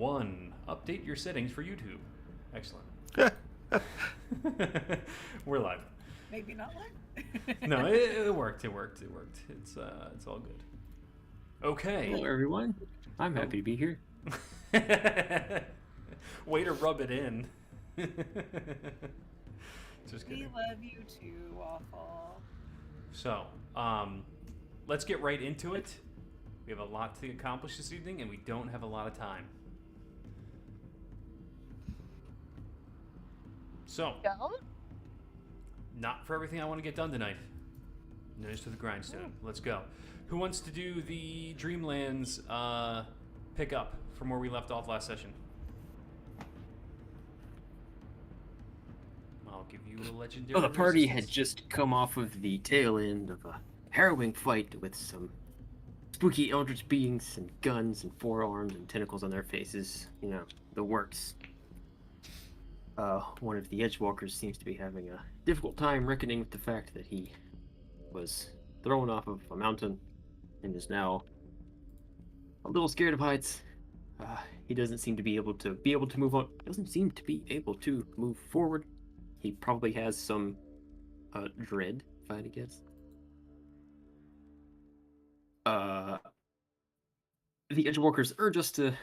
1. Update your settings for YouTube. Excellent. We're live. Maybe not live. No, it worked. It worked. It's all good. Okay. Hello, everyone. I'm happy to be here. Way to rub it in. Just We kidding. love you too, Waffle. So, let's get right into it. We have a lot to accomplish this evening, and we don't have a lot of time. So, Don't? not for everything I want to get done tonight. Nose to the grindstone. Let's go. Who wants to do the Dreamlands pickup from where we left off last session? I'll give you a legendary. Well, the party had resistance. just come off of the tail end of a harrowing fight with some spooky eldritch beings and guns and forearms and tentacles on their faces. You know, the works. One of the Edgewalkers seems to be having a difficult time reckoning with the fact that he was thrown off of a mountain and is now a little scared of heights. He doesn't seem to be able to move on. Doesn't seem to be able to move forward. He probably has some dread, if I had to guess. The Edgewalkers urge us to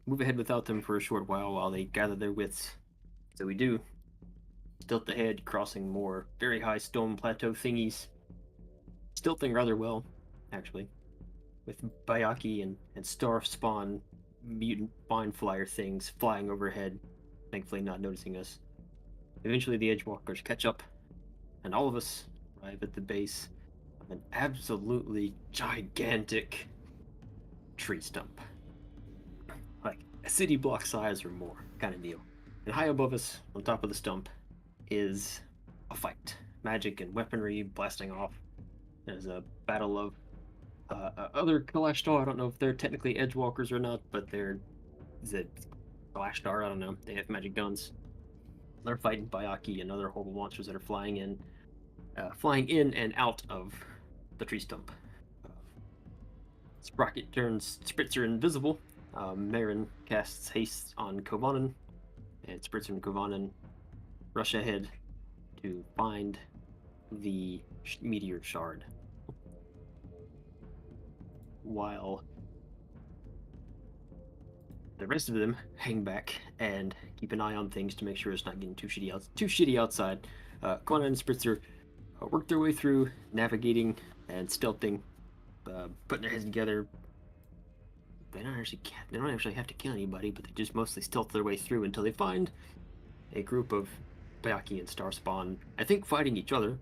move ahead without them for a short while they gather their wits. So we do. Stealth ahead, crossing more very high stone plateau thingies. Stealthing rather well, actually. With Bayaki and Star Spawn mutant vine flyer things flying overhead, thankfully not noticing us. Eventually the Edgewalkers catch up, and all of us arrive at the base of an absolutely gigantic tree stump. Like a city block size or more kind of deal. And high above us, on top of the stump, is a fight. Magic and weaponry blasting off. There's a battle of other Kalashtar. I don't know if they're technically Edgewalkers or not, but is it Kalashtar? I don't know. They have magic guns. They're fighting Bayaki and other horrible monsters that are flying in and out of the tree stump. Sprocket turns Spritzer invisible. Marin casts haste on Kovanen, and Spritzer and Kovanen rush ahead to find the meteor shard. While the rest of them hang back and keep an eye on things to make sure it's not getting too shitty outside. Kovanen and Spritzer work their way through, navigating and stealthing, putting their heads together. They don't actually have to kill anybody, but they just mostly stealth their way through until they find a group of Bayaki and Starspawn, I think fighting each other.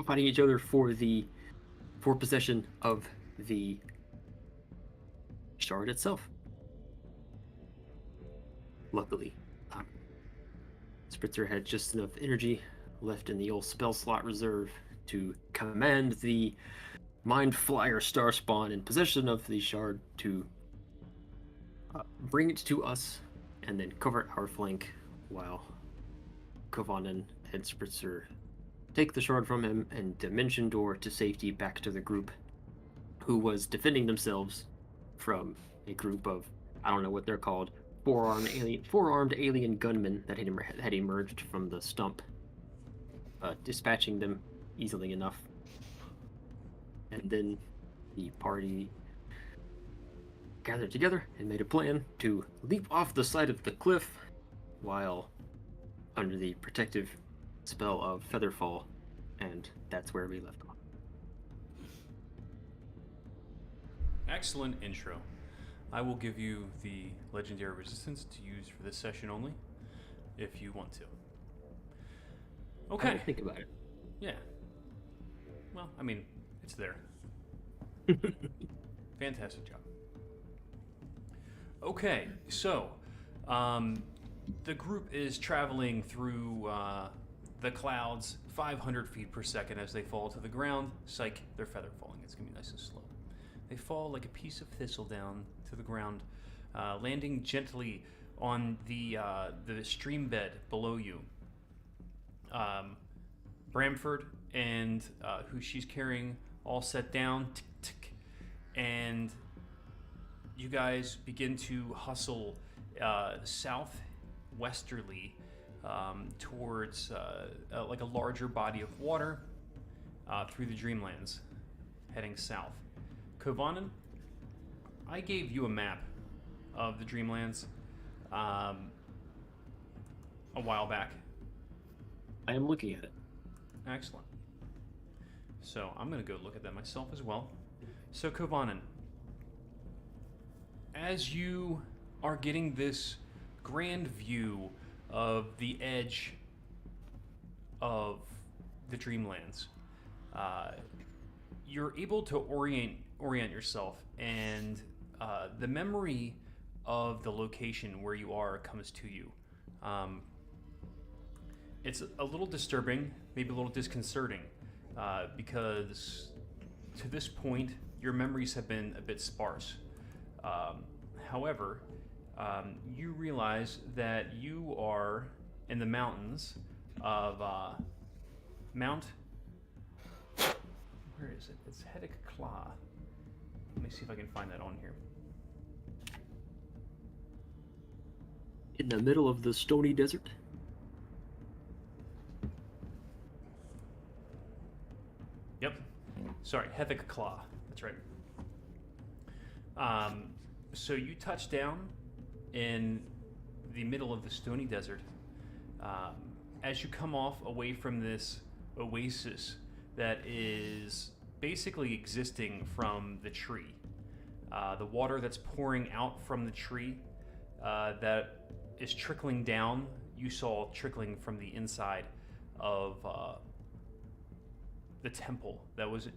Fighting each other for possession of the shard itself. Luckily, Spritzer had just enough energy left in the old spell slot reserve to command the Mind Flyer Starspawn in possession of the shard to bring it to us and then cover our flank while Kovanen and Spritzer take the shard from him and dimension door to safety back to the group who was defending themselves from a group of, I don't know what they're called, four-armed alien gunmen that had emerged from the stump, dispatching them easily enough. And then the party gathered together and made a plan to leap off the side of the cliff while under the protective spell of Featherfall, and that's where we left off. Excellent intro. I will give you the legendary resistance to use for this session only, if you want to. I Okay. didn't think about it. Yeah. Well, I mean, it's there. Fantastic job. Okay, so the group is traveling through the clouds 500 feet per second as they fall to the ground. Psych, they're feather falling. It's going to be nice and slow. They fall like a piece of thistledown to the ground, landing gently on the stream bed below you. Bramford and who she's carrying all set down, tick, tick, and you guys begin to hustle southwesterly towards like a larger body of water through the Dreamlands, heading south. Kovanen, I gave you a map of the Dreamlands a while back. I am looking at it. Excellent. So I'm going to go look at that myself as well. So Kovanen, as you are getting this grand view of the edge of the Dreamlands, you're able to orient yourself, and the memory of the location where you are comes to you. It's a little disturbing, maybe a little disconcerting, because to this point, your memories have been a bit sparse. However, you realize that you are in the mountains of Mount... Where is it? It's Hedek Kla. Let me see if I can find that on here. In the middle of the stony desert. Yep. Sorry, Hedek Kla. That's right. So you touch down in the middle of the stony desert. As you come off away from this oasis that is basically existing from the tree, the water that's pouring out from the tree that is trickling down, you saw trickling from the inside of the temple that was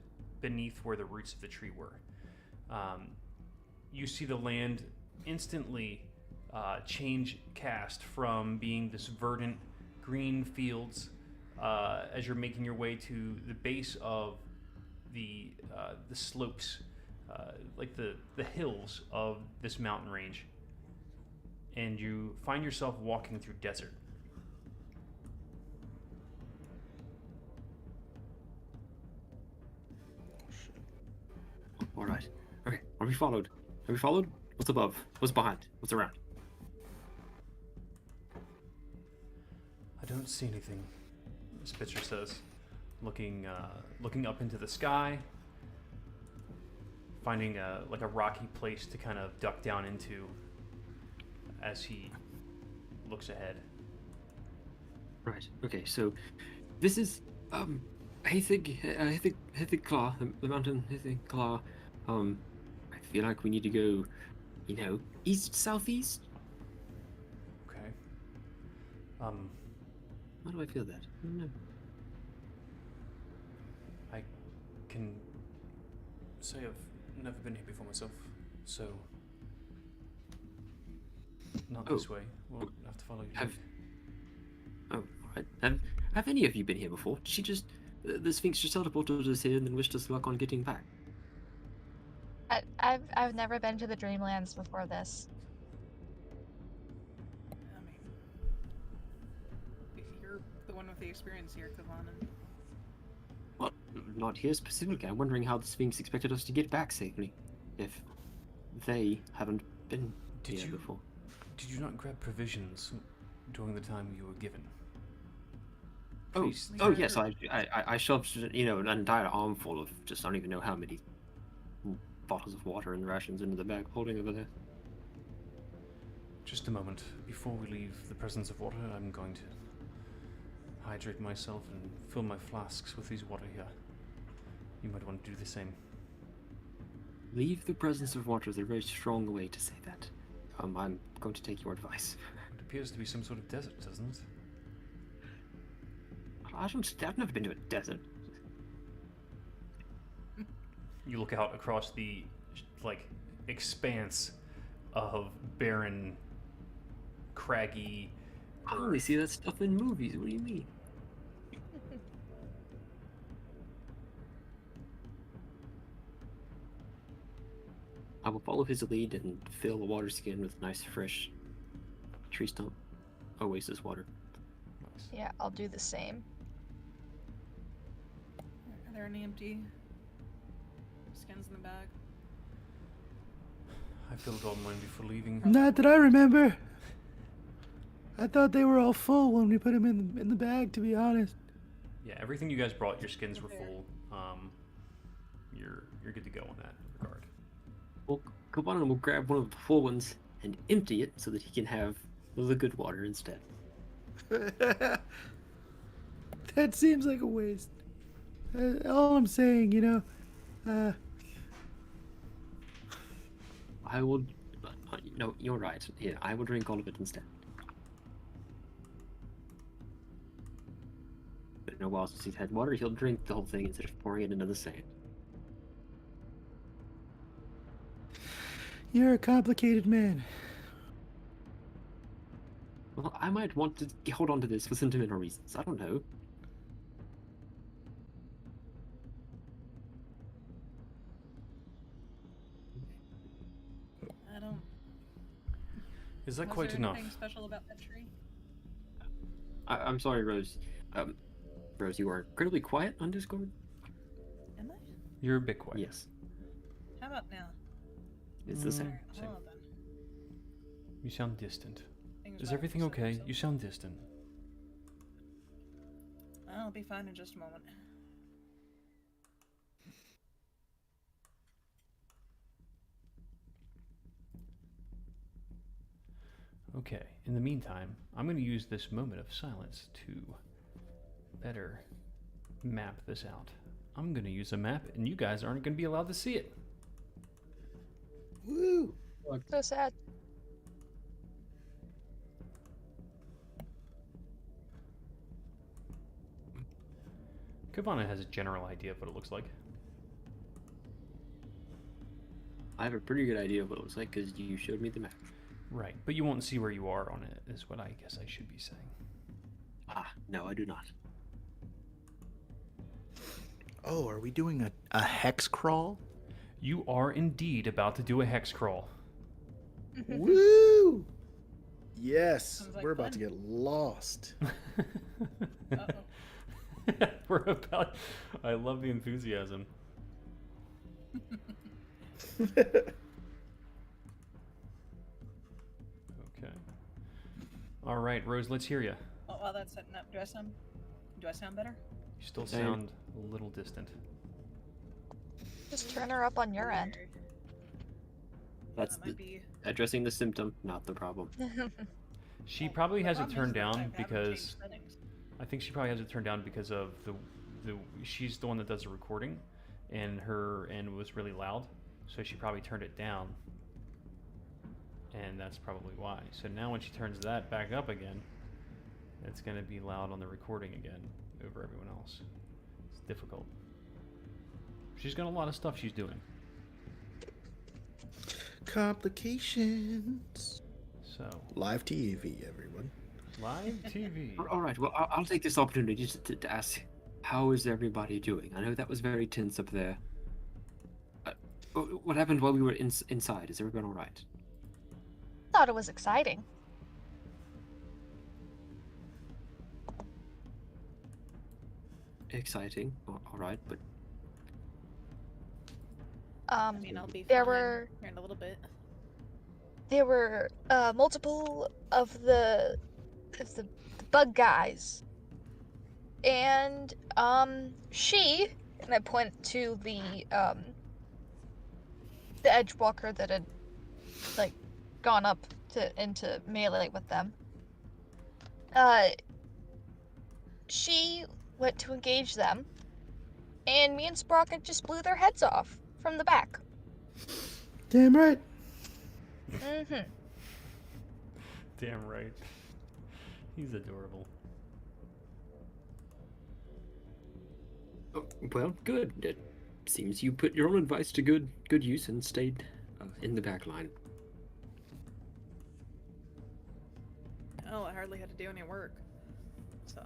beneath where the roots of the tree were. You see the land instantly change cast from being this verdant green fields as you're making your way to the base of the slopes, like the hills of this mountain range, and you find yourself walking through desert. All right. Okay. Are we followed? Are we followed? What's above? What's behind? What's around? I don't see anything, Spitzer says, looking up into the sky, finding like a rocky place to kind of duck down into as he looks ahead. Right. Okay. So, this is Hithig Claw, the mountain Hithig Claw. I feel like we need to go, east southeast. Okay. How do I feel that? I don't know. I can say I've never been here before myself, so not this way. We'll have to follow you. Oh, right. Have any of you been here before? She just, the Sphinx just teleported us here and then wished us luck on getting back. I've never been to the Dreamlands before this. I mean, you're the one with the experience here, Kovanen. Well, not here specifically. I'm wondering how the Sphinx expected us to get back safely, if they haven't been here before. Did you not grab provisions during the time you were given? Oh, Please. oh yes, I shoved an entire armful of just I don't even know how many bottles of water and rations into the bag holding over there. Just a moment. Before we leave the presence of water, I'm going to hydrate myself and fill my flasks with these water here. You might want to do the same. Leave the presence of water is a very strong way to say that. I'm going to take your advice. It appears to be some sort of desert, doesn't it? I've never been to a desert. You look out across the expanse of barren, craggy. I only see that stuff in movies. What do you mean? I will follow his lead and fill the water skin with nice, fresh tree stump oasis water. Nice. Yeah, I'll do the same. Are there any empty skins in the bag? filled all mine before leaving. Not that I remember. I thought they were all full when we put them in the bag, to be honest. Yeah, everything you guys brought, your skins were full. You're good to go in that regard. Well, Kabanan will grab one of the full ones and empty it so that he can have the good water instead. That seems like a waste. All I'm saying, I will. No, you're right. Yeah, I will drink all of it instead. But in a while since he's had water, he'll drink the whole thing instead of pouring it into the sand. You're a complicated man. Well, I might want to hold on to this for sentimental reasons. I don't know. I don't. Is that Was quite there enough? anything special about that tree? I'm sorry, Rose. Rose, you are incredibly quiet on Discord. Am I? You're a bit quiet. Yes, How about now? it's the same. Alright, Same. hold on then. You sound distant. Things Is about everything to set okay? themselves. You sound distant. I'll be fine in just a moment. Okay, in the meantime, I'm going to use this moment of silence to better map this out. I'm going to use a map, and you guys aren't going to be allowed to see it. Woo! So sad. Kavana has a general idea of what it looks like. I have a pretty good idea of what it looks like because you showed me the map. Right, but you won't see where you are on it, is what I guess I should be saying. Ah, no, I do not. Oh, are we doing a hex crawl? You are indeed about to do a hex crawl. Woo! Yes, Sounds like we're about to fun. get lost. Uh-oh. We're about. I love the enthusiasm. Okay. All right, Rose, let's hear you. Oh, while that's setting up, do I sound better? You still Same. sound a little distant. Just turn her up on your end. Weird. That's That the, might be. addressing the symptom, not the problem. She Well, probably the has it problem turned is that I down haven't because changed settings. I think she probably has it turned down because of the she's the one that does the recording, and her end was really loud, so she probably turned it down, and that's probably why. So now when she turns that back up again, it's gonna be loud on the recording again over everyone else. It's difficult. She's got a lot of stuff she's doing. Complications. So Live TV, everyone. live TV. All right, well, I'll take this opportunity to ask, how is everybody doing? I know that was very tense up there. What happened while we were inside? Is everyone all right? Thought it was exciting. Exciting. All right, but I mean, I'll be there fine were here in a little bit. multiple of the bug guys, and she, and I point to the edgewalker that had like gone up into melee with them. She went to engage them, and me and Sprocket just blew their heads off from the back. Damn right. Mm-hmm. Damn right. He's adorable. oh, well, good. It seems you put your own advice to good use and stayed in the back line. Oh, I hardly had to do any work. So.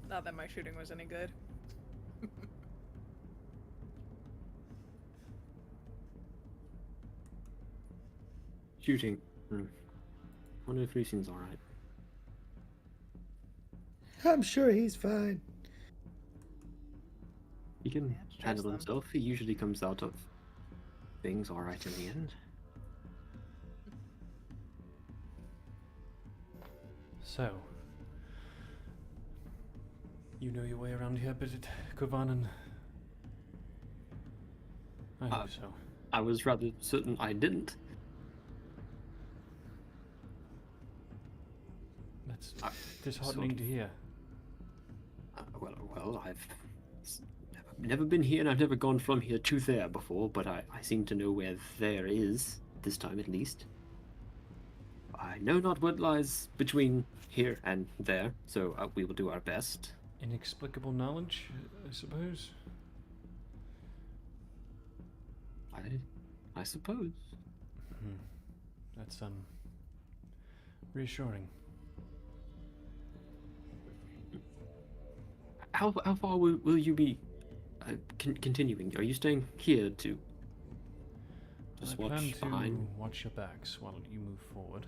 Not that my shooting was any good. Shooting. Wonder if Lucian's all right. I'm sure he's fine. He can Yeah, trust handle them. himself. He usually comes out of things all right in the end. So, you know your way around here, Bridget Kovanen? I hope so. I was rather certain I didn't. That's I- disheartening sort to of. hear. Well, I've never been here and I've never gone from here to there before, but I seem to know where there is, this time at least. I know not what lies between here and there, so we will do our best. Inexplicable knowledge, I suppose? I suppose. That's, reassuring. How far will you be continuing? Are you staying here to just I plan watch to behind? watch your backs while you move forward.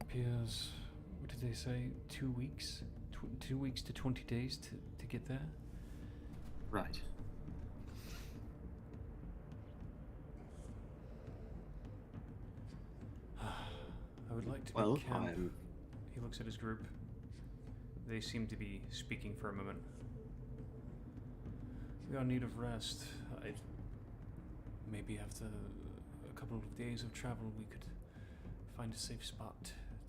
Appears, what did they say? 2 weeks? 2 weeks to 20 days to get there? Right. I would like to Well, camp. I'm. He looks at his group. They seem to be speaking for a moment. We are in need of rest. Maybe after a couple of days of travel, we could find a safe spot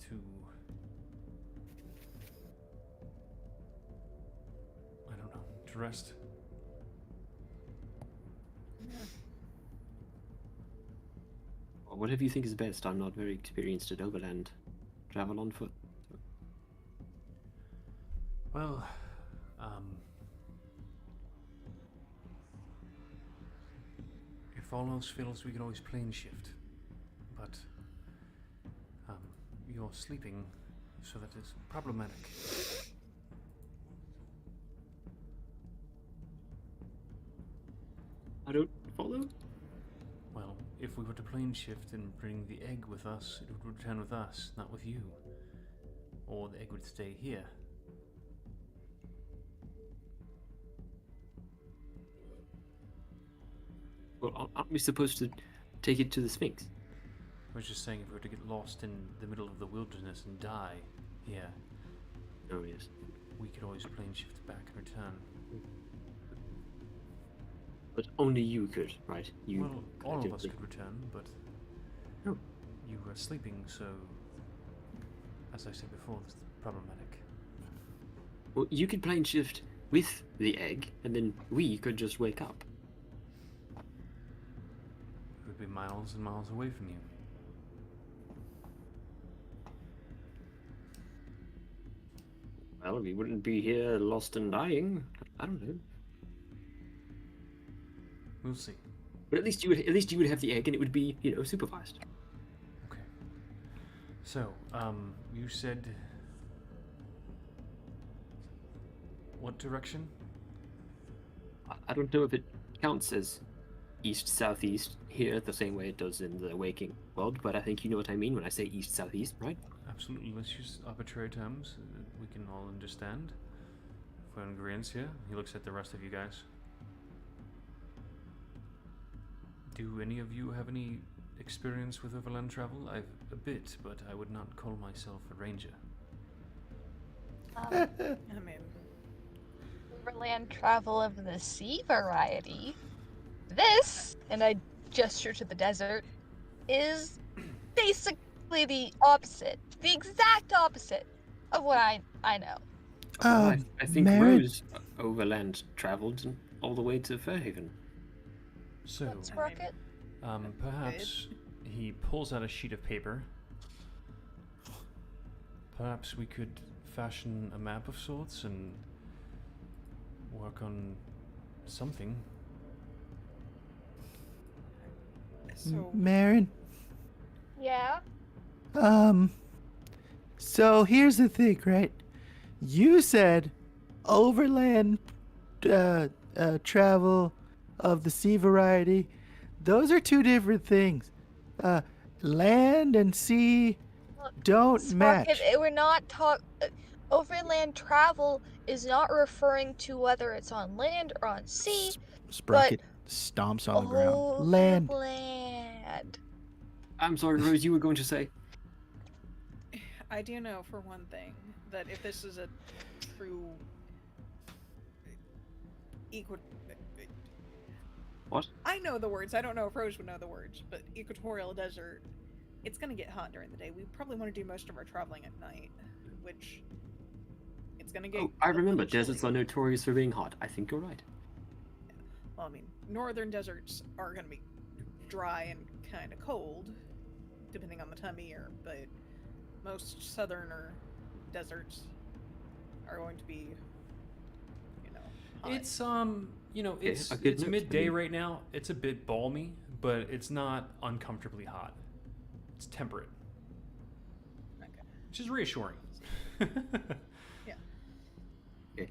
to. I don't know, to rest. Whatever you think is best. I'm not very experienced at overland travel on foot. Well, if all else fails, we can always plane shift. But, you're sleeping, so that is problematic. I don't follow. Well, if we were to plane shift and bring the egg with us, it would return with us, not with you. Or the egg would stay here. Well, aren't we supposed to take it to the Sphinx? I was just saying, if we were to get lost in the middle of the wilderness and die here, Oh yes. we could always plane shift back and return. But only you could, right? You. Well, all of us collectively. could return, but Oh. you were sleeping, so as I said before, it's problematic. Well, you could plane shift with the egg, and then we could just wake up. We would be miles and miles away from you. Well, we wouldn't be here lost and dying. I don't know. We'll see. But at least you would have the egg, and it would be, supervised. Okay. So, you said what direction? I don't know if it counts as east southeast here the same way it does in the waking world, but I think you know what I mean when I say east southeast, right? Absolutely. Let's use arbitrary terms that we can all understand. If we're in agreement here, he looks at the rest of you guys. Do any of you have any experience with overland travel? I've a bit, but I would not call myself a ranger. I mean, Overland travel of the sea variety. This, and I gesture to the desert, is basically the opposite, the exact opposite of what I know. I think Mary- Rose overland traveled all the way to Fairhaven. So, What, Sprocket? perhaps he pulls out a sheet of paper. Perhaps we could fashion a map of sorts and work on something. so Marin, Yeah. so here's the thing, right? You said overland travel of the sea variety. Those are two different things. Land and sea Look, don't Sprocket, match. we're not overland travel is not referring to whether it's on land or on sea, Sprocket stomps on the ground. Land. overland. I'm sorry, Rose, you were going to say? I do know for one thing that if this is a true equi- What? I know the words. I don't know if Rose would know the words, but equatorial desert, it's gonna get hot during the day. We probably want to do most of our traveling at night, which it's gonna get. Oh, I a remember, little deserts are chilly. notorious for being hot. I think you're right. Well, I mean, northern deserts are gonna be dry and kind of cold, depending on the time of year, but most southerner deserts are going to be, hot. It's you know, Okay, it's a good it's note. midday right now. It's a bit balmy, but it's not uncomfortably hot. It's temperate, Okay. which is reassuring. Okay,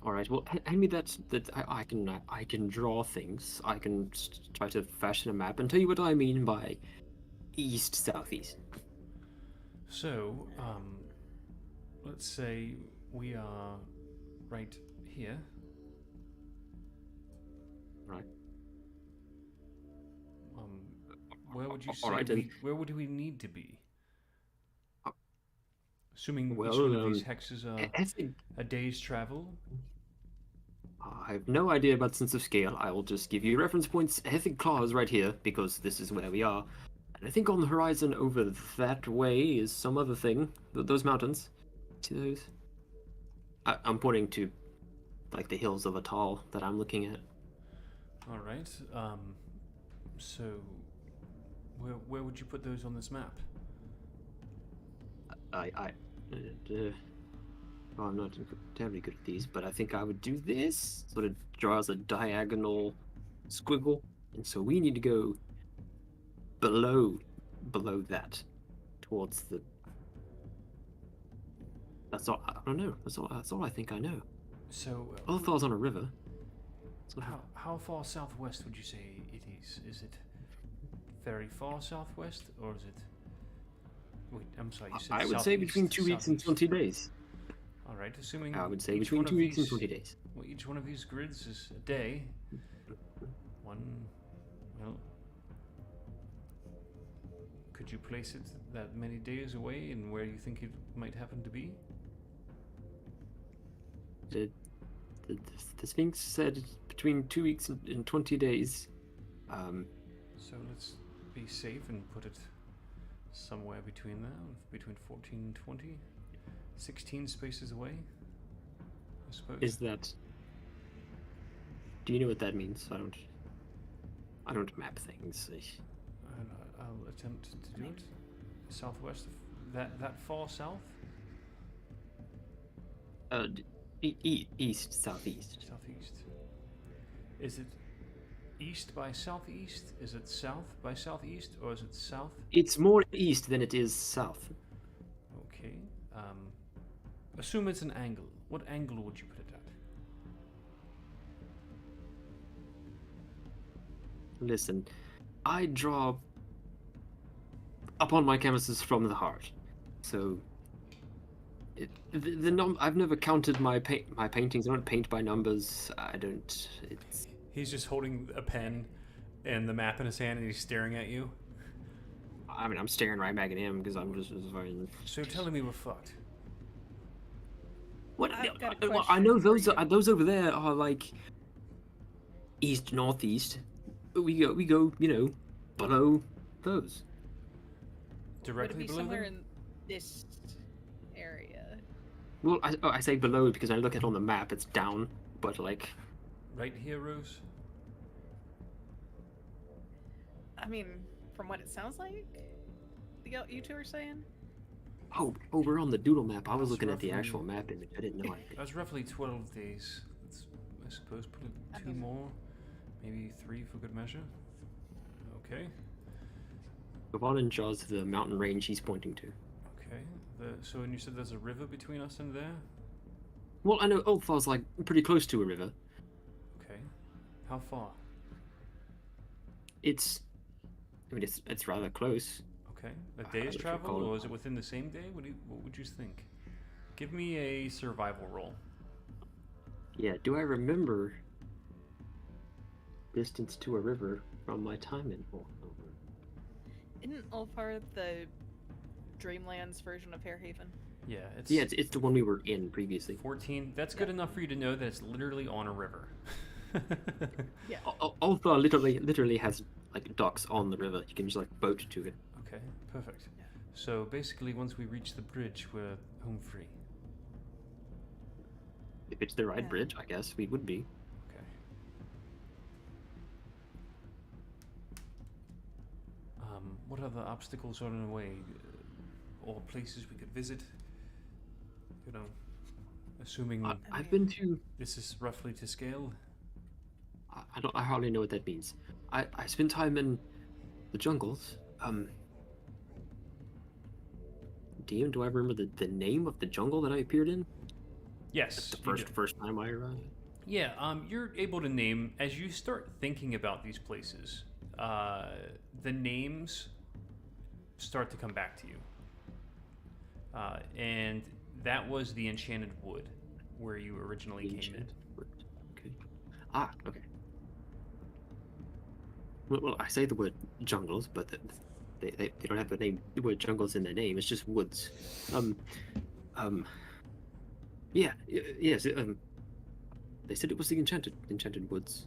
all right. Well, hand me that. I can draw things. I can try to fashion a map and tell you what I mean by east southeast. So, let's say we are right here. Right. Where would you say All right, then. where would we need to be? Uh, Assuming each well, one of these hexes are I think a day's travel. I have no idea about sense of scale. I will just give you reference points. I think Claw is right here because this is where we are. And I think on the horizon over that way is some other thing. Those mountains. See those? I'm pointing to like the hills of Atal that I'm looking at. All right. So, where would you put those on this map? Oh, I'm not terribly good at these, but I think I would do this. Sort of draws a diagonal squiggle, and so we need to go below that, towards the. That's all. I don't know. That's all I think I know. So, Ulthar's on a river. So how far southwest would you say it is? Is it very far southwest, or is it? Wait, I'm sorry. You said I would say between southeast, 2 weeks and southeast. 20 days. All right, assuming I would say each between one of 2 weeks and these- 20 days. Well, each one of these grids is a day. One, well, could you place it that many days away and where you think it might happen to be? The, the Sphinx said between 2 weeks and 20 days. So let's be safe and put it somewhere between there, between 14 and 20. 16 spaces away, I suppose. Is that? Do you know what that means? I don't map things. And I'll attempt to do it. Southwest, that far south? East, southeast. Southeast. Is it east by southeast? Is it south by southeast? Or is it south? It's more east than it is south. Okay. Assume it's an angle. What angle would you put it at? Listen, I draw upon my canvases from the heart, so I've never counted my paintings. I don't paint by numbers. I don't. It's. He's just holding a pen and the map in his hand and he's staring at you. I mean, I'm staring right back at him because I'm just. So telling me we're fucked. What? I've got a Well, I question know for those. you. Those over there are like east northeast. We go. Below those. Would it Directly be below somewhere them? in this area? Well, I say below because I look at it on the map. It's down, but like. Right here, Rose? I mean, from what it sounds like, you two are saying. Oh, we're on the doodle map. I was That's looking at the roughly- actual map image. I didn't know anything. That's roughly 12 days. Let's, I suppose, put I two mean- more, maybe 3 for good measure. Okay. Gavan and Jaws, the mountain range he's pointing to. Okay. So, and you said there's a river between us and there? Well, I know Ulthar's like pretty close to a river. Okay. How far? It's rather close. Okay. A I day's don't travel, recall. or is it within the same day? What would you think? Give me a survival roll. Yeah, do I remember distance to a river from my time in Ulthar? Isn't Ulfar the Dreamlands version of Fairhaven? Yeah, it's Yeah, it's the one we were in previously. 14. That's good enough for you to know that it's literally on a river. Yeah. Ulthar literally has like docks on the river. You can just like boat to it. Okay, perfect. Yeah. So basically, once we reach the bridge, we're home free. If it's the right Yeah. bridge, I guess we would be. Okay. What other obstacles are in the way? Or places we could visit? You know, assuming I've been to. this is roughly to scale. I hardly know what that means. I spent time in the jungles. DM, do I remember the name of the jungle that I appeared in? Yes. The you do. first time I arrived. Yeah, you're able to name as you start thinking about these places. The names start to come back to you, and that was the Enchanted Wood, where you originally came in. Okay. Ah, okay. Well, I say the word jungles, but they don't have the word jungles in their name. It's just woods. Yeah, yes. They said it was the enchanted woods.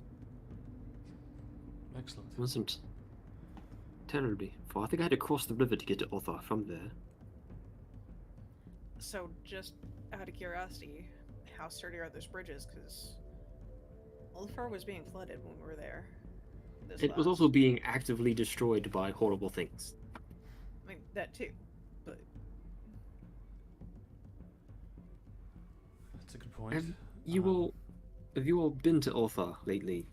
Excellent. It wasn't terribly far. I think I had to cross the river to get to Ulthar from there. So, just out of curiosity, how sturdy are those bridges? Because Ulfar was being flooded when we were there. It was also being actively destroyed by horrible things. I mean, that too. But That's a good point. Have you all been to Ulthar lately?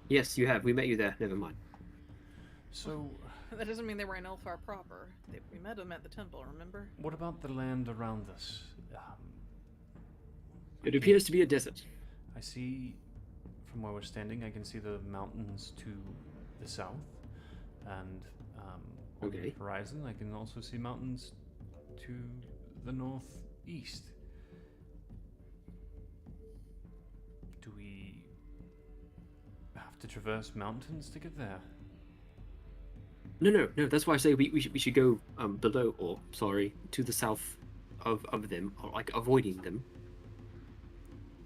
Yes, you have. We met you there. Never mind. So, that doesn't mean they were in Ulfar proper. We met them at the temple, remember? what about the land around us? It appears to be a desert. I see, from where we're standing, I can see the mountains to the south, and on Okay. the horizon, I can also see mountains to the northeast. Do we have to traverse mountains to get there? No. That's why I say we should go below, or sorry, to the south of them, or like avoiding them.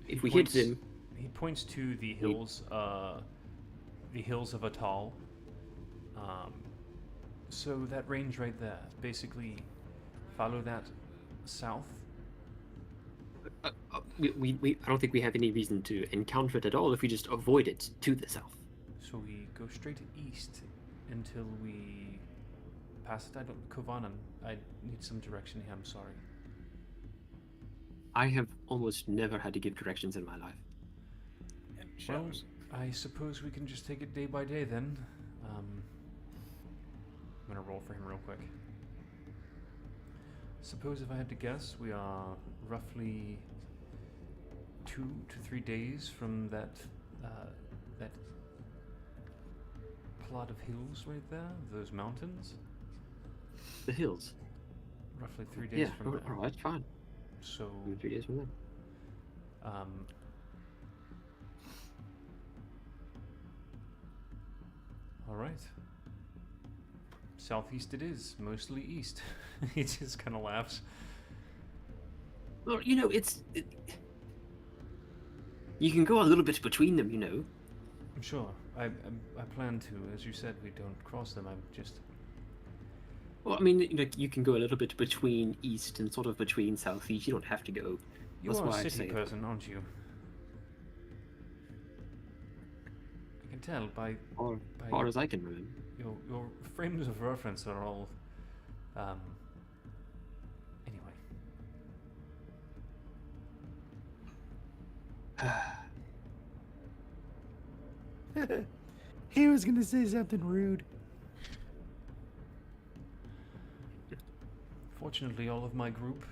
If we hit them, He points to the hills of Atal. So that range right there, basically, follow that south. we I don't think we have any reason to encounter it at all if we just avoid it to the south. So we go straight east until we pass it. Kovanen, I need some direction here. I'm sorry. I have almost never had to give directions in my life. And Well, shows. I suppose we can just take it day by day then. I'm gonna roll for him real quick. Suppose if I had to guess, we are roughly 2 to 3 days from that plot of hills right there, those mountains. The hills. Roughly 3 days Yeah, from there. alright, fine. So, 3 days from there. all right. Southeast it is, mostly east. He just kind of laughs. Well, you can go a little bit between them, I'm sure. I plan to. As you said, we don't cross them. I'm just. Well, I mean, you can go a little bit between east and sort of between southeast. You don't have to go. You That's are a why I city say it. person, aren't you? I can tell by As far as I can remember. your frames of reference are all. Anyway. He was gonna say something rude. Fortunately, all of my group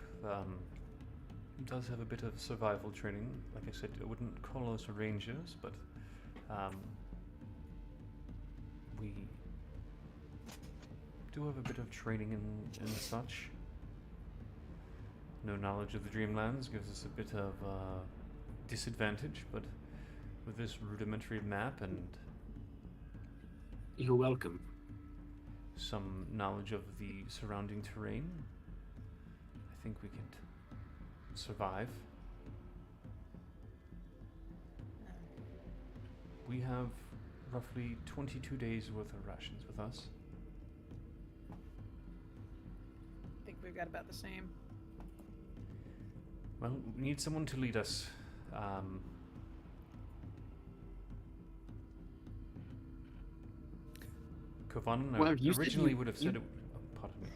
does have a bit of survival training. Like I said, I wouldn't call us rangers, but we do have a bit of training and such. No knowledge of the Dreamlands gives us a bit of disadvantage, but with this rudimentary map and You're welcome. some knowledge of the surrounding terrain, I think we could survive. We have roughly 22 days worth of rations with us. I think we've got about the same. Well, we need someone to lead us. Kovan Well, you said originally you- would have said it. Oh, pardon me.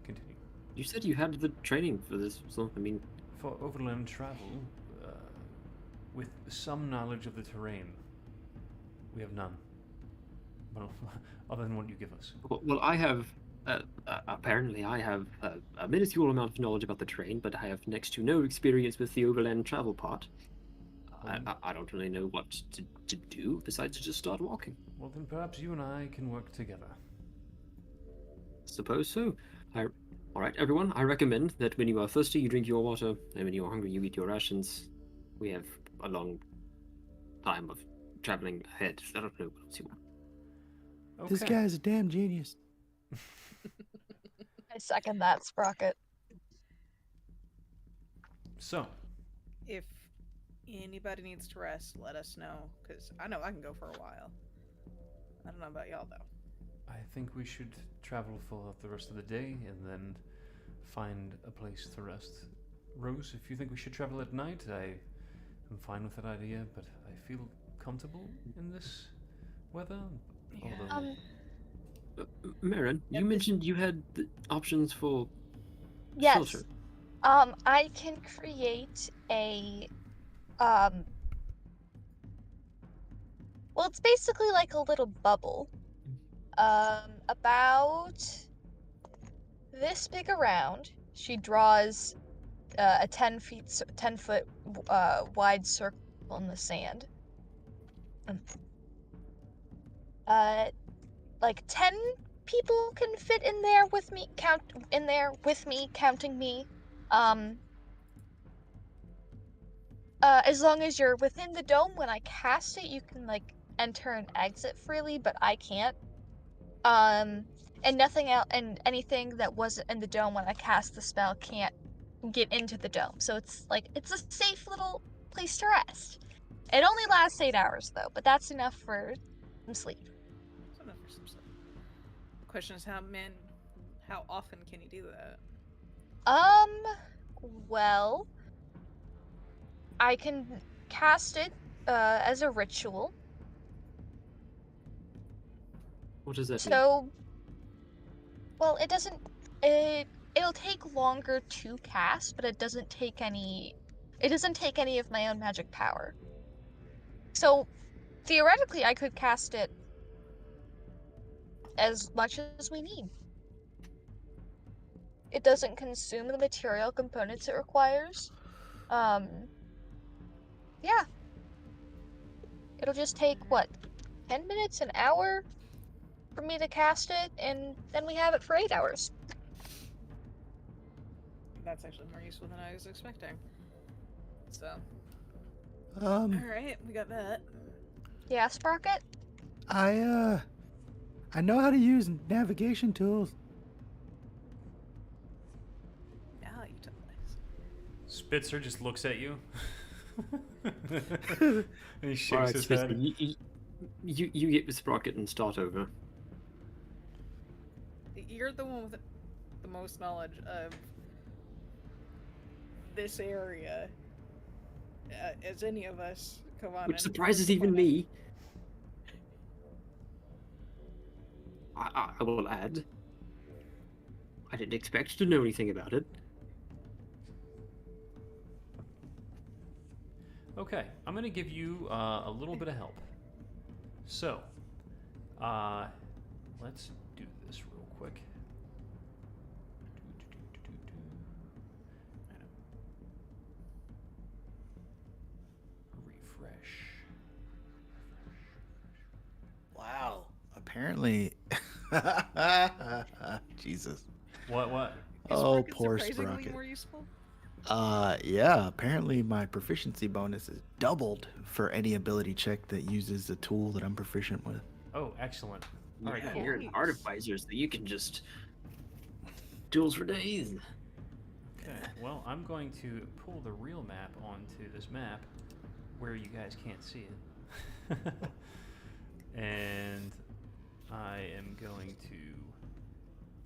Continue. You said you had the training for this, so I mean, For overland travel, with some knowledge of the terrain, we have none. Well, other than what you give us. well, I have. Apparently, I have a minuscule amount of knowledge about the terrain, but I have next to no experience with the overland travel part. I don't really know what to do besides to just start walking. Well, then perhaps you and I can work together. Suppose so. All right, everyone. I recommend that when you are thirsty, you drink your water, and when you are hungry, you eat your rations. We have a long time of traveling ahead. I don't know what else you want. Okay. This guy's a damn genius. I second that, Sprocket. So, If anybody needs to rest, let us know, because I know I can go for a while. I don't know about y'all, though. I think we should travel for the rest of the day and then find a place to rest. Rose, if you think we should travel at night, I am fine with that idea, but I feel comfortable in this weather. Yeah. Although, Marin, Yep, you this- mentioned you had the options for Yes. shelter. I can create a well, it's basically like a little bubble. About this big around. She draws a 10 foot wide circle in the sand. Like 10 people can fit in there with me, counting me. As long as you're within the dome when I cast it, you can like enter and exit freely, but I can't. And nothing else, and anything that wasn't in the dome when I cast the spell can't get into the dome. So it's like it's a safe little place to rest. It only lasts 8 hours though, but that's enough for some sleep. So enough for some stuff. The question is how often can you do that? Well, I can cast it as a ritual. What does that mean? So, well, it doesn't. It'll take longer to cast, but it doesn't take any. It doesn't take any of my own magic power. So, theoretically, I could cast it as much as we need. It doesn't consume the material components it requires. Yeah. It'll just take, what, 10 minutes, an hour for me to cast it, and then we have it for 8 hours. That's actually more useful than I was expecting. So, Um, alright, we got that. Yeah, Sprocket? I know how to use navigation tools. Now you tell us. Spitzer just looks at you. And he shakes Alright, his Spitzer, head. you get the sprocket and start over. You're the one with the most knowledge of this area, as any of us. Come on, Which and surprises come even on. me. I will add. I didn't expect to know anything about it. Okay, I'm going to give you a little bit of help. So, let's do this real quick. Refresh. Wow. Apparently. Jesus. What? Is Oh, Sprocket poor surprisingly Sprocket. more useful? Yeah, apparently my proficiency bonus is doubled for any ability check that uses a tool that I'm proficient with. Oh, excellent. All right, Yeah, cool. you're an Nice. artificer, so you can just tools for days. Okay, well, I'm going to pull the real map onto this map where you guys can't see it. And I am going to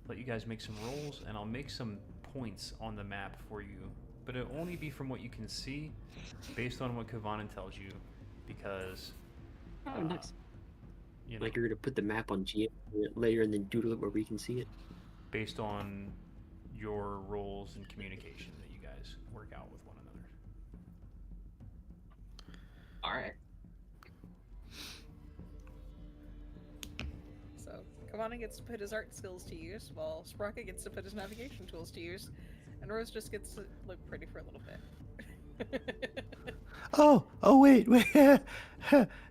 let you guys make some rolls, and I'll make some points on the map for you. But it'll only be from what you can see, based on what Kavanen tells you, because, Oh, nice. you know, Like you're gonna put the map on GM layer and then doodle it where we can see it. based on your roles and communication that you guys work out with one another. All right. So Kavana gets to put his art skills to use, while Sprocket gets to put his navigation tools to use, and Rose just gets to look pretty for a little bit. Oh, wait.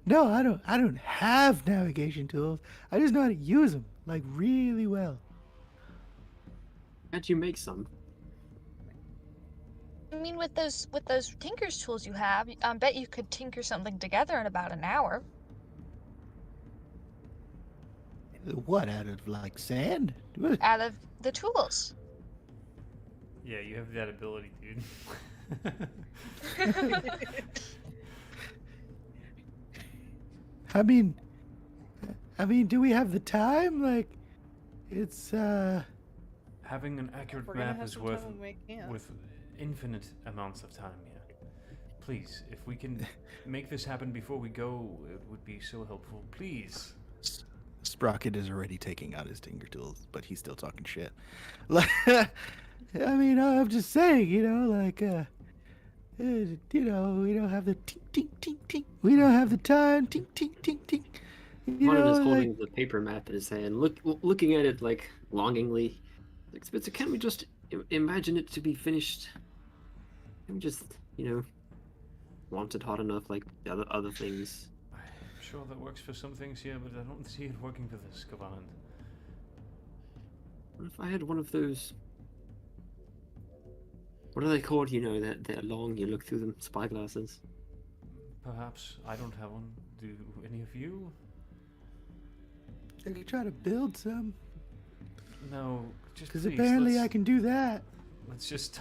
No, I don't have navigation tools. I just know how to use them, like, really well. How'd you make some? I mean, with those tinker's tools you have, I bet you could tinker something together in about an hour. What, out of, like, sand? What? Out of the tools. Yeah, you have that ability, dude. I mean, do we have the time? Like, it's, Having an accurate We're gonna map have is some worth time to make camp. with infinite amounts of time here. Please, if we can make this happen before we go, it would be so helpful. Please. Sprocket is already taking out his tinker tools, but he's still talking shit. I mean, I'm just saying, you know, like, you know, we don't have the tink, tink, tink, tink. We don't have the time, tink, tink, tink, tink. You One know, is like, holding the paper map in his hand, looking at it like longingly. Like, Spitzer, can't we just imagine it to be finished? Can we just, want it hot enough like the other things? I'm sure that works for some things here, but I don't see it working for this, Kavanen. What if I had one of those? What are they called? You know, that they're long. You look through them, spyglasses. Perhaps I don't have one. Do any of you? I could try to build some, No, just because please, apparently I let's- can do that. Let's just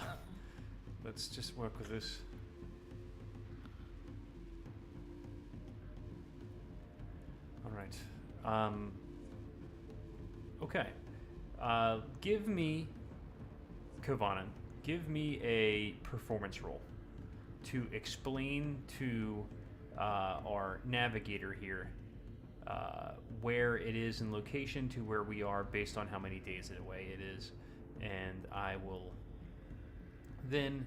work with this. All right. Okay. Give me, Kavanen, give me a performance roll to explain to our navigator here where it is in location to where we are based on how many days away it is, and I will then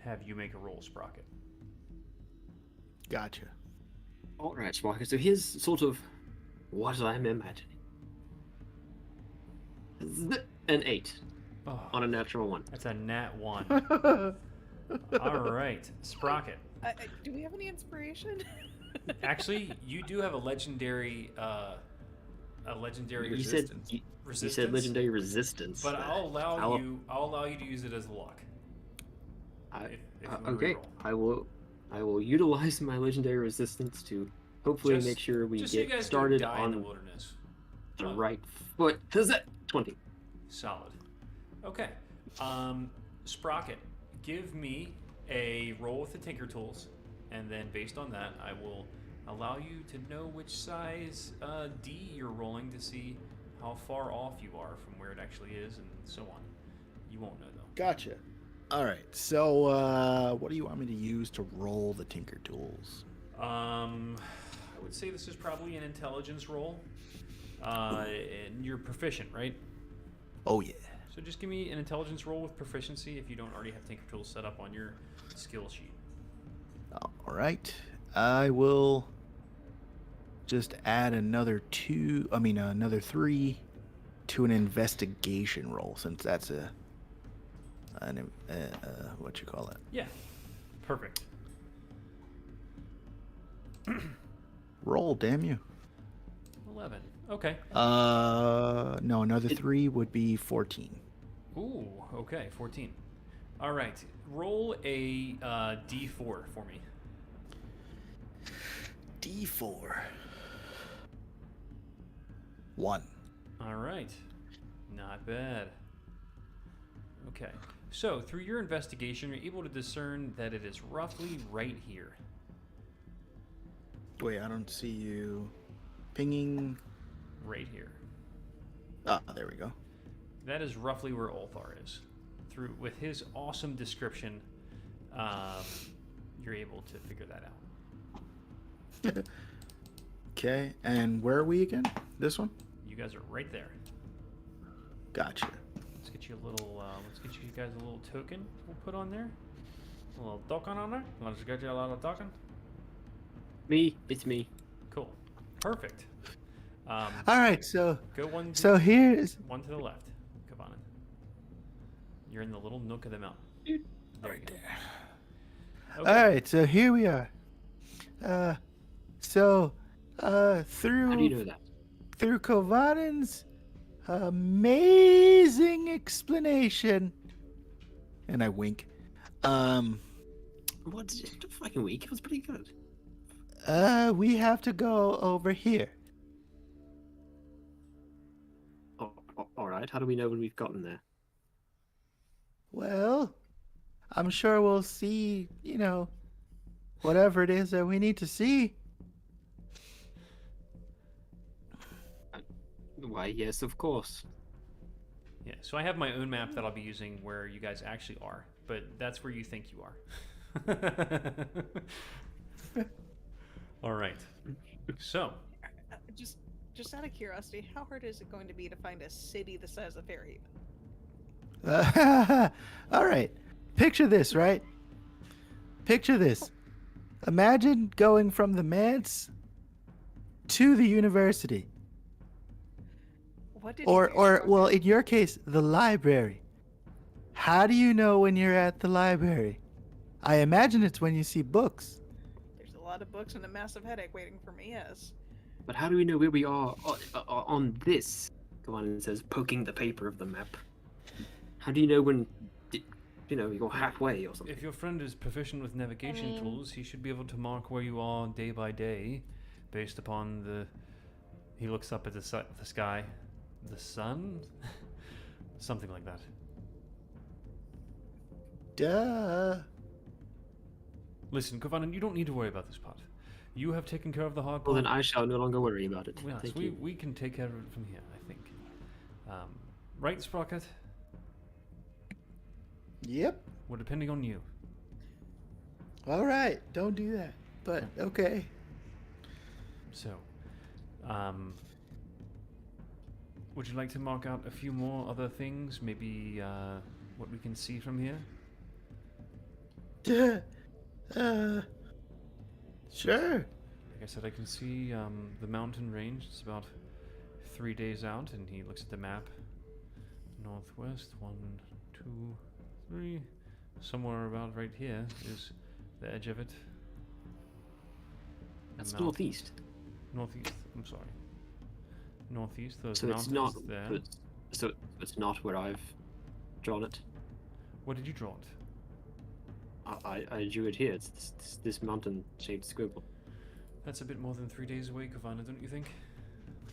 have you make a roll, Sprocket. Gotcha. All right, Sprocket. So here's sort of what I'm imagining. An 8 Oh, on a natural 1. that's a nat 1. All right, Sprocket. Do we have any inspiration? Actually, you do have a legendary You said resistance. you said legendary resistance. But I'll allow I'll- you to use it as a lock. I, if you wanna okay, reroll. I will utilize my legendary resistance to hopefully Just- make sure we Just so you get guys started don't die in the on wilderness. the Oh, right foot. Does that 20? Solid. Okay. Sprocket, give me a roll with the Tinker Tools, and then based on that, I will allow you to know which size D you're rolling to see how far off you are from where it actually is, and so on. You won't know though. Gotcha. All right. So, what do you want me to use to roll the tinker tools? I would say this is probably an intelligence roll. And you're proficient, right? Oh yeah. So just give me an intelligence roll with proficiency if you don't already have Tinker Tools set up on your skill sheet. All right. I will just add another 3 to an investigation roll, since that's what you call it? Yeah. Perfect. Roll, damn you. 11. Okay. No, another 3 would be 14. Ooh, okay, 14. All right. Roll a D4 for me. D4. 1. All right. Not bad. Okay. So, through your investigation, you're able to discern that it is roughly right here. Wait, I don't see you pinging. Right here. Ah, there we go. That is roughly where Ulthar is. With his awesome description, you're able to figure that out. Okay, and where are we again? This one? You guys are right there. Gotcha. Let's get you a little. Let's get you guys a little token. We'll put on there. A little token on there. Let's get you a little token. Me, it's me. Cool. Perfect. All right, so Go one. so here's One to the left, Kavanen. You're in the little nook of the mountain. There you go. Okay. all right, so here we are. Through How do you know that? through Kovanen's amazing explanation, And I wink. What? Just a fucking week. It was pretty good. we have to go over here. Oh, all right. How do we know when we've gotten there? Well, I'm sure we'll see, whatever it is that we need to see. Why, yes, of course. Yeah. So I have my own map that I'll be using where you guys actually are, but that's where you think you are. All right. So. Just out of curiosity, how hard is it going to be to find a city the size of Fairhaven? All right. Picture this, right? Picture this. Imagine going from the manse to the university. What did Well, in your case, the library. How do you know when you're at the library? I imagine it's when you see books. There's a lot of books and a massive headache waiting for me, yes. But how do we know where we are on this? Go on and says, poking the paper of the map. How do you know when, you're halfway or something? If your friend is proficient with navigation I mean- tools, he should be able to mark where you are day by day, based upon the. He looks up at the sky, the sun, something like that. Duh. Listen, Kovanen, you don't need to worry about this part. You have taken care of the hard part. Well, then I shall no longer worry about it. Yes, Thank we you. we can take care of it from here, I think. Right, Sprocket? Yep. We're depending on you. All right. Don't do that. But okay. So, would you like to mark out a few more other things? Maybe what we can see from here? Sure. Like I said, I can see the mountain range. It's about 3 days out, and he looks at the map. Northwest, 1, 2, 3. Somewhere about right here is the edge of it. That's Mount- northeast. Northeast. I'm sorry. Northeast. Those So it's mountains not. there. So it's not where I've drawn it. What did you draw it? I drew it here. It's this mountain-shaped squiggle. That's a bit more than 3 days away, Kavana, don't you think?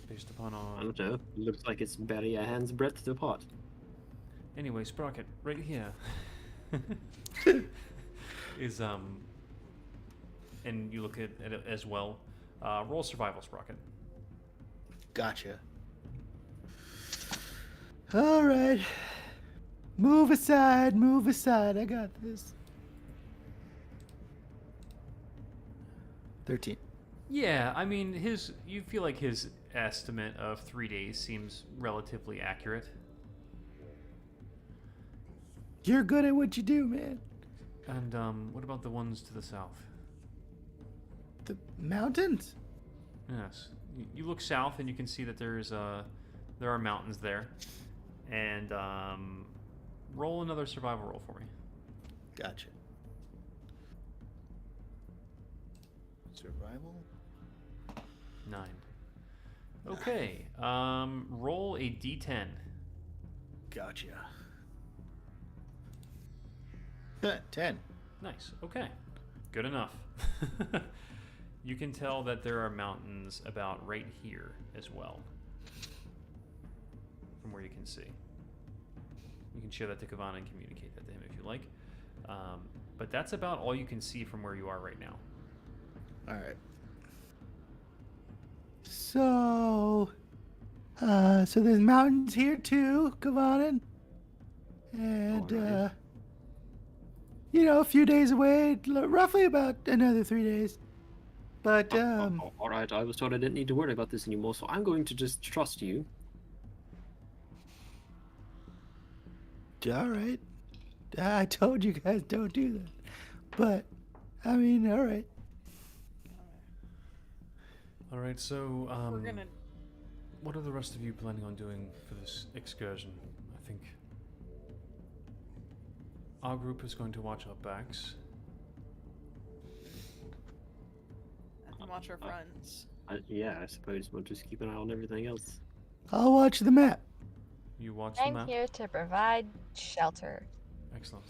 Based upon I our. don't know. Looks like it's barely a hand's breadth apart. Anyway, Sprocket, right here is and you look at it as well. Roll survival, Sprocket. Gotcha. All right. Move aside. Move aside. I got this. 13. Yeah, I mean you feel like his estimate of 3 days seems relatively accurate. You're good at what you do, man. And what about the ones to the south? The mountains? Yes. You look south and you can see that there are mountains there. And roll another survival roll for me. Gotcha. Survival? 9. Okay. Roll a d10. Gotcha. 10. Nice. Okay. Good enough. You can tell that there are mountains about right here as well, from where you can see. You can show that to Kavan and communicate that to him if you like. But that's about all you can see from where you are right now. All right. So, so there's mountains here too, Kavanen. And, Alright. you know, a few days away, roughly about another 3 days. But, All right, I was told I didn't need to worry about this anymore, so I'm going to just trust you. all right. I told you guys don't do that. But, I mean, all right. All right. So, We're gonna. what are the rest of you planning on doing for this excursion? I think our group is going to watch our backs. And watch our fronts. Yeah, I suppose we'll just keep an eye on everything else. I'll watch the map. You watch the I'm map. here to provide shelter. Excellent.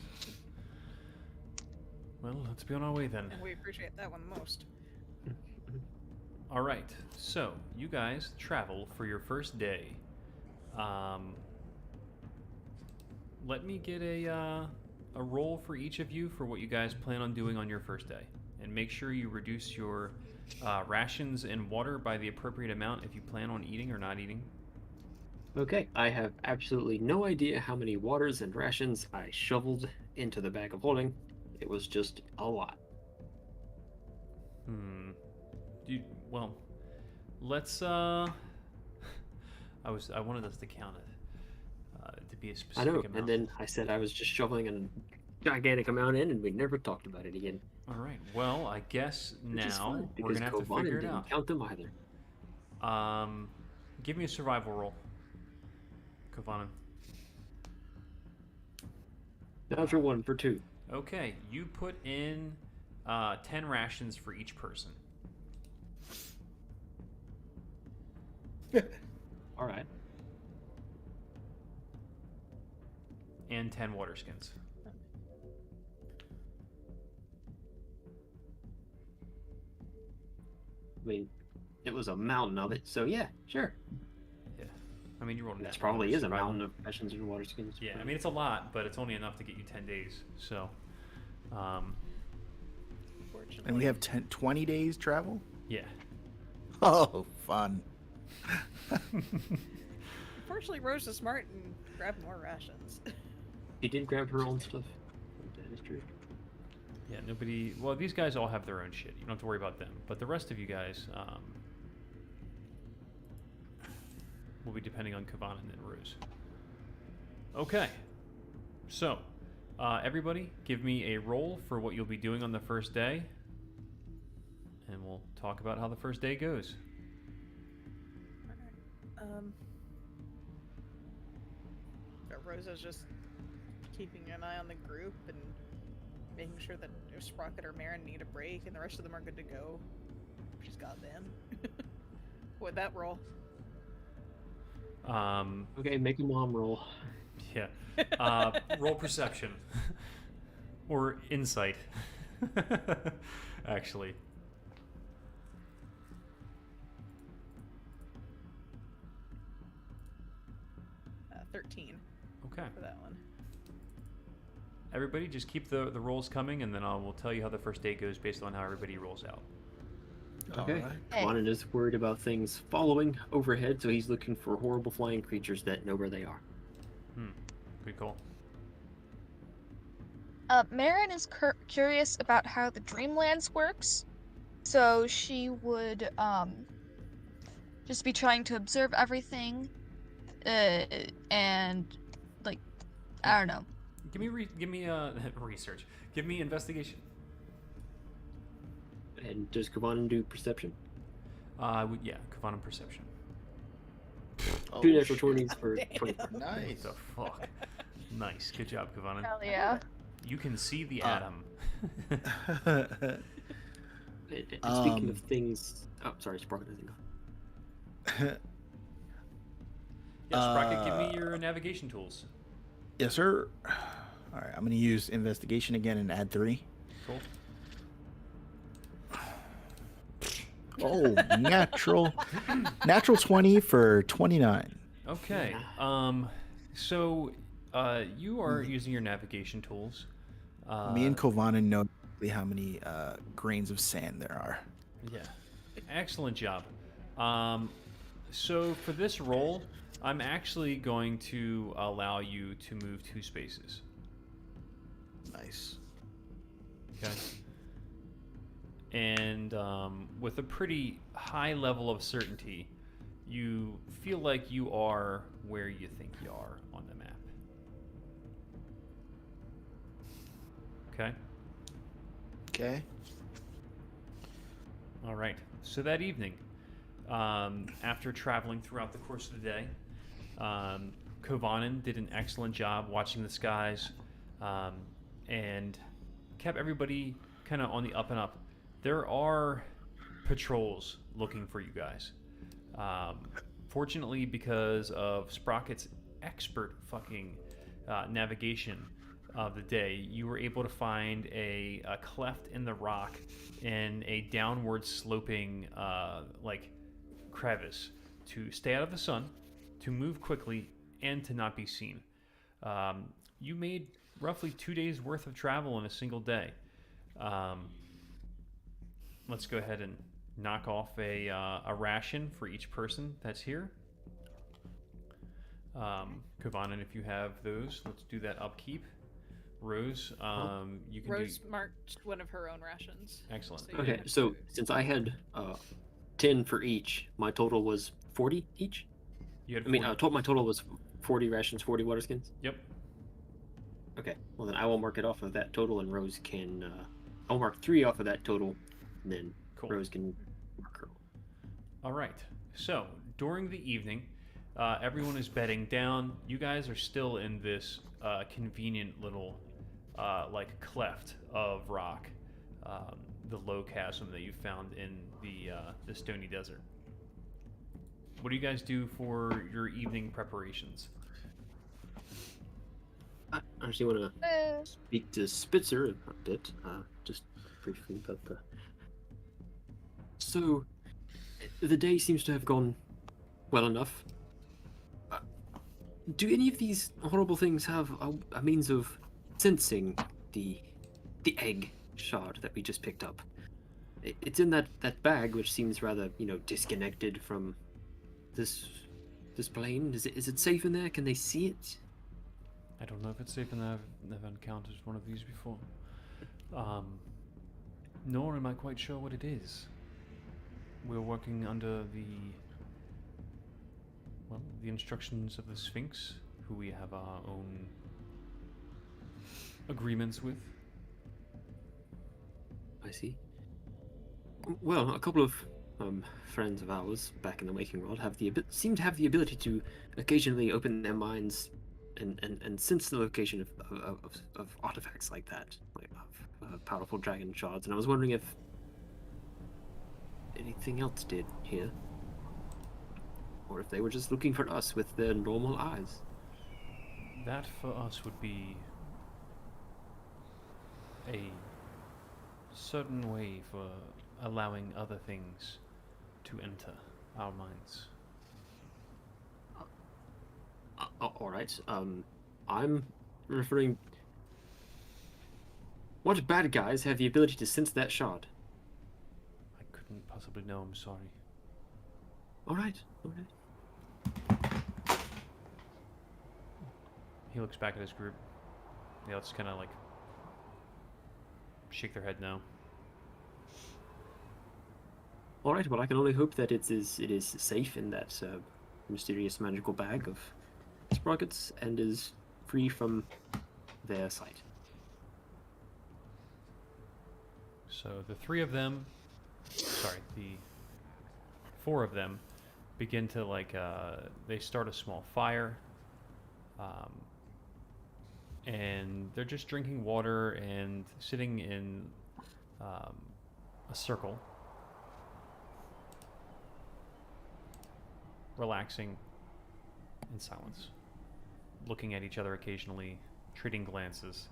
Well, let's be on our way then. And we appreciate that one most. All right. So you guys travel for your first day. Let me get a roll for each of you for what you guys plan on doing on your first day, and make sure you reduce your rations and water by the appropriate amount if you plan on eating or not eating. Okay, I have absolutely no idea how many waters and rations I shoveled into the bag of holding. It was just a lot. Well, let's. I wanted us to count it to be a I specific know, amount. and then I said I was just shoveling a gigantic amount in, and we never talked about it again. All right. Well, I guess Which is now fine, we're because gonna have to Kovanen figure it didn't out. count them either. Give me a survival roll, Kovanen. Natural 1 for 2. Okay, you put in 10 rations for each person. All right. And 10 water skins. I mean, it was a mountain of it, so yeah, sure. Yeah. I mean, you rolled a This natural probably one, is a survival. mountain of rations and water skins. Yeah, I mean, it's a lot, but it's only enough to get you 10 days. So, Fortunately. And we have 20 days travel? yeah. Oh, fun. Fortunately, Rose is smart and grabbed more rations. She did grab her own stuff. That is true. Yeah, nobody. Well, these guys all have their own shit. You don't have to worry about them. But the rest of you guys will be depending on Kavanen and Ruse. Okay. So, everybody, give me a roll for what you'll be doing on the first day. And we'll talk about how the first day goes. Rosa's just keeping an eye on the group and making sure that if Sprocket or Marin need a break and the rest of them are good to go, she's got them. What'd that roll? Okay, make a mom roll. Yeah. Roll perception. Or insight. Actually. 13 Okay. for that one. Everybody, just keep the rolls coming, and then I will tell you how the first day goes based on how everybody rolls out. Okay. Alright. Hey. Juanan is worried about things following overhead, so he's looking for horrible flying creatures that know where they are. Good call. Marin is curious about how the Dreamlands works, so she would just be trying to observe everything, and like I don't know. Give me research. Give me investigation. And does Kavanen do perception? Yeah, Kavanen perception. Oh, 2 natural shit. 20s for Damn. 24. Nice. What the fuck? Nice. Good job, Kavanen. Hell yeah. You can see the atom. And speaking of Um, things... Oh, sorry, Sprocket doesn't go. Yeah, Sprocket, give me your navigation tools. Yes, sir. All right, I'm gonna use investigation again and add 3. Cool. Oh, natural 20 for 29. Okay. So you are using your navigation tools. Me and Kovanen know exactly how many grains of sand there are. Yeah. Excellent job. So for this roll, I'm actually going to allow you to move 2 spaces. Nice. Okay. And with a pretty high level of certainty, you feel like you are where you think you are on the map. Okay. Okay. All right. So that evening, after traveling throughout the course of the day, Kovanen did an excellent job watching the skies and kept everybody kind of on the up and up. There are patrols looking for you guys. Fortunately, because of Sprocket's expert fucking navigation of the day, you were able to find a cleft in the rock in a downward sloping like crevice to stay out of the sun, to move quickly, and to not be seen. You made roughly 2 days worth of travel in a single day. Let's go ahead and knock off a ration for each person that's here. Kovanen, if you have those, let's do that upkeep. Rose, you can Rose do... marked one of her own rations. Excellent. you Okay, have so to- since I had 10 for each, my total was 40 each. You had I mean, 40. my total was 40 rations, 40 water skins. Yep. Okay, well then I will mark it off of that total, and Rose can. I'll mark 3 off of that total, and then Cool. Rose can mark her. All right. So during the evening, everyone is bedding down. You guys are still in this convenient little like cleft of rock, the low chasm that you found in the stony desert. What do you guys do for your evening preparations? I actually want to speak to Spitzer a bit, just briefly about the. So, the day seems to have gone well enough. Do any of these horrible things have a means of sensing the egg shard that we just picked up? It's in that bag, which seems rather, disconnected from this plane. Is it safe in there? Can they see it? I don't know if it's safe, and I've never encountered one of these before. Nor am I quite sure what it is. We're working under the instructions of the Sphinx, who we have our own agreements with. I see. Well, a couple of friends of ours back in the waking world seem to have the ability to occasionally open their minds and sense the location of artifacts like that, like of powerful dragon shards. And I was wondering if anything else did here, or if they were just looking for us with their normal eyes. That for us would be a certain way for allowing other things to enter our minds. All right. I'm referring. What bad guys have the ability to sense that shard? I couldn't possibly know, I'm sorry. All right. He looks back at his group. They all just kind of like shake their head no. All right. Well, I can only hope that it is safe in that mysterious magical bag of sprockets and is free from their sight. So the 4 of them begin to they start a small fire, and they're just drinking water and sitting in a circle, relaxing in silence, looking at each other occasionally, trading glances.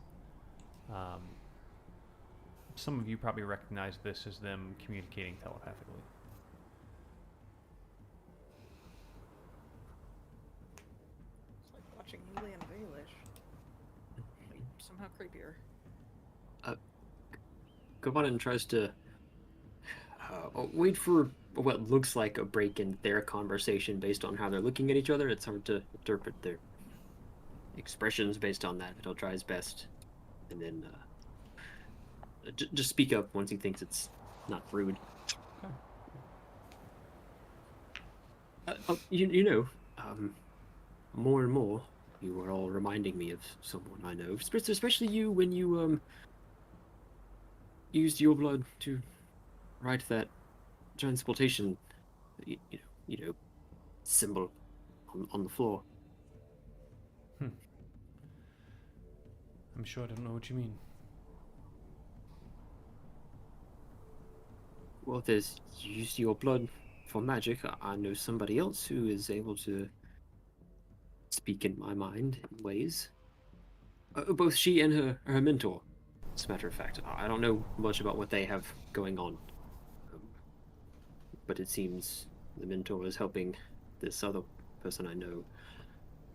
Some of you probably recognize this as them communicating telepathically. It's like watching Julian Baelish. Like, somehow creepier. Kabadan tries to wait for what looks like a break in their conversation based on how they're looking at each other. It's hard to interpret their expressions based on that, but he'll try his best. And then just speak up once he thinks it's not rude. More and more, you are all reminding me of someone I know, especially you when you used your blood to write that transportation, you know, symbol on the floor. I'm sure I don't know what you mean. Well, there's you used your blood for magic. I know somebody else who is able to speak in my mind in ways. Both she and her mentor, as a matter of fact. I don't know much about what they have going on. But it seems the mentor is helping this other person I know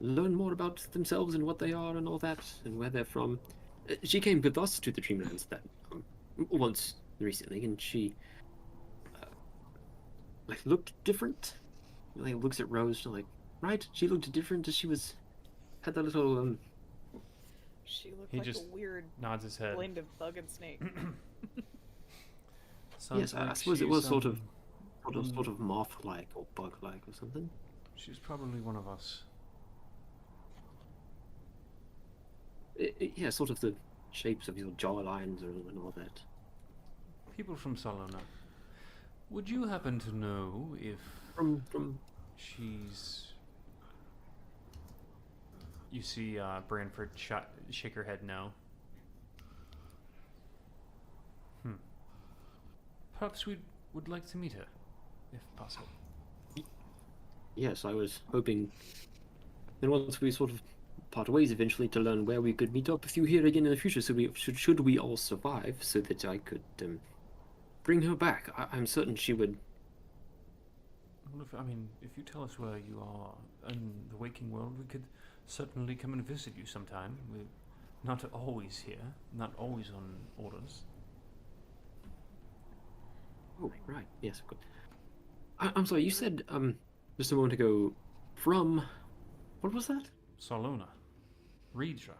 learn more about themselves and what they are and all that and where they're from. She came with us to the Dreamlands that once recently, and she like looked different. Like looks at Rose, like right? She looked different as she had that little She looked He like just a weird Nods his head. blend of bug and snake. Sounds yes, I like suppose it she's, was sort of mm, moth-like or bug-like or something. She's probably one of us. Yeah, sort of the shapes of your jaw lines and all that. People from Salona. Would you happen to know if From she's... You see Branford shake her head no. Perhaps we would like to meet her, if possible. yes, I was hoping. And once we sort of part ways eventually to learn where we could meet up with you here again in the future, so should we all survive, so that I could bring her back. I'm certain she would. Well, if you tell us where you are in the waking world, we could certainly come and visit you sometime. We're not always here, not always on orders. Oh, right. Yes, of course. I'm sorry. You said just a moment ago from. What was that? Salona. Reedra.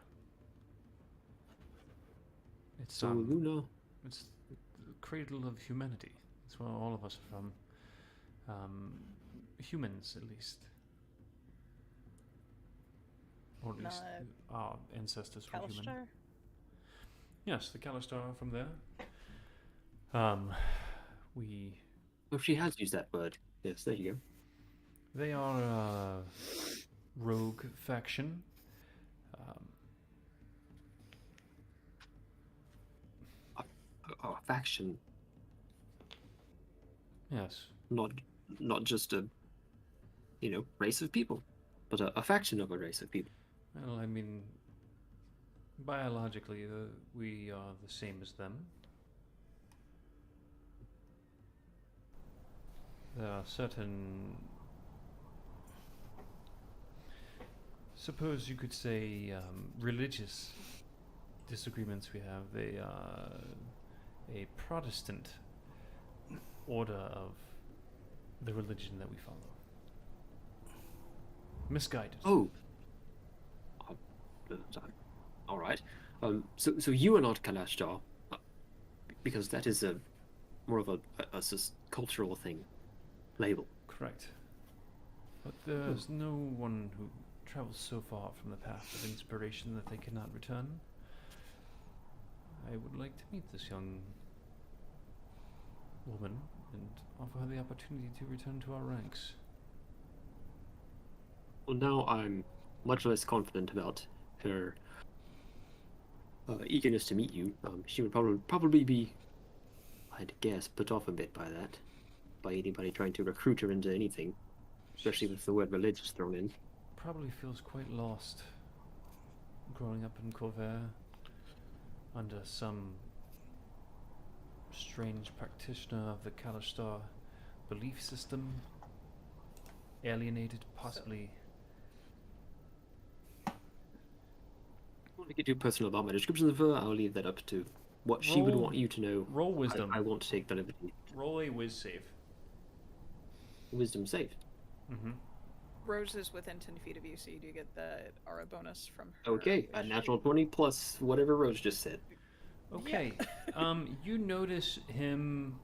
It's So Luna. it's the cradle of humanity. It's where all of us are from. Humans, at least. Or at least Not our ancestors were human. Kalistar? Yes, the Kalistar are from there. We... Oh, she has used that word. Yes, there you go. They are a rogue faction. A faction, Yes. not just a race of people, but a faction of a race of people. Well, biologically, we are the same as them. There are certain, suppose you could say, religious disagreements we have. They are a Protestant order of the religion that we follow. Misguided. Oh. All right. So you are not Kalashtar, because that is more of a cultural thing, label. Correct. But there's no one who travels so far from the path of inspiration that they cannot return. I would like to meet this young woman and offer her the opportunity to return to our ranks. Well, now I'm much less confident about her eagerness to meet you. She would probably be, I'd guess, put off a bit by that, by anybody trying to recruit her into anything, especially with the word religious thrown in. Probably feels quite lost. growing up in Corvair under some strange practitioner of the Kalistar belief system, alienated, possibly. I want to get too personal about my descriptions of her. I'll leave that up to what she would Roll- want you to know. Roll wisdom. I won't take that liberty. Roll a whiz save. Wisdom saved. Mm-hmm. Rose is within 10 feet of you, so you do get the aura bonus from her. Okay, a which- natural 20 plus whatever Rose just said. Okay. You notice him.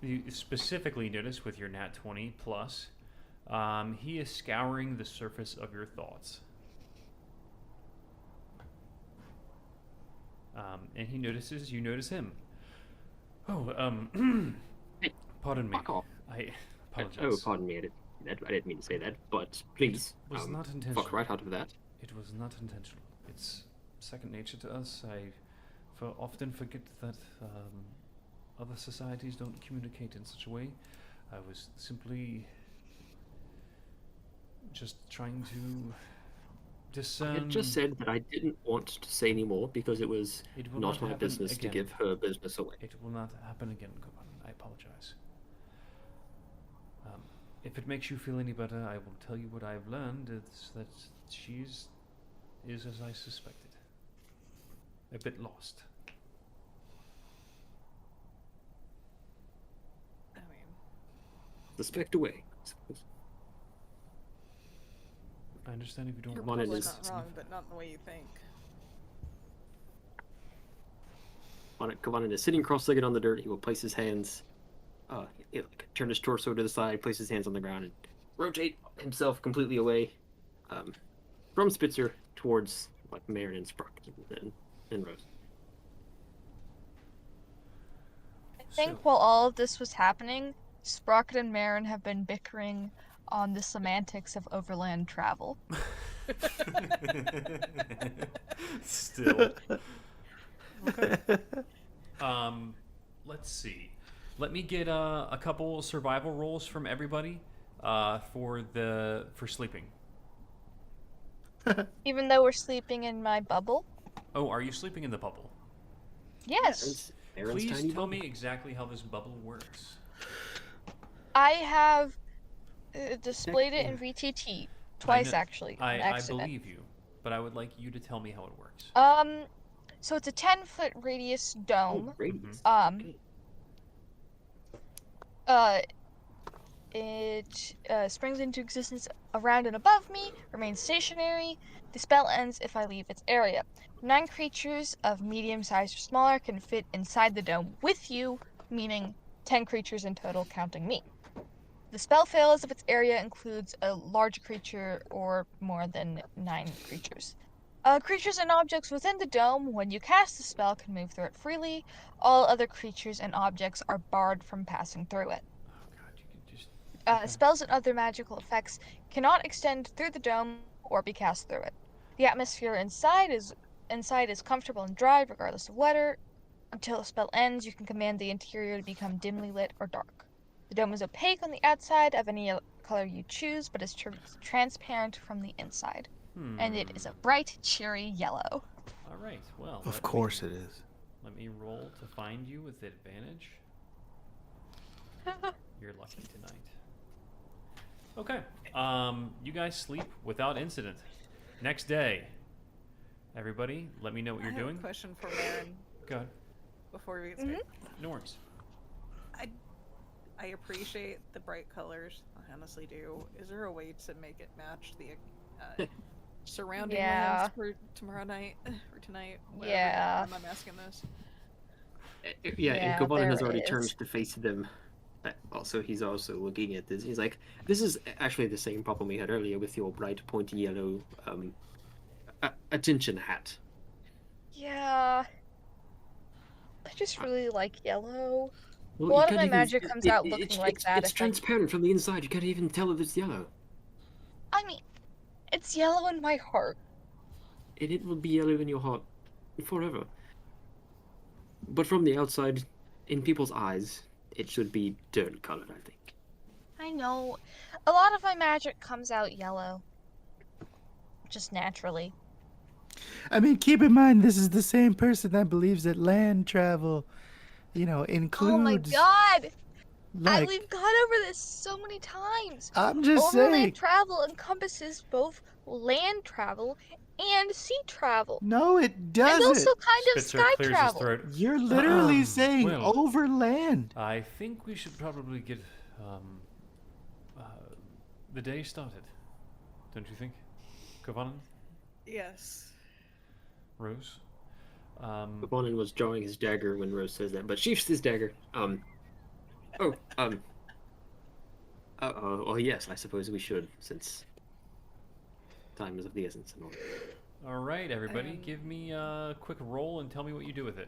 You specifically notice with your nat 20 plus. He is scouring the surface of your thoughts. And he notices you notice him. Oh, Hey, pardon me. Fuck off. I Oh, apologize. pardon me. I didn't mean to say that, but please. It was not intentional. Fuck right out of that. It was not intentional. It's second nature to us. I often forget that other societies don't communicate in such a way. I was simply just trying to discern. I had just said that I didn't want to say any more because it was It will not my happen business again. to give her business away. It will not happen again, Goban. I apologize. If it makes you feel any better, I will tell you what I've learned. It's that she is as I suspected. A bit lost. I mean, Suspect away. I suppose. I understand if you don't you're One want probably is- not wrong, but not in the way you think. Kovanen is sitting cross-legged on the dirt. He will place his hands, turn his torso to the side, place his hands on the ground, and rotate himself completely away from Spitzer towards like Marin and Sprock and Rose. I think So- while all of this was happening, Sprocket and Marin have been bickering on the semantics of overland travel. Still. Okay. Let's see. Let me get a couple survival rolls from everybody for sleeping. Even though we're sleeping in my bubble. Oh, are you sleeping in the bubble? Yes. Marin's Please tiny tell bubble. me exactly how this bubble works. I have displayed it in VTT twice know- actually. on I accident. believe you, but I would like you to tell me how it works. So it's a 10-foot radius dome. Oh, great. Mm-hmm. It springs into existence around and above me, remains stationary. The spell ends if I leave its area. 9 creatures of medium size or smaller can fit inside the dome with you, meaning 10 creatures in total, counting me. The spell fails if its area includes a large creature or more than 9 creatures. Creatures and objects within the dome, when you cast the spell, can move through it freely. All other creatures and objects are barred from passing through it. Oh god, you can just. Okay. Spells and other magical effects cannot extend through the dome or be cast through it. The atmosphere inside is comfortable and dry, regardless of weather. Until the spell ends, you can command the interior to become dimly lit or dark. The dome is opaque on the outside of any color you choose, but is transparent from the inside. And it is a bright, cheery yellow. All right. Well. Of course it is. Let me roll to find you with advantage. You're lucky tonight. Okay. You guys sleep without incident. Next day. Everybody, let me know what I you're have doing. a question for Marin Go ahead. before we get Mhm. started. No worries. I appreciate the bright colors. I honestly do. Is there a way to make it match the surrounding Yeah. lands for tomorrow night or tonight? Whatever Yeah. time I'm asking this. Yeah, Yeah, and Kovanen has there already is. turned to face them. Also, he's also looking at this. He's like, "This is actually the same problem we had earlier with your bright, pointy yellow attention hat." Yeah. I just really like yellow. Well, A lot you of my can't magic comes out looking like that It's if I- transparent from the inside. You can't even tell that it's yellow. I mean, it's yellow in my heart. And it will be yellow in your heart forever. But from the outside, in people's eyes, it should be dirt colored, I think. I know. A lot of my magic comes out yellow. Just naturally. I mean, keep in mind, this is the same person that believes that land travel, Oh my includes god! like. We've gone over this so many times. I'm just Overland saying. travel encompasses both land travel and sea travel, No, it and doesn't. also kind of Spitzer sky clears his travel. throat. You're literally saying Well, overland. I think we should probably get the day started. Don't you think, Kovanen? Yes. Rose? Bonin was drawing his dagger when Rose says that, but sheaths his dagger. Well, yes, I suppose we should, since time is of the essence and all. All right, everybody, give me a quick roll and tell me what you do with it.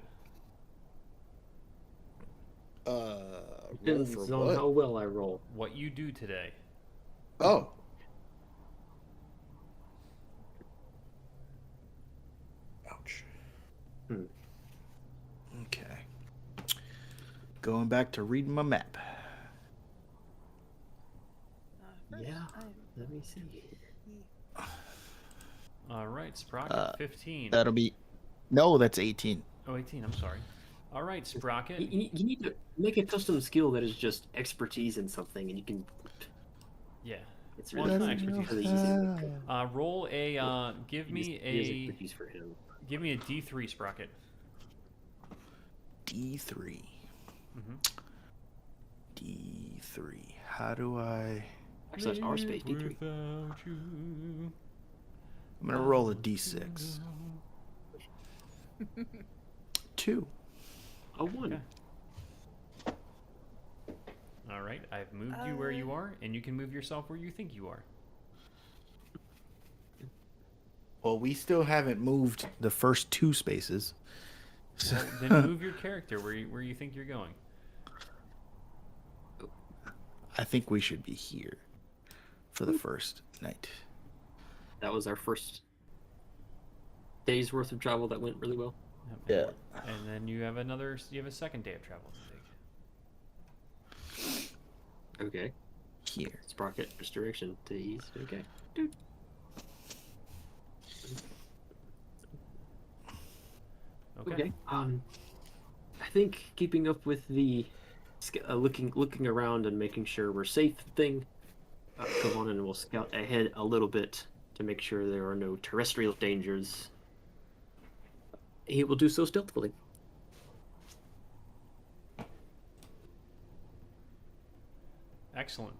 Roll Depends for on what? how well I roll. What you do today. Oh. Ouch. Okay. Going back to reading my map. First, Yeah. I'm- Let me see. All right, Sprocket, 15. That'll be. No, that's 18. Oh, 18, I'm sorry. All right, Sprocket. You need to make a custom skill that is just expertise in something, and you can. Yeah. It's Well, really, it's not it's expertise. really easy. Roll a, give me He has a, expertise for him. give me a D3, Sprocket. D3. Mm-hmm. D3. How do I. Actually, that's R space D3. Without you. I'm going to roll a D6. 2. A 1. Okay. All right, I've moved you where you are, and you can move yourself where you think you are. Well, we still haven't moved the first 2 spaces. Well, then move your character where you think you're going. I think we should be here for the first night. That was our first day's worth of travel that went really well. Yeah. And then you have a second day of travel to take. Okay. Here. Sprocket, misdirection to ease. Okay. Dude. Okay. I think keeping up with the looking around and making sure we're safe thing. Come on, and we'll scout ahead a little bit to make sure there are no terrestrial dangers. He will do so stealthily. Excellent.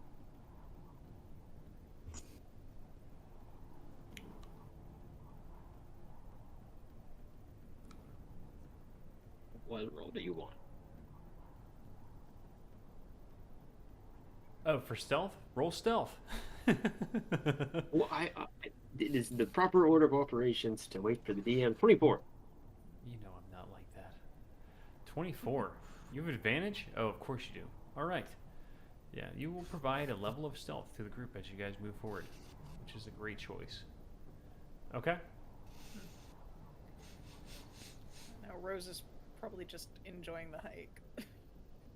What roll do you want? Oh, for stealth? Roll stealth. Well, it is the proper order of operations to wait for the DM. 24. You know I'm not like that. 24. You have advantage? Oh, of course you do. All right. Yeah, you will provide a level of stealth to the group as you guys move forward, which is a great choice. Okay. Now Rose is probably just enjoying the hike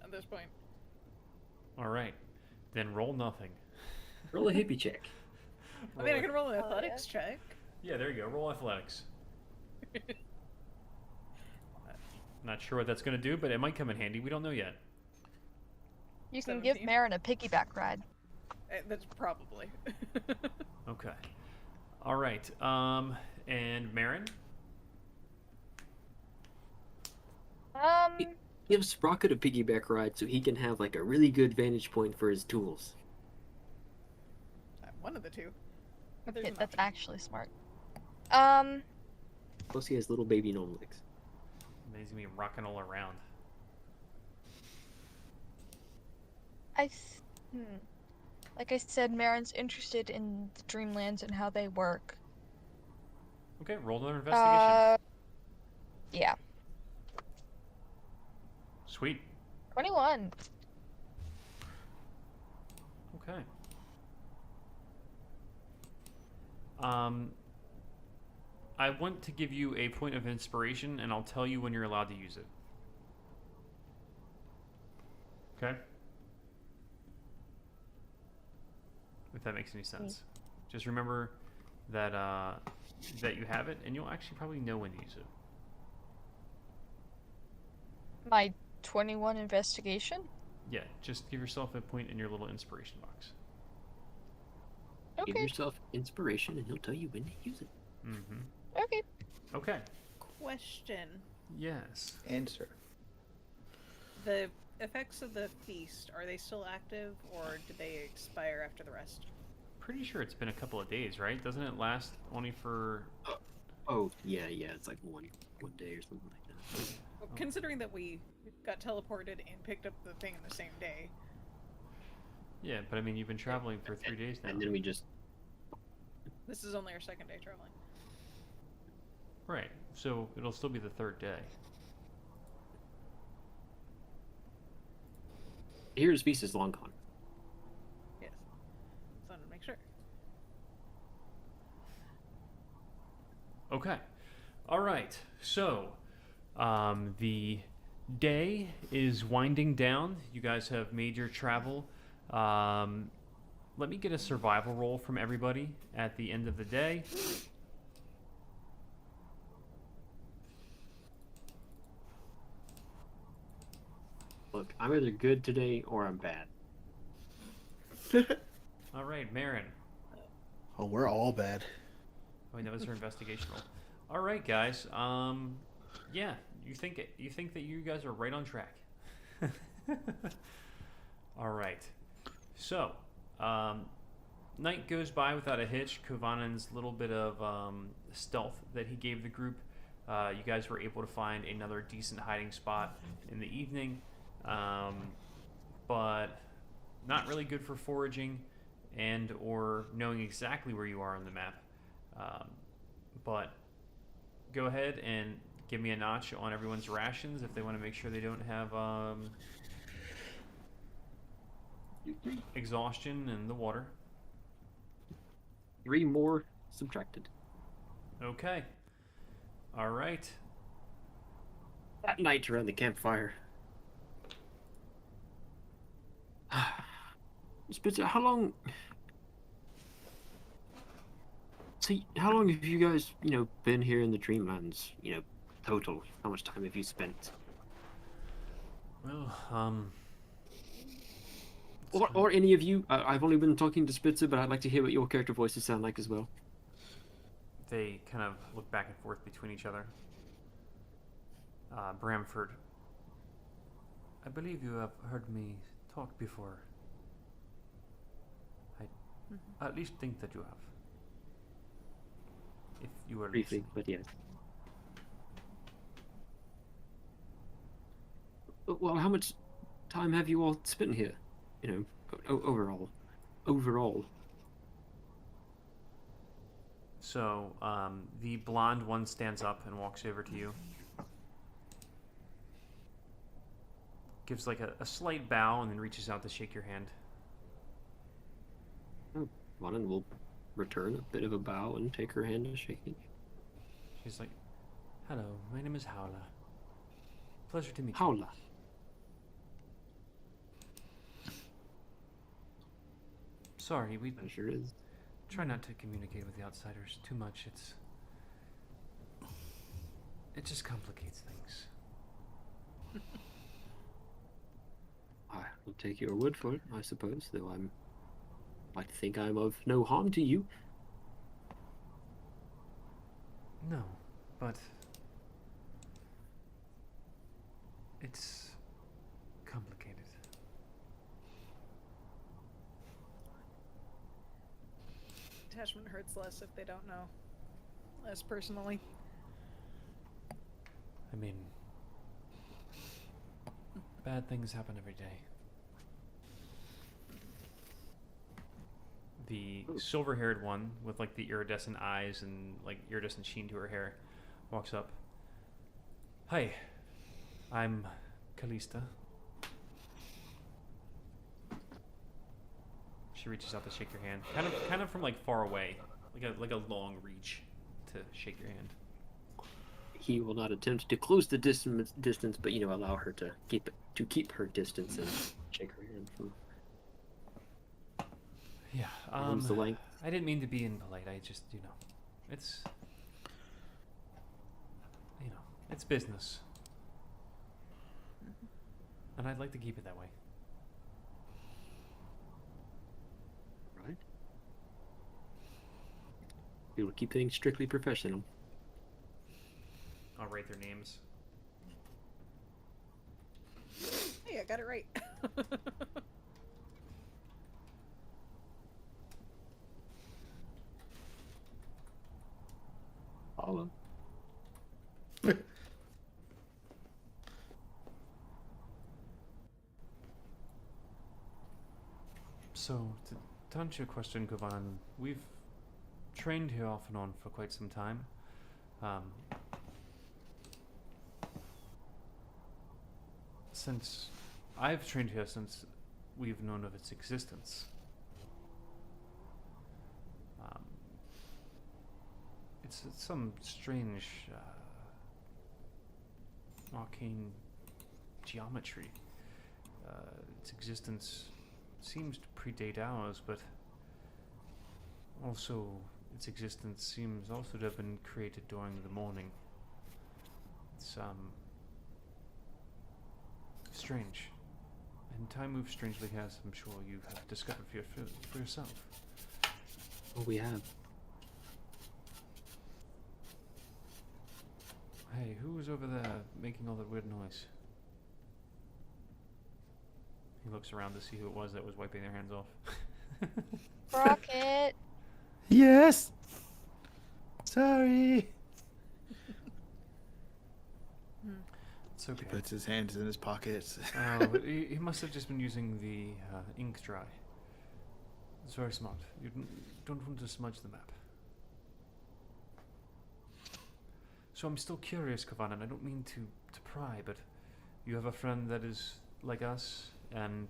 at this point. All right. Then roll nothing. Roll a hippie check. I mean, I can roll an athletics check. Yeah, there you go. Roll athletics. Not sure what that's going to do, but it might come in handy. We don't know yet. You can give 17. Marin a piggyback ride. That's probably. Okay. All right. And Marin? Give Sprocket a piggyback ride so he can have like a really good vantage point for his tools. One of the two. There's Okay, an that's option. actually smart. Plus, he has little baby gnome legs. He's going to be rocking all around. Like I said, Marin's interested in the Dreamlands and how they work. Okay, roll another investigation. Yeah. Sweet. 21. Okay. I want to give you a point of inspiration, and I'll tell you when you're allowed to use it. Okay? If that makes any sense. Just remember, that that you have it, and you'll actually probably know when to use it. My 21 investigation? Yeah, just give yourself a point in your little inspiration box. Give Okay. yourself inspiration, and he'll tell you when to use it. Mm-hmm. Okay. Okay. Question: Yes. Answer. the effects of the feast, are they still active, or do they expire after the rest? Pretty sure it's been a couple of days, right? Doesn't it last only for? Oh, yeah, it's like one day or something like that. Well, considering that we got teleported and picked up the thing in the same day. Yeah, but I mean, you've been traveling for 3 days now. And then we just This is only our second day traveling. Right. So it'll still be the third day. Here's Beast is long gone. Yes. So I wanted to make sure. Okay. All right. So, the day is winding down. You guys have made your travel. Let me get a survival roll from everybody at the end of the day. Look, I'm either good today or I'm bad. All right, Marin. Oh, we're all bad. Wait, that was her investigation roll. All right, guys. Yeah, you think that you guys are right on track. All right. So, night goes by without a hitch. Kovanen's little bit of stealth that he gave the group. You guys were able to find another decent hiding spot in the evening, but not really good for foraging and or knowing exactly where you are on the map. But go ahead and give me a notch on everyone's rations if they want to make sure they don't have exhaustion in the water. 3 more subtracted. Okay. All right. That night around the campfire. Spitzer, how long? See, how long have you guys, been here in the Dreamlands? Total. How much time have you spent? Well, Or any of you? I've only been talking to Spitzer, but I'd like to hear what your character voices sound like as well. they kind of look back and forth between each other. Bramford, I believe you have heard me talk before. I at least think that you have. If you were Briefly, listening. but yeah. Well, how much time have you all spent here? Overall. So, the blonde one stands up and walks over to you. Gives like a slight bow and then reaches out to shake your hand. Vanan will return a bit of a bow and take her hand and shake it. She's like, "Hello, my name is Howla. Pleasure to meet you." Howla. Sorry, we Pleasure is. try not to communicate with the outsiders too much. It just complicates things. I will take your word for it, I suppose, though I'm like to think I'm of no harm to you. No, but it's complicated. Attachment hurts less if they don't know. Less personally. I mean, bad things happen every day. The silver-haired one with like the iridescent eyes and like iridescent sheen to her hair walks up. Hi, I'm Callista. She reaches out to shake your hand, kind of from like far away, like a long reach to shake your hand. He will not attempt to close the distance, but allow her to keep her distance and shake her hand from. Yeah. Runs the length. I didn't mean to be impolite. I just, it's, it's business, and I'd like to keep it that way. Right. We will keep things strictly professional. I'll write their names. Hey, I got it right. Follow. So, to answer your question, Govan, we've trained here off and on for quite some time. Since I've trained here since we've known of its existence. It's some strange arcane geometry. Its existence seems to predate ours, but also its existence seems also to have been created during the morning. It's strange. And time moves strangely, as I'm sure you have discovered for yourself. Oh, we have. Hey, who was over there making all that weird noise? He looks around to see who it was that was wiping their hands off. Rocket. Yes. Sorry. It's He okay. puts his hands in his pockets. Oh, he must have just been using the ink dry. It's very smart. You don't want to smudge the map. So I'm still curious, Kavan, and I don't mean to pry, but you have a friend that is like us, and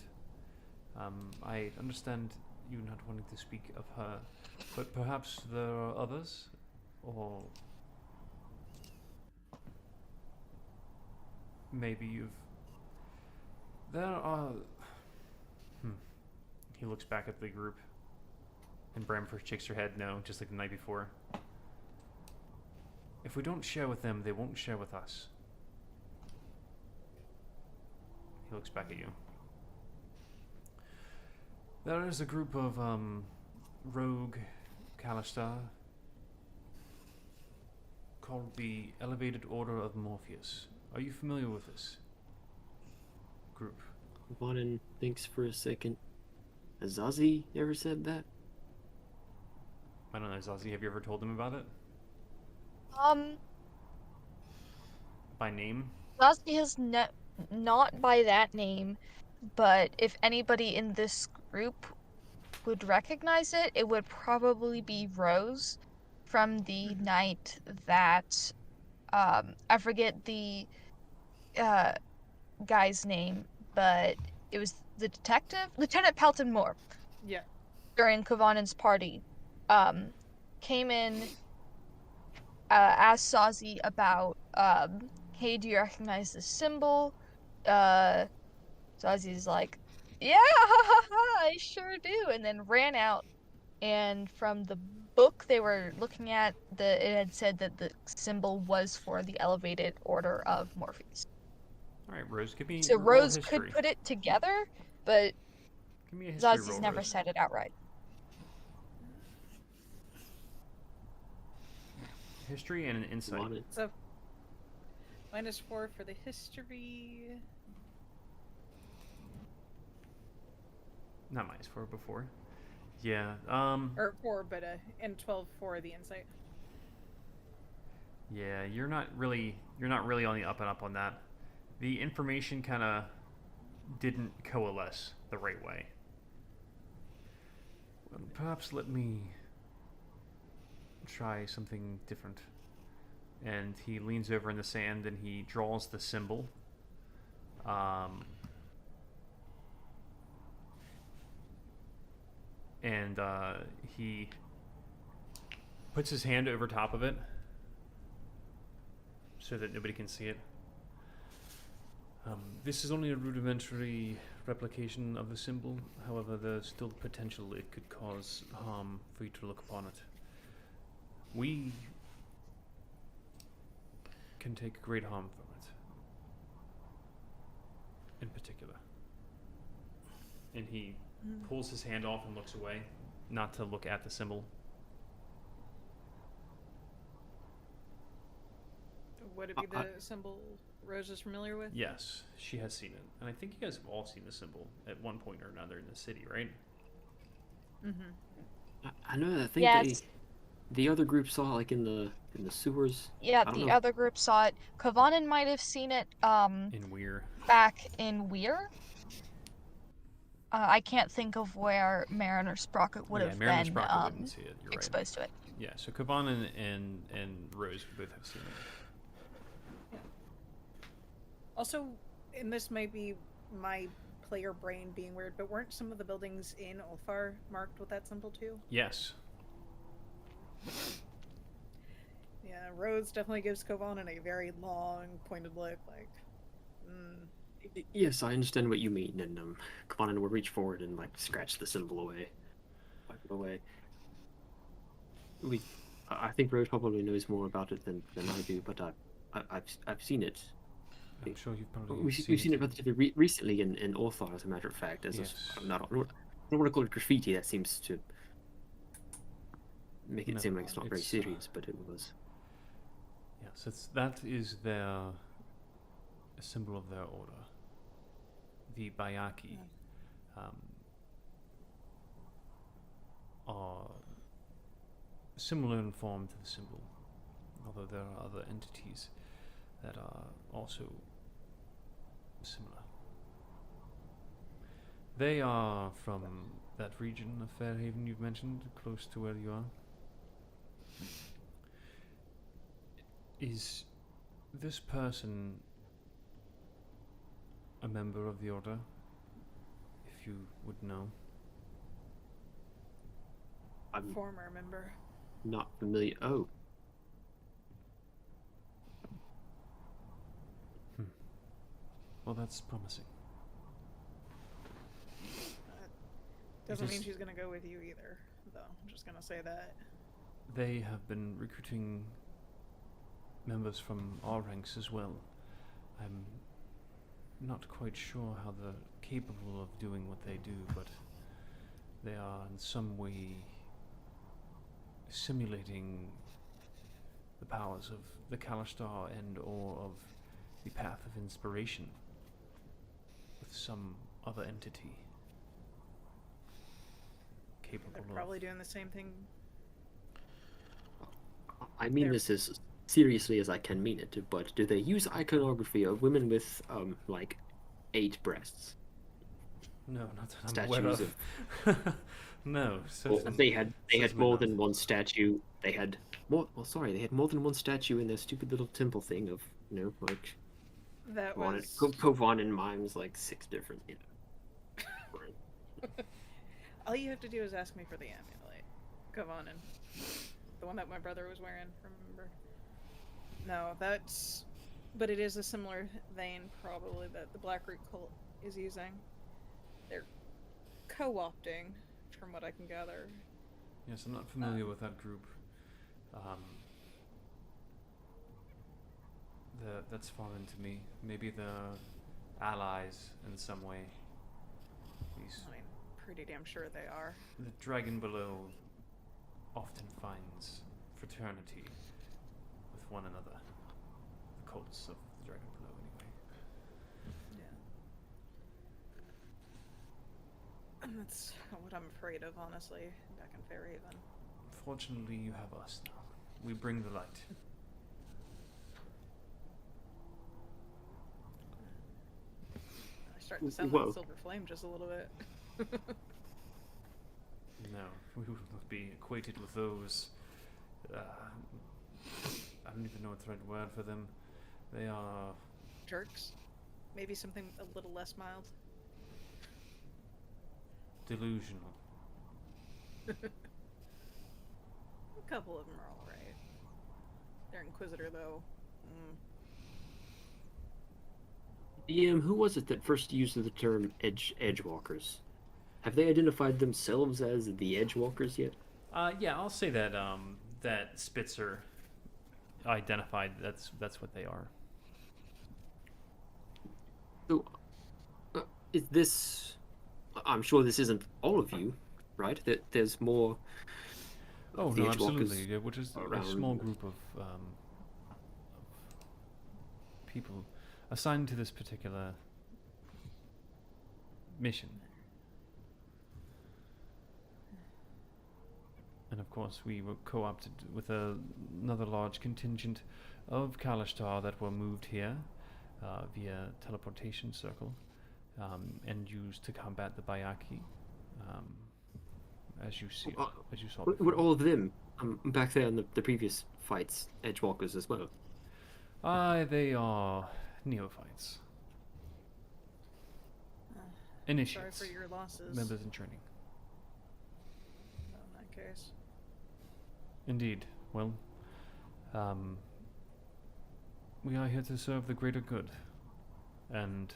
I understand you not wanting to speak of her, but perhaps there are others, or maybe there are. He looks back at the group, and Bramford shakes her head no, just like the night before. If we don't share with them, they won't share with us. He looks back at you. There is a group of rogue Kalistar called the Elevated Order of Morpheus. Are you familiar with this group? Vonin thinks for a second. Has Zazie ever said that? I don't know, Zazie, have you ever told them about it? By name? Zazie has not by that name, but if anybody in this group would recognize it, it would probably be Rose from the night that I forget the guy's name, but it was the detective, Lieutenant Pelton Moore, Yeah. during Kovanin's party, came in, asked Zazie about, hey, do you recognize this symbol? Zazie's like, yeah, I sure do, and then ran out. And from the book they were looking at, it had said that the symbol was for the Elevated Order of Morpheus. All right, Rose, give me So roll Rose history. could put it together, but Give me a history Zazie's roll, never Rose. said it outright. History and an insight. Vonin. So, -4 for the history. Not -4 before. Yeah. Or 4, but and 12 for the insight. Yeah, you're not really on the up and up on that. The information kind of didn't coalesce the right way. Well, perhaps let me try something different. And he leans over in the sand and he draws the symbol. And he puts his hand over top of it so that nobody can see it. This is only a rudimentary replication of the symbol. However, there's still potential it could cause harm for you to look upon it. We can take great harm from it. In particular. And he pulls his hand off and looks away, not to look at the symbol. Would it be the symbol Rose is familiar with? Yes, she has seen it. And I think you guys have all seen the symbol at one point or another in the city, right? Mm-hmm. I know that. I think Yes. the other group saw like in the sewers. Yeah, I don't the know. other group saw it. Kovanen might have seen it In Weir. back in Weir. I can't think of where Mariner Sprocket would have Mariner been Sprocket wouldn't see it. You're right. exposed to it. Yeah, so Kavan and Rose both have seen it. Also, and this might be my player brain being weird, but weren't some of the buildings in Ulfar marked with that symbol too? Yes. Yeah, Rose definitely gives Kovanen a very long, pointed look, like, Yes, I understand what you mean, and Kavanen will reach forward and like scratch the symbol away, wipe it away. I think Rose probably knows more about it than I do, but I've seen it. I'm sure you've probably We've seen it relatively recently in Orthar, as a matter of fact. As Yes. I don't want to call it graffiti. That seems to make it No, seem like it's not very it's, serious, but it was. Yes, that is their symbol of their order. The Bayaki are similar in form to the symbol, although there are other entities that are also similar. They are from that region of Fairhaven you've mentioned, close to where you are. Is this person a member of the Order, if you would know? I'm former member. not familiar. Oh, Well, that's promising. Doesn't It mean is- she's gonna go with you either, though. I'm just gonna say that. They have been recruiting members from our ranks as well. I'm not quite sure how they're capable of doing what they do, but they are in some way simulating the powers of the Kalistar and or of the Path of Inspiration with some other entity capable They're of... probably doing the same thing. I mean They're- this as seriously as I can mean it. But do they use iconography of women with like 8 breasts? No, not that I'm aware Statues of. No, Or certainly. they had certainly more not. than one statue. They had more. Well, sorry, they had more than one statue in their stupid little temple thing of like That wanted was Kovanen mimes like 6 different. all you have to do is ask me for the amulet, Kovanen, the one that my brother was wearing. Remember? No, that's. But it is a similar vein, probably, that the Blackroot cult is using. They're co-opting, from what I can gather. Yes, I'm not familiar with that group. That's foreign to me. Maybe they're allies in some way. These, I mean, pretty damn sure they are. the dragon below often finds fraternity with one another. The cults of the dragon below, anyway. Yeah. And that's what I'm afraid of, honestly, back in Fairhaven. Fortunately, you have us now. We bring the light. I start to sound Whoa. like Silver Flame just a little bit. No, we would not be equated with those. I don't even know what's the right word for them. They are Jerks. Maybe something a little less mild. delusional. A couple of them are alright. Their Inquisitor, though. Who was it that first used the term edgewalkers? Have they identified themselves as the edgewalkers yet? Yeah, I'll say that that Spitzer identified that's what they are. So, is this? I'm sure this isn't all of you, right? That there's more. Oh of the no, edgewalkers absolutely. Yeah, which is a around. small group of people assigned to this particular mission. And of course, we were co-opted with another large contingent of Kalashtar that were moved here via teleportation circle and used to combat the Bayaki, as you see, as you saw Were before. all of them back there in the previous fights edgewalkers as well? They are neophytes, Sorry initiates, for your losses. members in training. In that case. Indeed. Well, we are here to serve the greater good, and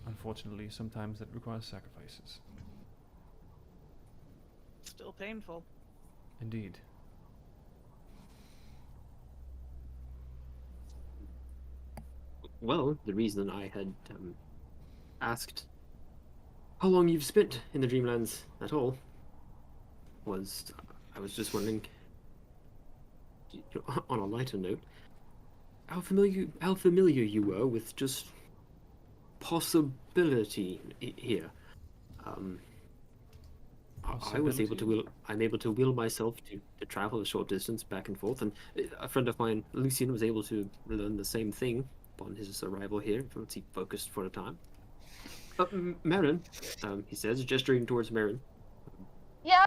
unfortunately, sometimes that requires sacrifices. Still painful. Indeed. Well, the reason I had asked how long you've spent in the Dreamlands at all was I was just wondering, on a lighter note, how familiar you were with just possibility here. I was able to I'm able to will myself to travel a short distance back and forth, and a friend of mine, Lucian, was able to learn the same thing upon his arrival here. Once he focused for a time. Marin, he says, gesturing towards Marin. Yeah,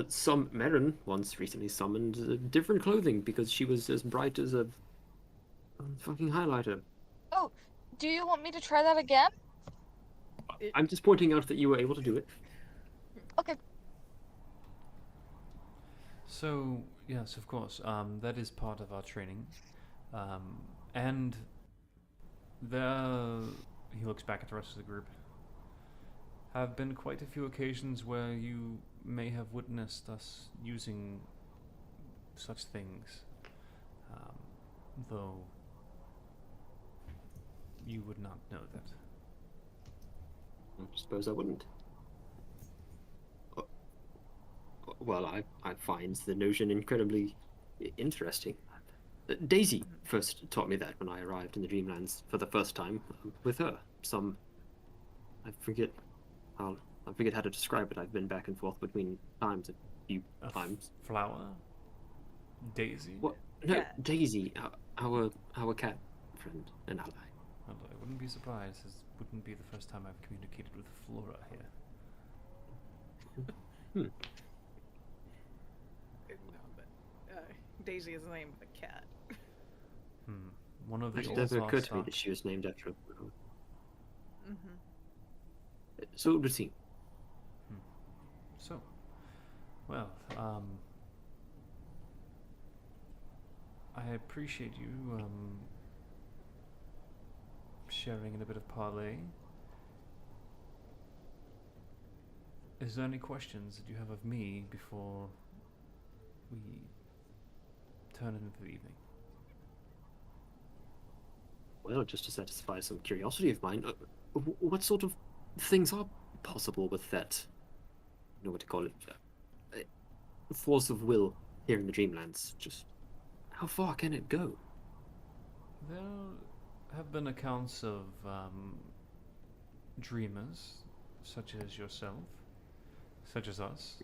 Some Marin once recently summoned different clothing because she was as bright as a fucking highlighter. Oh, do you want me to try that again? I'm just pointing out that you were able to do it. Okay. So, yes, of course, that is part of our training. And there, he looks back at the rest of the group, have been quite a few occasions where you may have witnessed us using such things, though you would not know that. I suppose I wouldn't. Well, I find the notion incredibly interesting. Daisy first taught me that when I arrived in the Dreamlands for the first time with her. I forget how to describe it. I've been back and forth between times a few times. Flower? Daisy? What? No, Cat. Daisy, our cat friend and ally. Well, I wouldn't be surprised, as it wouldn't be the first time I've communicated with Flora here. No, but Daisy is the name of the cat. One of the It old never occurred to me Zarstock- that she was named after. Mm-hmm. So it would seem. So, well, I appreciate you sharing in a bit of parley. Is there any questions that you have of me before we turn into the evening? Well, just to satisfy some curiosity of mine, what sort of things are possible with that? I don't know what to call it. Force of will here in the Dreamlands. Just how far can it go? There have been accounts of dreamers, such as yourself, such as us.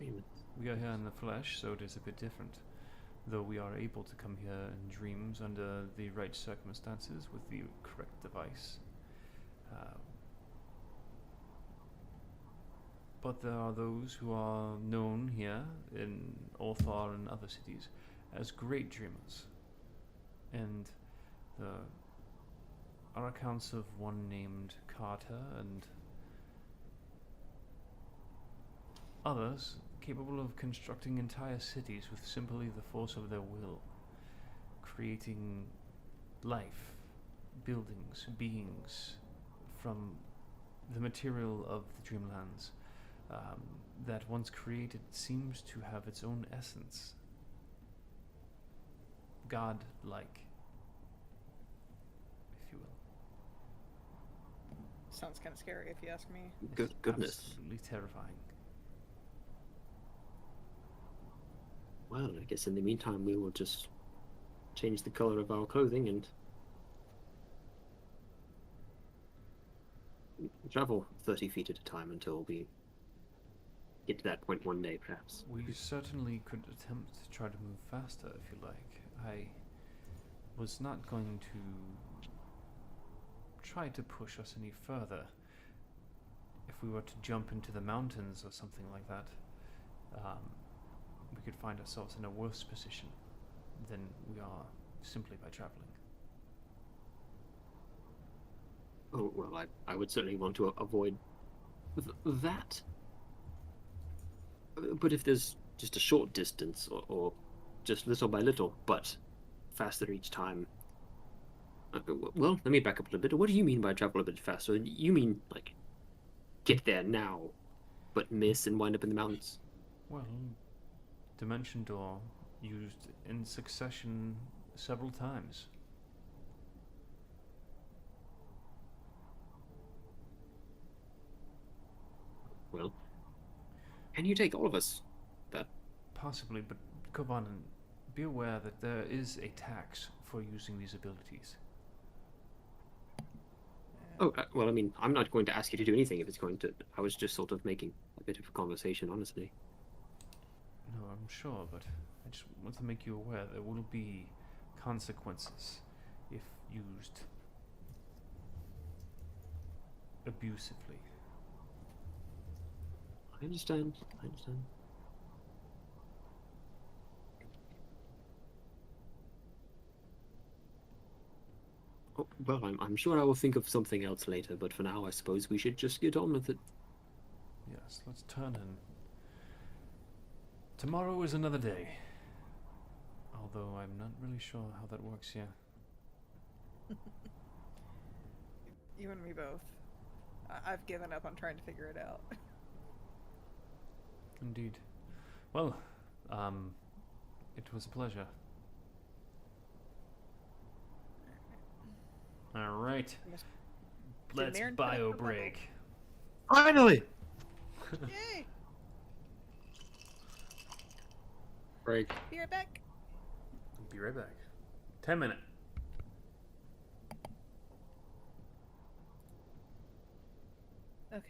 We are here in the flesh, so it is a bit different. Though we are able to come here in dreams under the right circumstances with the correct device. But there are those who are known here in Ulthar and other cities as great dreamers. And there are accounts of one named Carter and others capable of constructing entire cities with simply the force of their will, creating life buildings, beings from the material of the Dreamlands that once created seems to have its own essence. God-like, if you will. Sounds kind of scary if you ask me. Good It's goodness. absolutely terrifying. Well, I guess in the meantime we will just change the color of our clothing and travel 30 feet at a time until we get to that point one day, perhaps. We certainly could attempt to try to move faster if you like. I was not going to try to push us any further. If we were to jump into the mountains or something like that, we could find ourselves in a worse position than we are simply by traveling. Oh, well, I would certainly want to avoid that. But if there's just a short distance, or just little by little, but faster each time. Well, let me back up a little bit. What do you mean by travel a bit faster? You mean, like, get there now, but miss and wind up in the mountains? Well, Dimension Door used in succession several times. Well, can you take all of us? That Possibly, but Kovanen, be aware that there is a tax for using these abilities. Oh, well, I mean, I'm not going to ask you to do anything if it's going to. I was just sort of making a bit of a conversation, honestly. No, I'm sure, but I just want to make you aware there will be consequences if used abusively. I understand. I understand. Oh, well, I'm sure I will think of something else later, but for now, I suppose we should just get on with it. Yes, let's turn in. Tomorrow is another day. Although I'm not really sure how that works yet. You and me both. I've given up on trying to figure it out. Indeed. Well, it was a pleasure. All right. Miss- Let's Marin bio put up a break. Finally! Yay! Break. Be right back. Be right back. 10 minutes. Okay.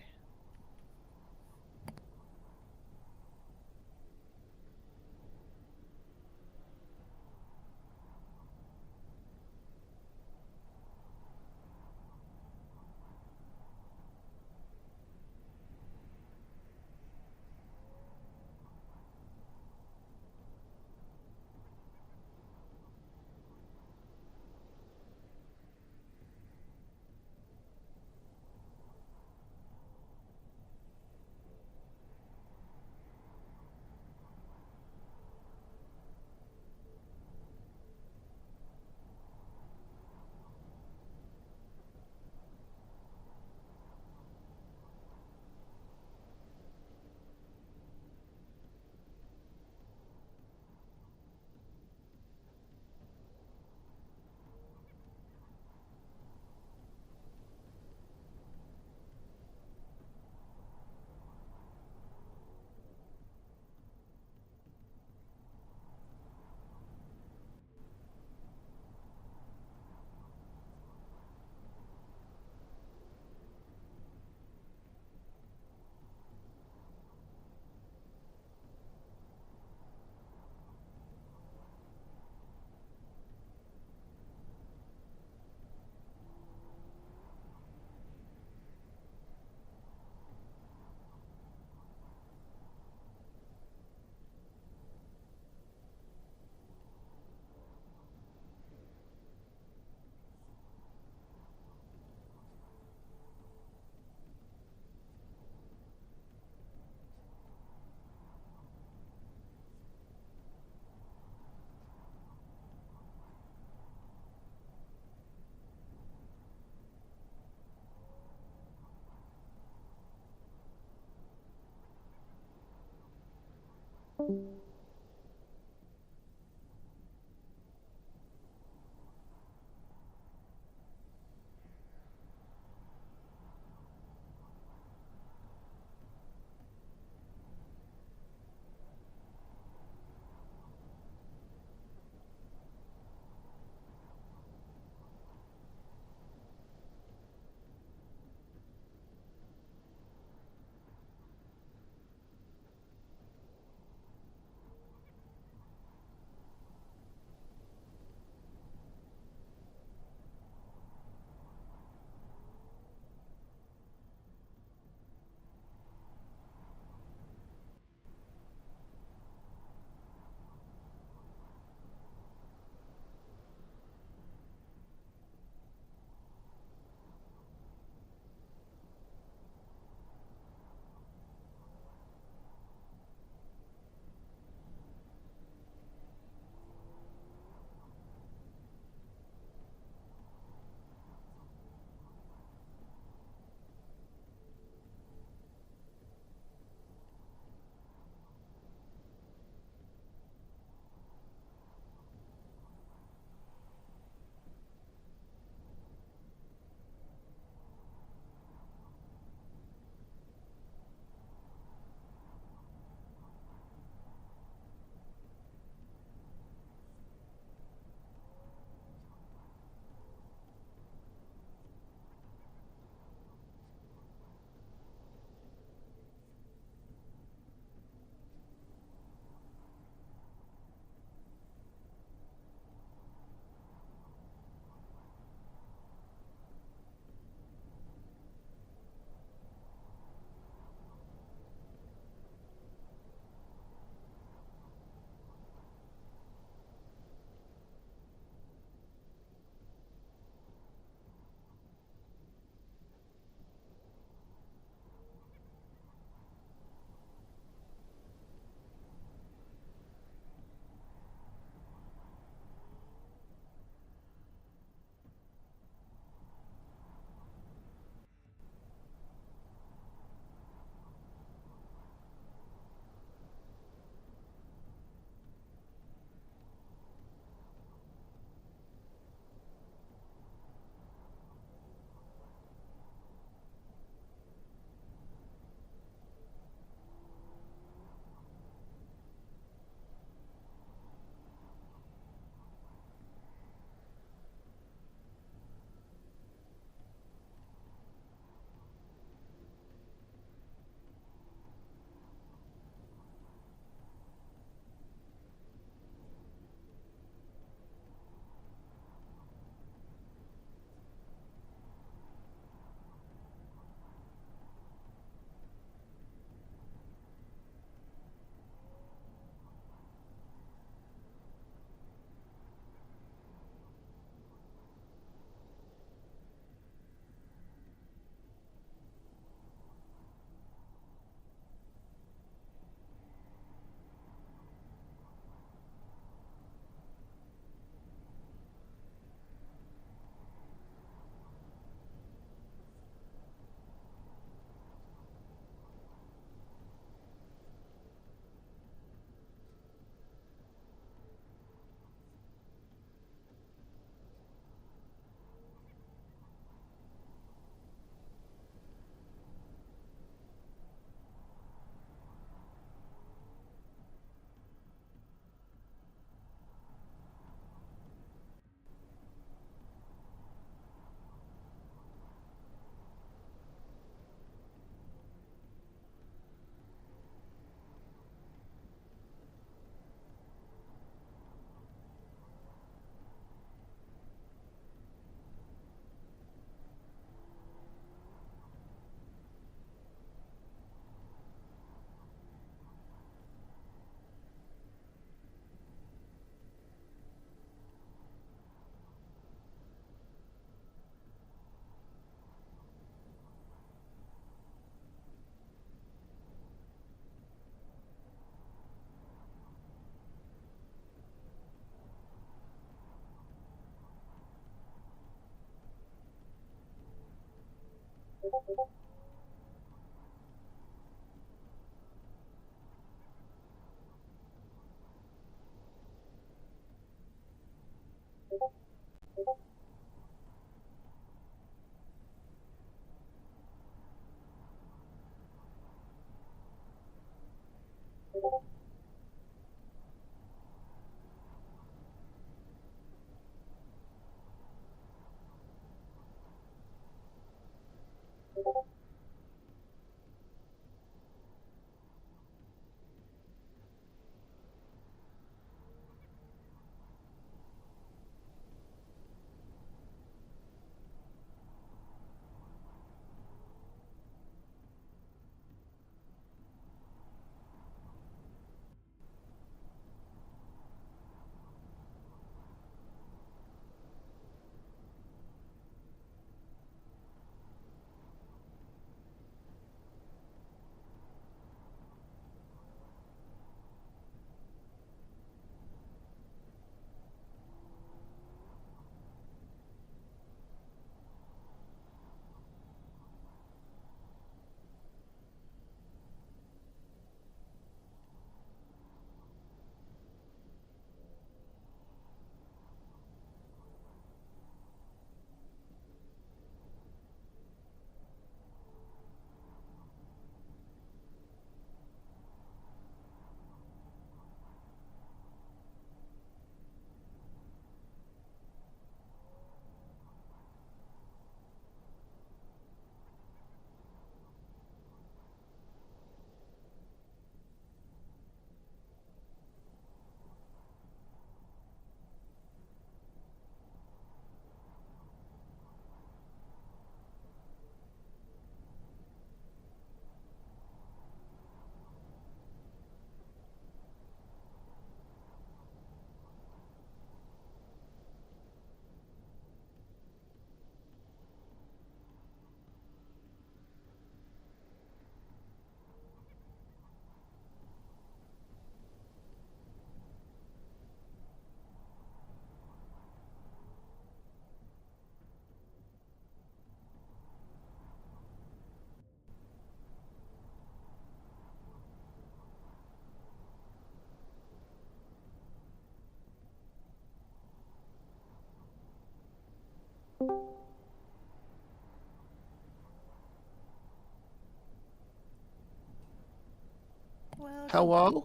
Hello?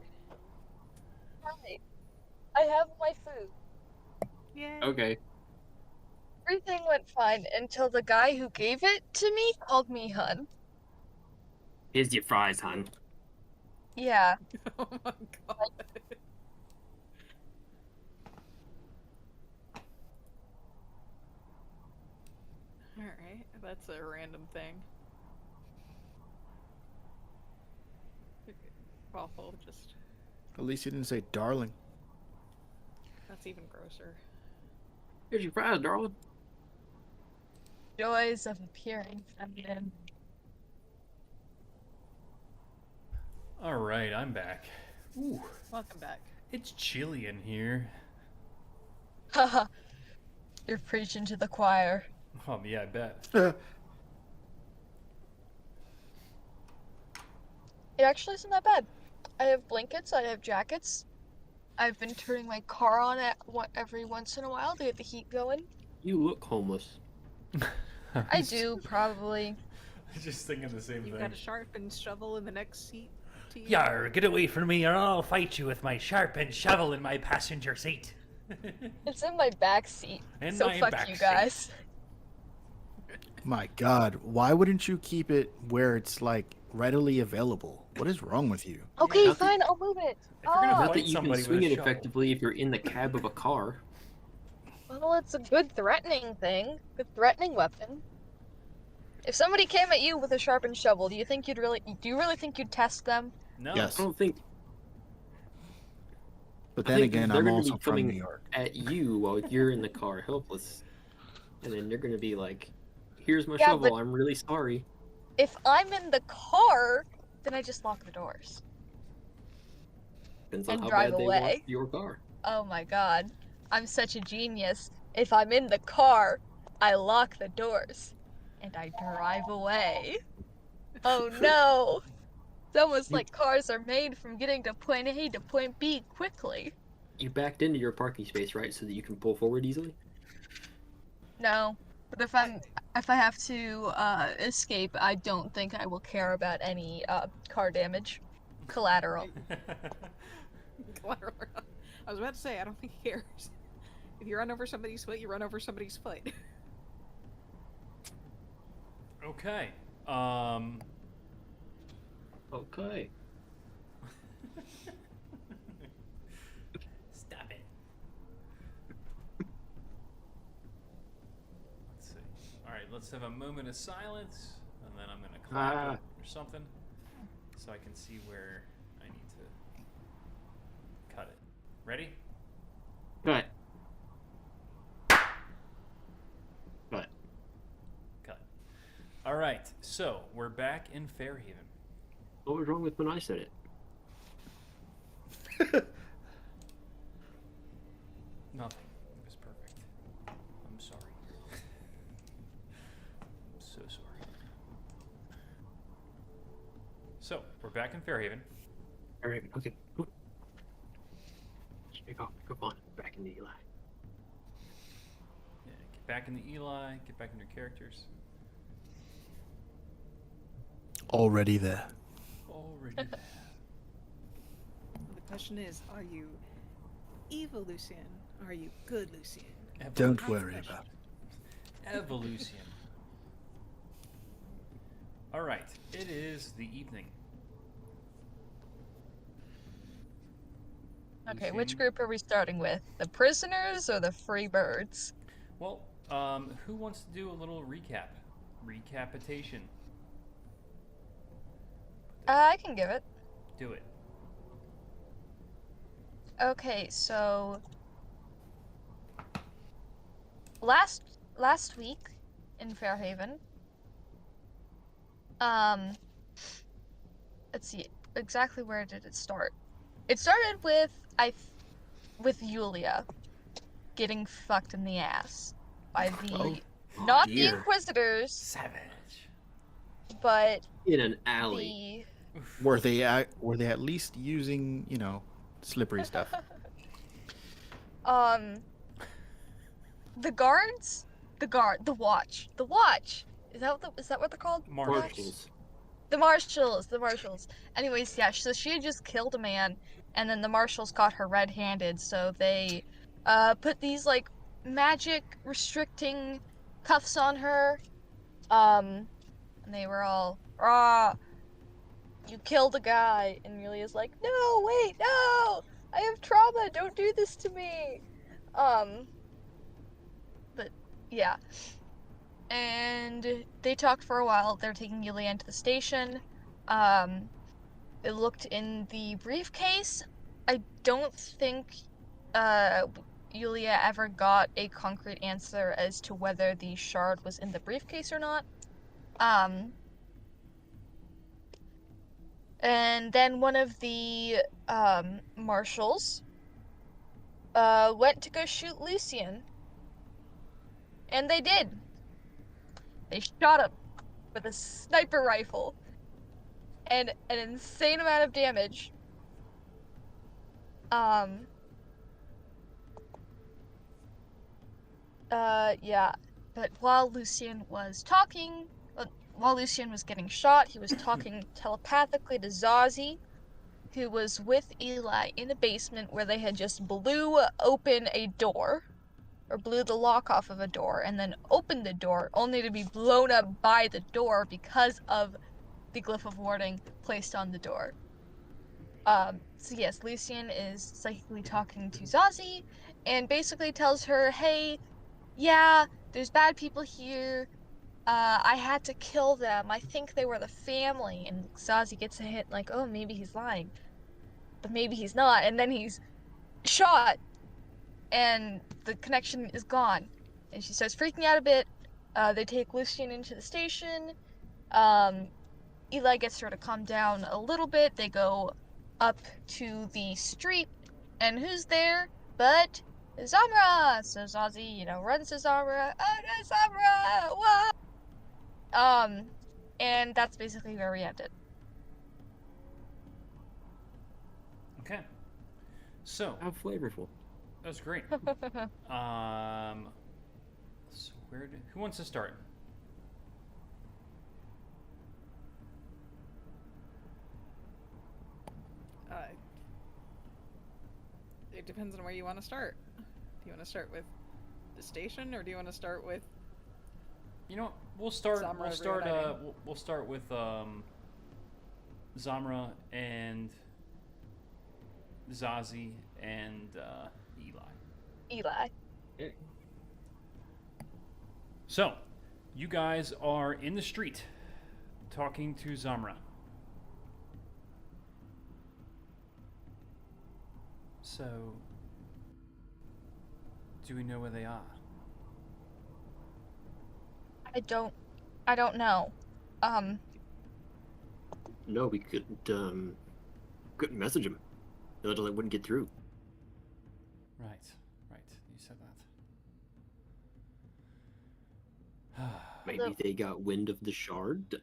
Hi. I have my food. Yeah. Okay. Everything went fine until the guy who gave it to me called me hun. Here's your fries, hon. Yeah. Oh my god. Alright, that's a random thing. Waffle just. At least you didn't say darling. That's even grosser. Here's your fries, darling. Joys of appearing feminine. All right, I'm back. Ooh, Welcome back. it's chilly in here. Haha. You're preaching to the choir. Yeah, I bet. It actually isn't that bad. I have blankets, I have jackets. I've been turning my car on every once in a while to get the heat going. You look homeless. I do, probably. Just thinking the same You've thing. got a sharpened shovel in the next seat to you. Yar, get away from me or I'll fight you with my sharpened shovel in my passenger seat. It's in my back seat. In So my fuck back you seat. guys. My god, why wouldn't you keep it where it's like readily available? What is wrong with you? Okay, Not that- fine, I'll move it. If you're gonna Not fight that you can somebody with swing a it shovel. effectively if you're in the cab of a car. Well, it's a good threatening thing. Good threatening weapon. If somebody came at you with a sharpened shovel, do you really think you'd test them? No. Yes. I don't think But I then think again, they're I'm gonna also be from coming New York. at you while you're in the car helpless. And then they're gonna be like, here's my Yeah, shovel, but- I'm really sorry. If I'm in the car, then I just lock the doors. Depends on And how drive bad they away. want your car. Oh my god. I'm such a genius. If I'm in the car, I lock the doors. And I drive away. Oh no! It's almost like cars are made from getting to point A to point B quickly. You backed into your parking space, right, so that you can pull forward easily? No. But if I have to escape, I don't think I will care about any car damage. Collateral. Collateral. I was about to say, I don't think he cares. If you run over somebody's foot, you run over somebody's foot. Okay. Okay. Stop it. Let's see. All right, let's have a moment of silence, and then I'm gonna clap Ah. it or something, so I can see where I need to cut it. Ready? Cut. Cut. Cut. All right. So we're back in Fairhaven. What was wrong with when I said it? Nothing. It was perfect. I'm sorry. I'm so sorry. So, we're back in Fairhaven. Alright, okay. Here you go. Come on. Back in the Eli. Yeah, get back in the Eli, get back in your characters. Already there. Already there. The question is, are you evil Lucian? Are you good Lucian? Don't Evolution. worry about it. Evolution. Alright, it is the evening. Okay, which Lucian? group are we starting with? The prisoners or the free birds? Well, who wants to do a little recap? Recapitation. I can give it. Do it. Okay, so last week in Fairhaven, let's see, exactly where did it start? It started with with Yulia getting fucked in the ass by the not the dear. Inquisitors, Savage. but In an alley. the Were they at least using, slippery stuff? the guards, the watch. Is that what they're called? Marshals. Marshals. The marshals. Anyways, yeah, so she had just killed a man, and then the marshals caught her red-handed, so they put these like magic restricting cuffs on her. And they were all, you killed a guy, and Yulia's like, no, wait, no, I have trauma, don't do this to me. But yeah. And they talked for a while. They're taking Yulia into the station. It looked in the briefcase. I don't think Yulia ever got a concrete answer as to whether the shard was in the briefcase or not. And then one of the marshals went to go shoot Lucian. And they did. They shot him with a sniper rifle and an insane amount of damage. Yeah. But while Lucian was talking, while Lucian was getting shot, he was talking telepathically to Zazie, who was with Eli in a basement where they had just blew open a door. Or blew the lock off of a door and then opened the door only to be blown up by the door because of the glyph of warning placed on the door. So yes, Lucian is psychically talking to Zazie and basically tells her, hey, yeah, there's bad people here. I had to kill them. I think they were the family. And Zazie gets a hint like, oh, maybe he's lying. But maybe he's not. And then he's shot. And the connection is gone. And she starts freaking out a bit. They take Lucian into the station. Eli gets her to calm down a little bit. They go up to the street. And who's there but Zamra? So Zazie, runs to Zamra. Oh no, Zamra! What? And that's basically where we ended. Okay. So, How flavorful. that was great. So who wants to start? It depends on where you want to start. Do you want to start with the station, or do you want to start with? You know what? We'll start. Zamra We'll start. reuniting. We'll start with Zamra and Zazie and Eli. Eli. So, you guys are in the street talking to Zamra. So, do we know where they are? I don't know. No, we couldn't message him. The other wouldn't get through. Right. You said that. Maybe they got wind of the shard.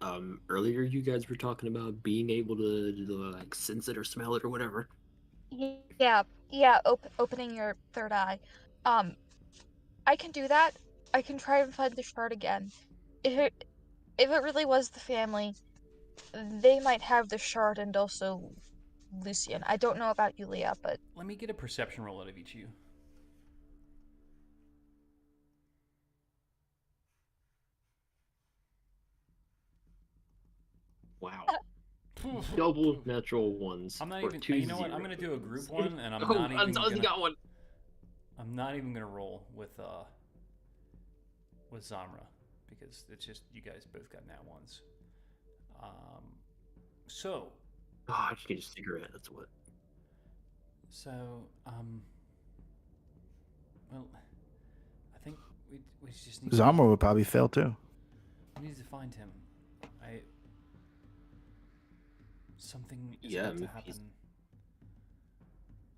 Earlier you guys were talking about being able to like sense it or smell it or whatever. Yeah. Opening your third eye. I can do that. I can try and find the shard again. If it really was the family, they might have the shard and also Lucian. I don't know about Yulia, but Let me get a perception roll out of each of you. Wow. Double natural ones. I'm not or even. two You know what? I'm gonna zeros. do a group one, and I'm Oh, not even. Ozzy Gonna, got one. I'm not even gonna roll with Zamra because it's just you guys both got nat ones. So Oh, I just need a cigarette. That's what. Well, I think we just need. Zamra would probably fail too. We need to find him. Something is Yeah, about to he's- happen.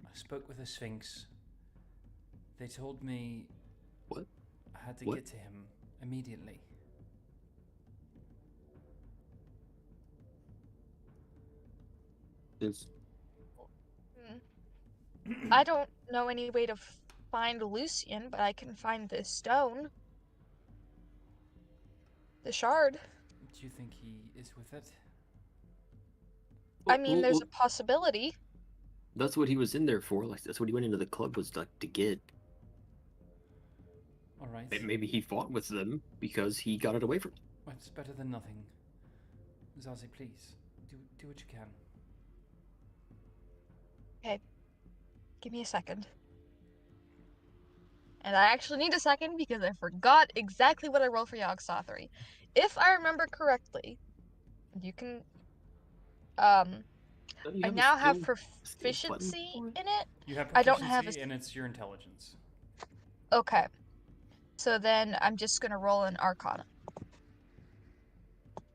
I spoke with the Sphinx. They told me What? I had to What? get to him immediately. It's I don't know any way to find Lucian, but I can find this stone. The shard. Do you think he is with it? I Well, mean, there's a possibility. that's what he was in there for. Like that's what he went into the club was like to get. All right. Maybe he fought with them because he got it away from them. Well, it's better than nothing. Zazie, please do what you can. Give me a second. And I actually need a second because I forgot exactly what I rolled for Yogg-Sothory. If I remember correctly, you can Don't you I have a now have skill button proficiency for it? in it. You have I proficiency, don't have a and it's your intelligence. Okay. So then I'm just gonna roll an Arcana.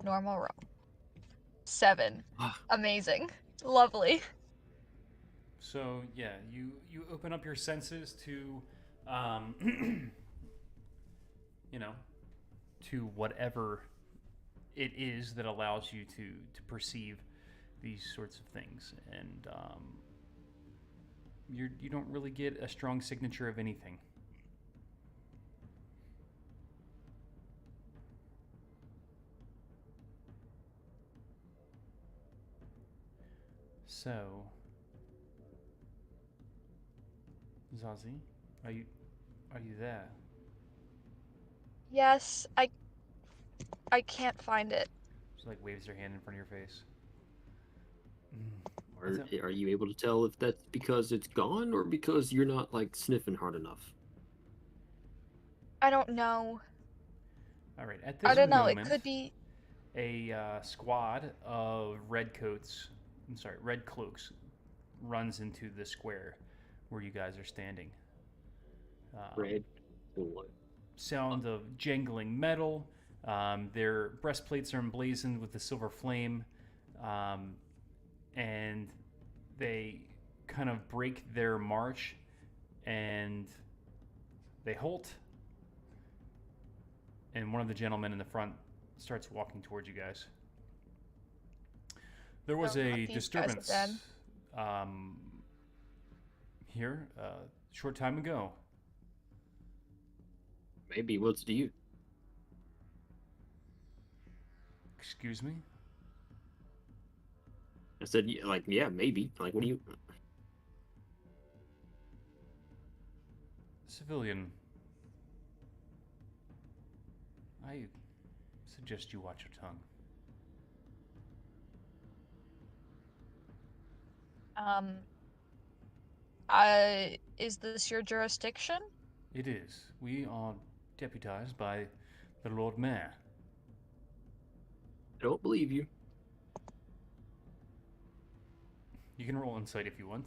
Normal roll. 7. Ah. Amazing. Lovely. So yeah, you open up your senses to, you know, to whatever it is that allows you to perceive these sorts of things, and you don't really get a strong signature of anything. So, Zazie, are you there? Yes, I can't find it. She like waves her hand in front of your face. Are you able to tell if that's because it's gone or because you're not like sniffing hard enough? I don't know. All right, at this I don't know. moment, It could be. a squad of red cloaks runs into the square where you guys are standing. Red or what? Sound of jangling metal. Their breastplates are emblazoned with the silver flame, and they kind of break their march and they halt. And one of the gentlemen in the front starts walking towards you guys. There was Oh, not a these guys disturbance again. here a short time ago. Maybe what's to you? Excuse me? I said, like, yeah, maybe. Like, what do you? Civilian. I suggest you watch your tongue. Is this your jurisdiction? It is. We are deputized by the Lord Mayor. I don't believe you. You can roll insight if you want.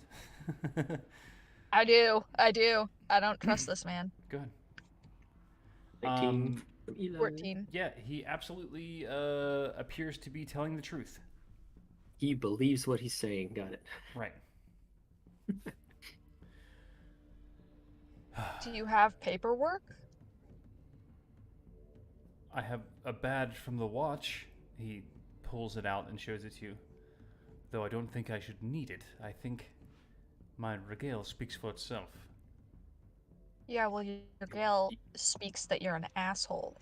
I do. I don't trust this man. Go ahead. 19 from Eli. 14. Yeah, he absolutely appears to be telling the truth. He believes what he's saying. Got it. Right. Do you have paperwork? I have a badge from the watch. He pulls it out and shows it to you. Though I don't think I should need it. I think my regale speaks for itself. Yeah, well, your gal speaks that you're an asshole.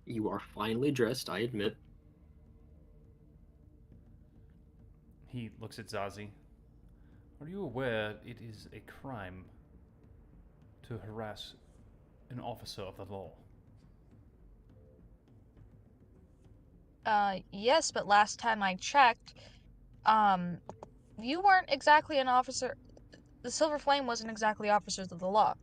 You are finely dressed, I admit. He looks at Zazie. Are you aware it is a crime to harass an officer of the law? Yes, but last time I checked, you weren't exactly an officer. The Silver Flame wasn't exactly officers of the law.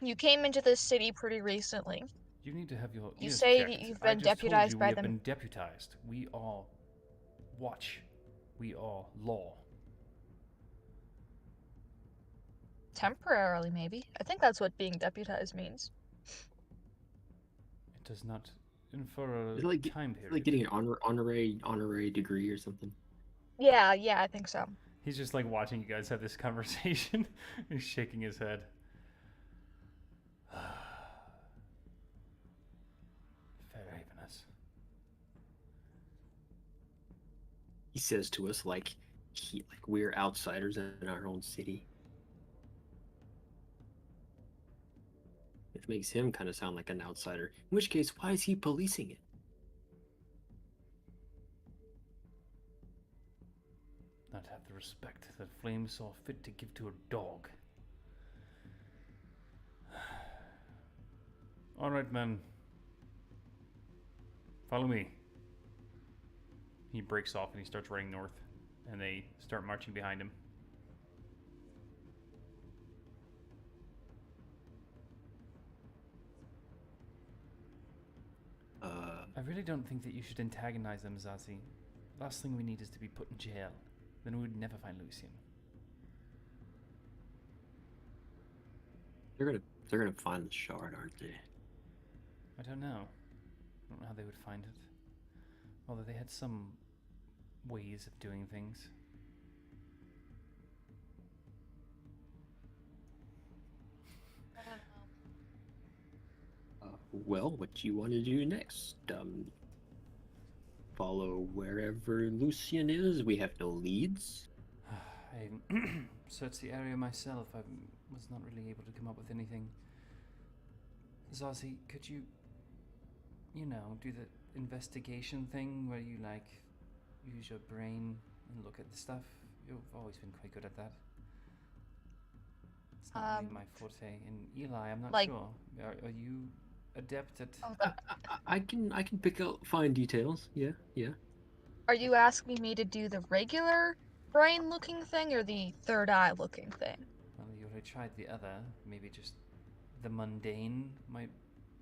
You came into this city pretty recently. You need to have your You ears say checked. that you've I been just told deputized you by we have them. been deputized. We are watch. We are law. Temporarily, maybe. I think that's what being deputized means. It does not infer It's a like, time period. like getting an honorary degree or something. Yeah, I think so. He's just like watching you guys have this conversation. He's shaking his head. Fair Haveness. He says to us like we're outsiders in our own city. It makes him kind of sound like an outsider. In which case, why is he policing it? respect that Flame saw fit to give to a dog. All right, man. Follow me. He breaks off and he starts running north, and they start marching behind him. I really don't think that you should antagonize them, Zazie. Last thing we need is to be put in jail. Then we would never find Lucian. They're gonna find the shard, aren't they? I don't know. I don't know how they would find it. Although they had some ways of doing things. I don't know. Well, what do you want to do next? Follow wherever Lucian is? We have no leads. I searched the area myself. I was not really able to come up with anything. Zazie, could you, do the investigation thing where you, use your brain and look at the stuff? You've always been quite good at that. It's not really my forte. And Eli, I'm not sure. Are you adept at... Oh, I can pick out fine details. Yeah. are you asking me to do the regular brain looking thing or the third eye looking thing? Well, you already tried the other. Maybe just the mundane might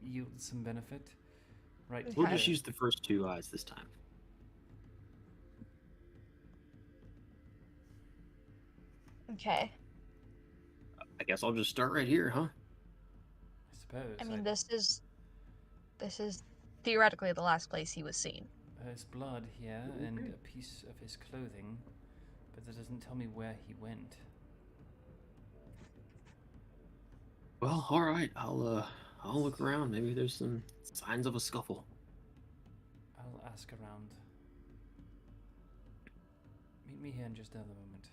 yield some benefit. Right. We'll Okay. just use the first two eyes this time. Okay. I guess I'll just start right here, huh? I suppose. I mean, this is theoretically the last place he was seen. There's blood here and Okay. a piece of his clothing, but that doesn't tell me where he went. Well, all right. I'll look around. Maybe there's some signs of a scuffle. I'll ask around. Meet me here in just another moment.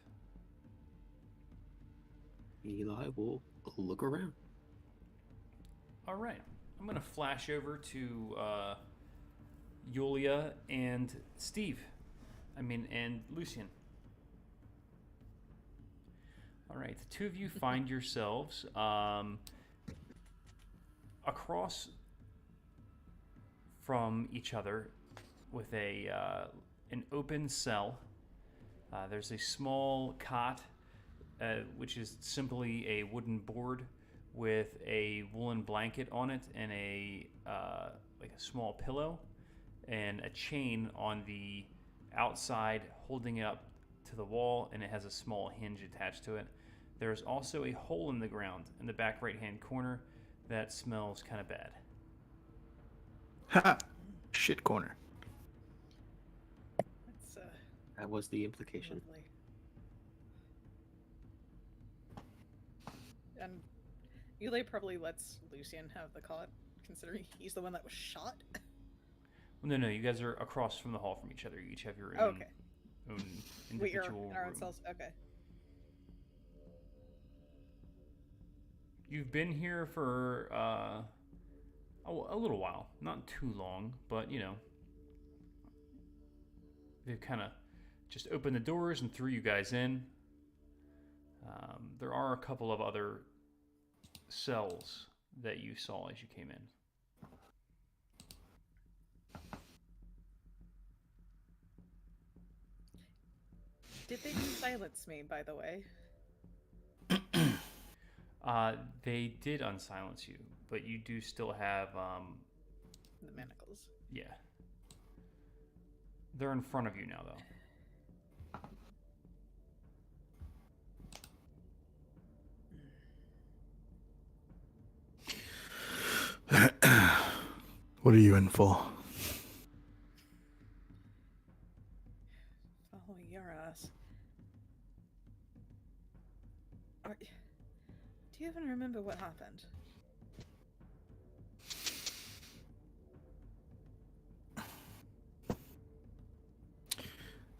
Eli will look around. All right, I'm gonna flash over to Yulia and Steve. And Lucian. All right, the two of you find yourselves across from each other with an open cell. There's a small cot, which is simply a wooden board with a woolen blanket on it and a small pillow and a chain on the outside holding it up to the wall, and it has a small hinge attached to it. There's also a hole in the ground in the back right-hand corner that smells kind of bad. Ha! Shit corner. That's That was the implication. lovely. And Yule probably lets Lucian have the cot, considering he's the one that was shot. Well, no, you guys are across from the hall from each other. You each have your Oh, own, okay. own We are individual in our own room. cells. Okay. You've been here for a little while, not too long, but they've kind of just opened the doors and threw you guys in. There are a couple of other cells that you saw as you came in. Did they silence me, by the way? They did unsilence you, but you do still have The manacles. yeah. They're in front of you now, though. What are you in for? Following your ass. Do you even remember what happened?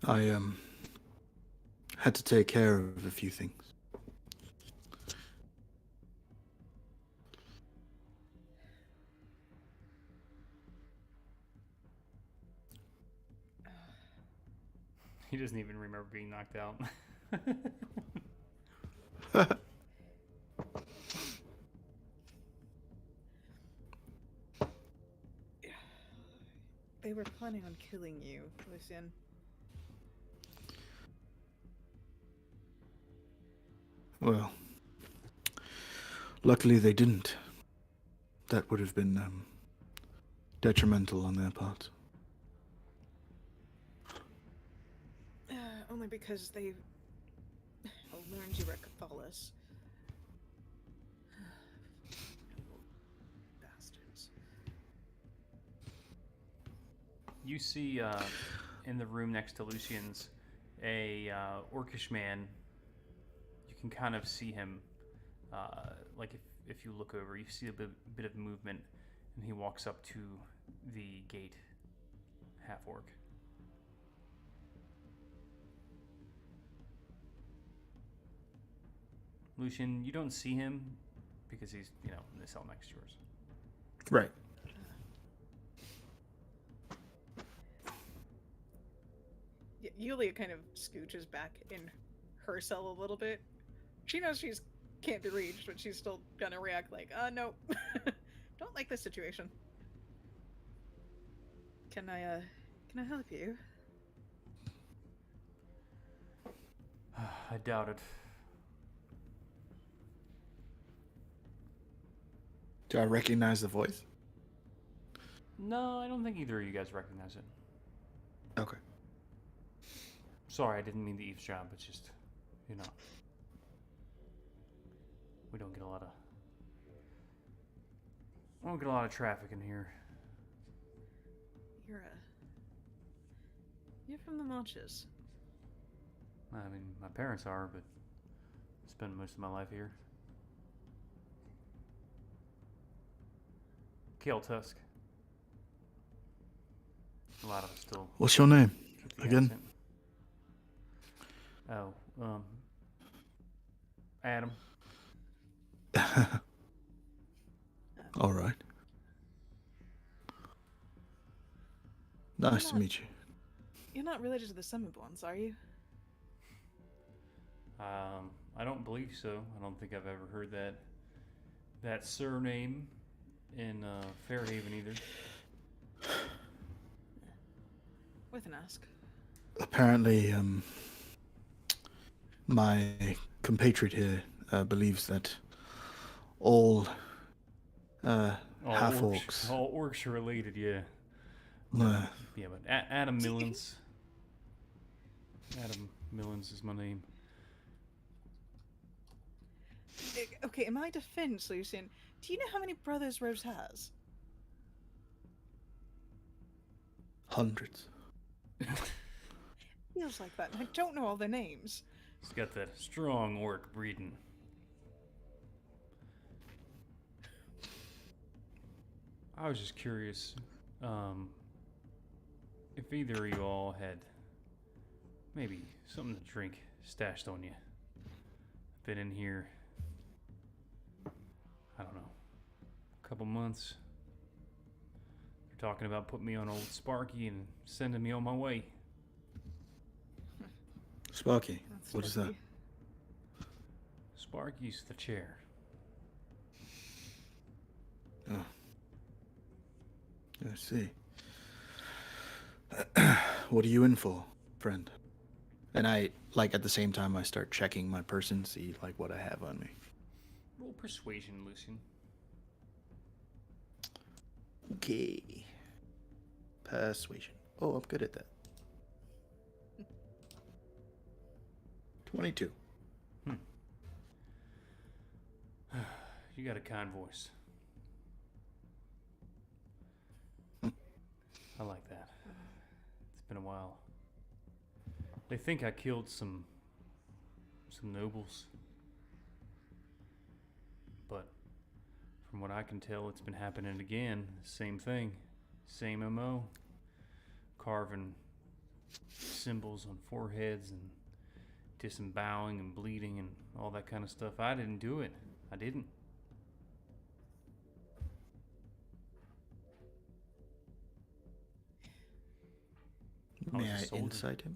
I had to take care of a few things. He doesn't even remember being knocked out. They were planning on killing you, Lucian. Well, luckily they didn't. That would have been detrimental on their part. Only because they learned you were Cathalis. Bastards. You see in the room next to Lucian's a orcish man. You can kind of see him, like if you look over, you see a bit of movement, and he walks up to the gate, half orc. Lucian, you don't see him because he's, in the cell next to yours. Right. Yulia kind of scooches back in her cell a little bit. She knows she's can't be reached, but she's still gonna react like, no. Don't like this situation. Can I help you? I doubt it. Do I recognize the voice? No, I don't think either of you guys recognize it. Okay. Sorry, I didn't mean to eavesdrop. It's just, we don't get a lot of traffic in here. You're from the Marches. I mean, my parents are, but I spent most of my life here. Kale Tusk. A lot of us still. What's your name? keep the Again? accent. Oh, Adam. All right. Nice to meet you. You're not related to the Summerborns, are you? I don't believe so. I don't think I've ever heard that surname in Fairhaven either. With an ask. Apparently, my compatriot here believes that all half orcs. All orcs are related, yeah. Yeah, but Adam Millens. Adam Millens is my name. Okay, in my defense, Lucian, do you know how many brothers Rose has? Hundreds. Feels like that, and I don't know all their names. He's got that strong orc breeding. I was just curious, if either of you all had maybe something to drink stashed on you. Been in here, I don't know, a couple months. They're talking about putting me on old Sparky and sending me on my way. Sparky, That's what is that? lovely. Sparky's the chair. Oh. I see. What are you in for, friend? And I, at the same time, I start checking my person, see, what I have on me. Roll persuasion, Lucian. Okay. Persuasion. Oh, I'm good at that. 22. You got a kind voice. I like that. It's been a while. They think I killed some nobles. But from what I can tell, it's been happening again. Same thing. Same MO. Carving symbols on foreheads and disembowing and bleeding and all that kind of stuff. I didn't do it. I didn't. I was May a I soldier. insight him?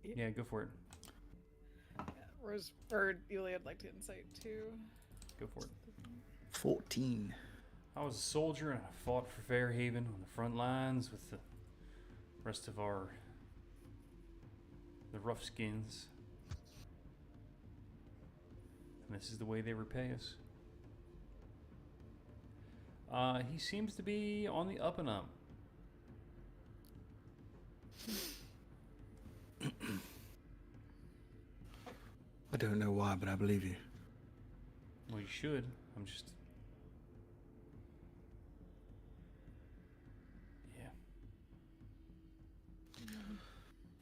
Yeah, go for it. Rose or Yulia would like to insight too. Go for it. 14. I was a soldier and I fought for Fairhaven on the front lines with the rest of the rough skins. And this is the way they repay us. He seems to be on the up and up. I don't know why, but I believe you. Well, you should. I'm just... Yeah.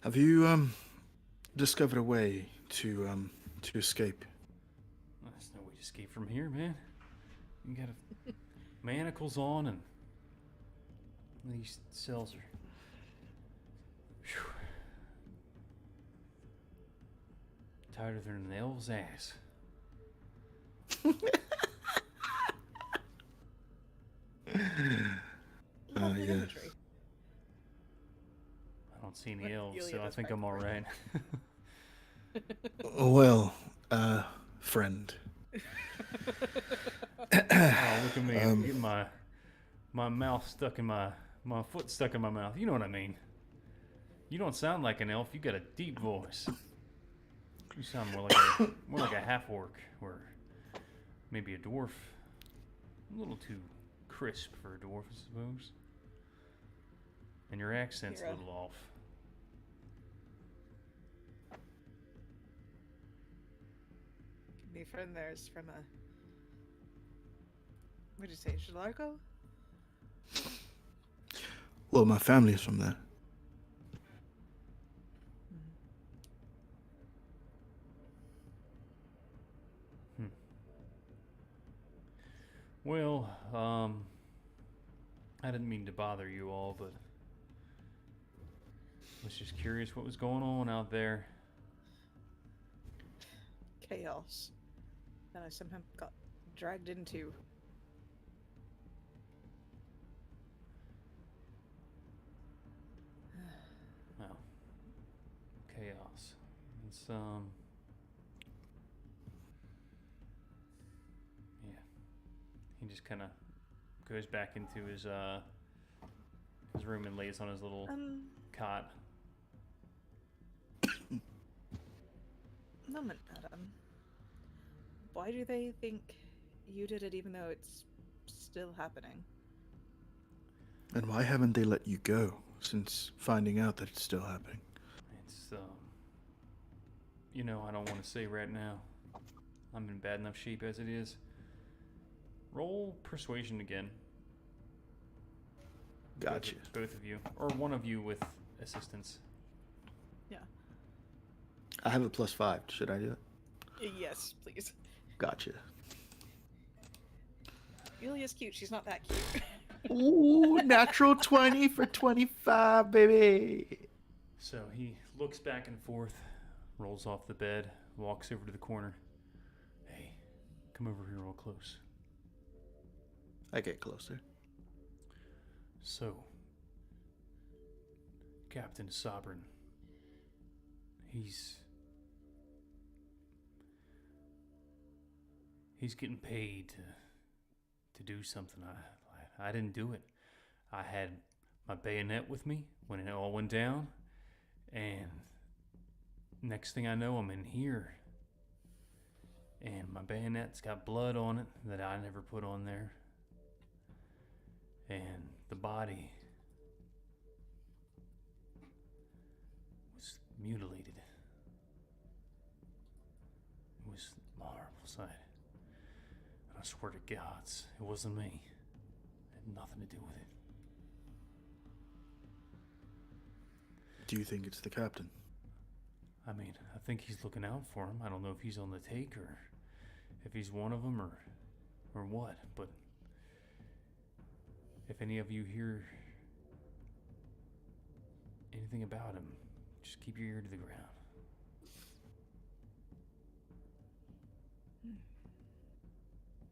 Have you discovered a way to escape? There's no way to escape from here, man. You gotta... manacles on and... these cells are... Whew. Tighter than an elf's ass. Love the yeah. imagery. I don't see any But elves, Yulia so I does think fight I'm for alright. Well, friend. Oh, look at me. I'm getting my mouth stuck in my foot stuck in my mouth. You know what I mean. You don't sound like an elf. You got a deep voice. You sound more like a half orc or maybe a dwarf. A little too crisp for a dwarf, I suppose. And your accent's a You're a- little off. Be from there's from a. What did you say, Shalargo? Well, my family is from there. Well, I didn't mean to bother you all, but I was just curious what was going on out there. Chaos. That I somehow got dragged into. Well, chaos. It's yeah. He just kind of goes back into his room and lays on his little cot. Moment, madam. Why do they think you did it even though it's still happening? And why haven't they let you go since finding out that it's still happening? It's you know, I don't want to say right now. I'm in bad enough shape as it is. Roll persuasion again. Gotcha. Both of you, or one of you with assistance. Yeah. I have a +5. Should I do it? Yes, please. Gotcha. Yulia's cute. She's not that cute. Ooh, natural 20 for 25, baby. So he looks back and forth, rolls off the bed, walks over to the corner. Hey, come over here real close. I get closer. So, Captain Sovereign, he's getting paid to do something. I didn't do it. I had my bayonet with me when it all went down, and next thing I know, I'm in here, and my bayonet's got blood on it that I never put on there, and the body was mutilated. It was a horrible sight. And I swear to gods, it wasn't me. It had nothing to do with it. Do you think it's the captain? I mean, I think he's looking out for him. I don't know if he's on the take or if he's one of them or what, but if any of you hear anything about him, just keep your ear to the ground.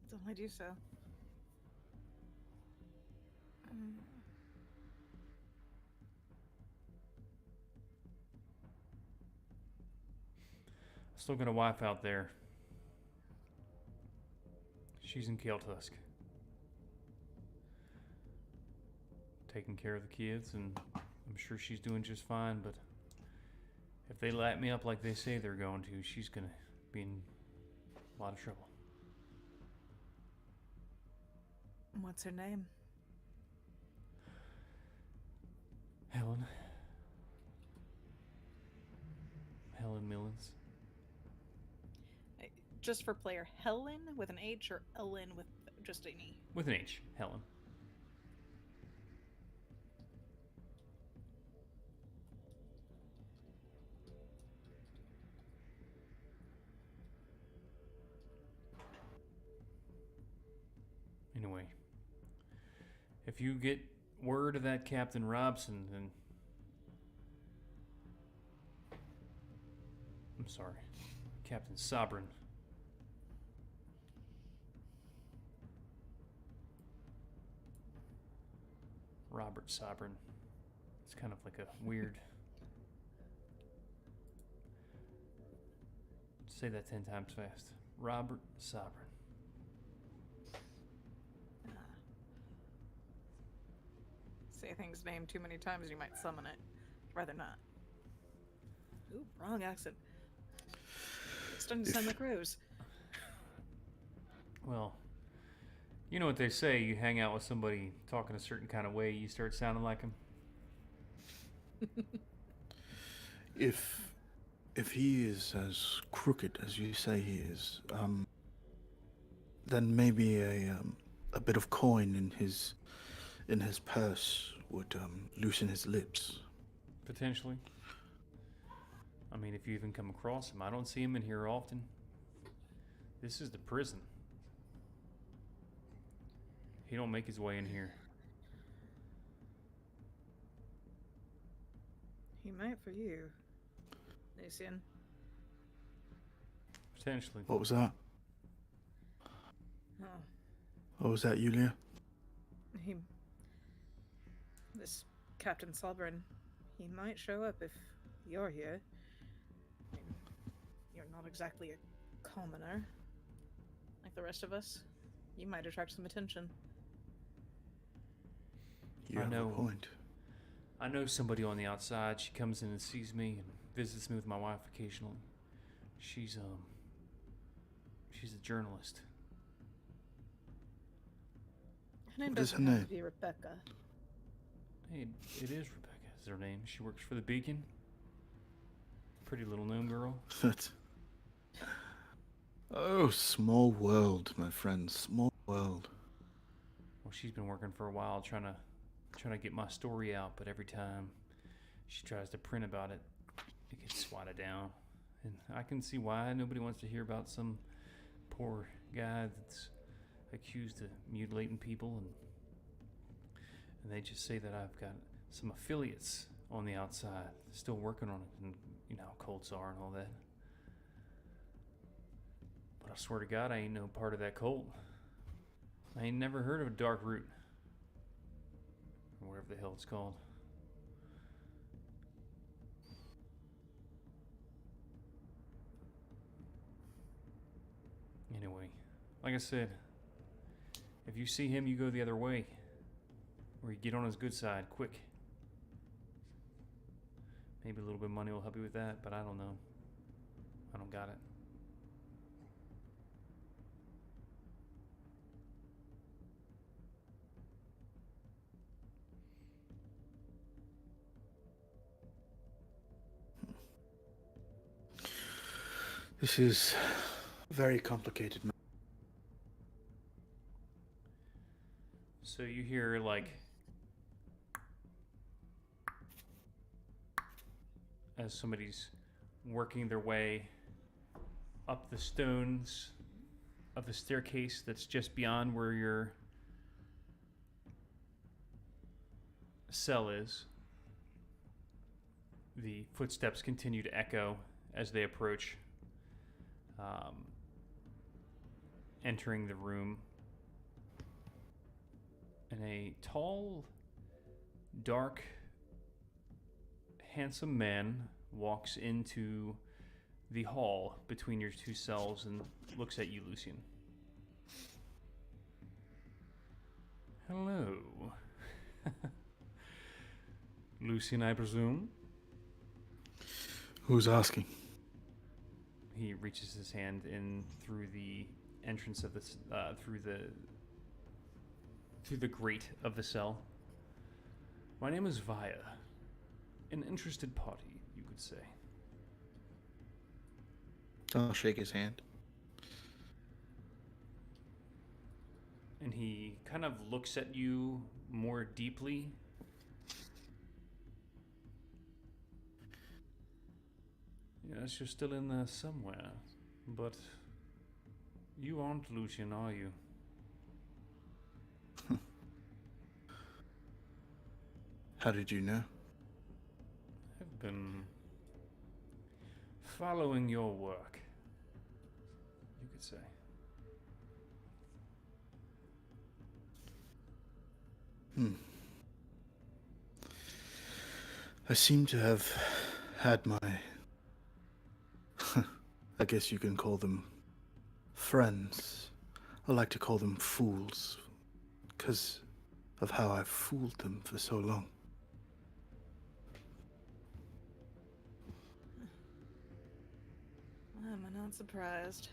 Don't I do so? Still got a wife out there. She's in Keltusk. Taking care of the kids, and I'm sure she's doing just fine, but if they light me up like they say they're going to, she's gonna be in a lot of trouble. What's her name? Helen. Helen Millens. Just for player, Helen with an H or Ellen with just an E? With an H. Helen. Anyway, if you get word of that Captain Robson, then I'm sorry, Captain Sobrin. Robert Sobrin. It's kind of like a weird. Say that 10 times fast. Robert Sobrin. Say things named too many times and you might summon it. Rather not. Ooh, wrong accent. It's starting to sound like Rose. Well, you know what they say, you hang out with somebody talking a certain kind of way, you start sounding like him. If he is as crooked as you say he is, then maybe a bit of coin in his purse would loosen his lips. Potentially. I mean, if you even come across him, I don't see him in here often. This is the prison. He don't make his way in here. He might for you, Lucian. Potentially. What was that? Oh, What was that, Yulia? this Captain Sobrin, he might show up if you're here. I mean, you're not exactly a commoner, like the rest of us. You might attract some attention. You I have know. a point. I know somebody on the outside. She comes in and sees me and visits me with my wife occasionally. She's a journalist. Her name What is doesn't her have name? to be Rebecca. Hey, it is Rebecca, is her name. She works for the Beacon. Pretty little gnome girl. But oh, small world, my friend. Small world. Well, she's been working for a while trying to get my story out, but every time she tries to print about it, it gets swatted down. And I can see why nobody wants to hear about some poor guy that's accused of mutilating people, and they just say that I've got some affiliates on the outside still working on it, and you know how cults are and all that. But I swear to God, I ain't no part of that cult. I ain't never heard of a Dark Root. Or whatever the hell it's called. Anyway, like I said, if you see him, you go the other way. Or you get on his good side, quick. Maybe a little bit of money will help you with that, but I don't know. I don't got it. This is very complicated. So you hear like as somebody's working their way up the stones of the staircase that's just beyond where your cell is. The footsteps continue to echo as they approach, entering the room. And a tall, dark, handsome man walks into the hall between your two cells and looks at you, Lucian. Hello. Lucian, I presume? Who's asking? He reaches his hand in through the entrance of this, through the grate of the cell. My name is Vaya. An interested party, you could say. I'll shake his hand. And he kind of looks at you more deeply. Yes, you're still in there somewhere, but you aren't Lucian, are you? How did you know? I've been following your work, you could say. I seem to have had my... I guess you can call them friends. I like to call them fools, because of how I've fooled them for so long. I'm not surprised.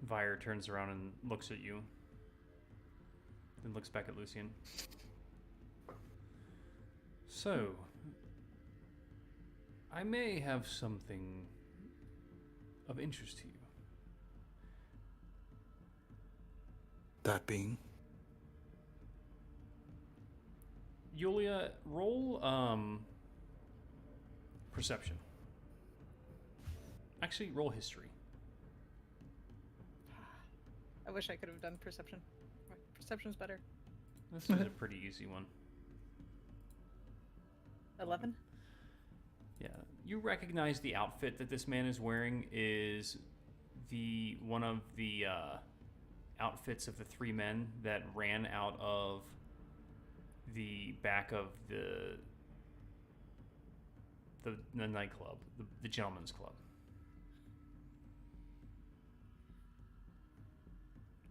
Vire turns around and looks at you. Then looks back at Lucian. So, I may have something of interest to you. That being? Yulia, roll perception. Actually, roll history. I wish I could have done perception. Perception's better. This is a pretty easy one. 11? Yeah, you recognize the outfit that this man is wearing is the one of the outfits of the three men that ran out of the back of the nightclub, the gentleman's club.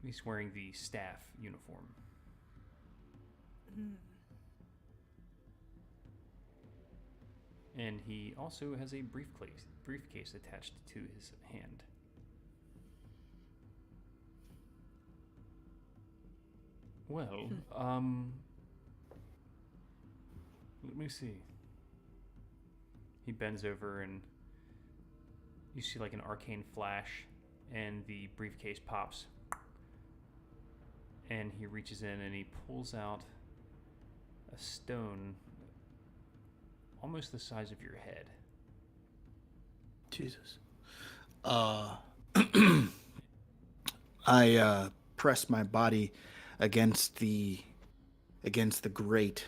He's wearing the staff uniform. And he also has a briefcase attached to his hand. Well, let me see. He bends over and you see like an arcane flash and the briefcase pops. And he reaches in and he pulls out a stone almost the size of your head. Jesus. I press my body against the grate,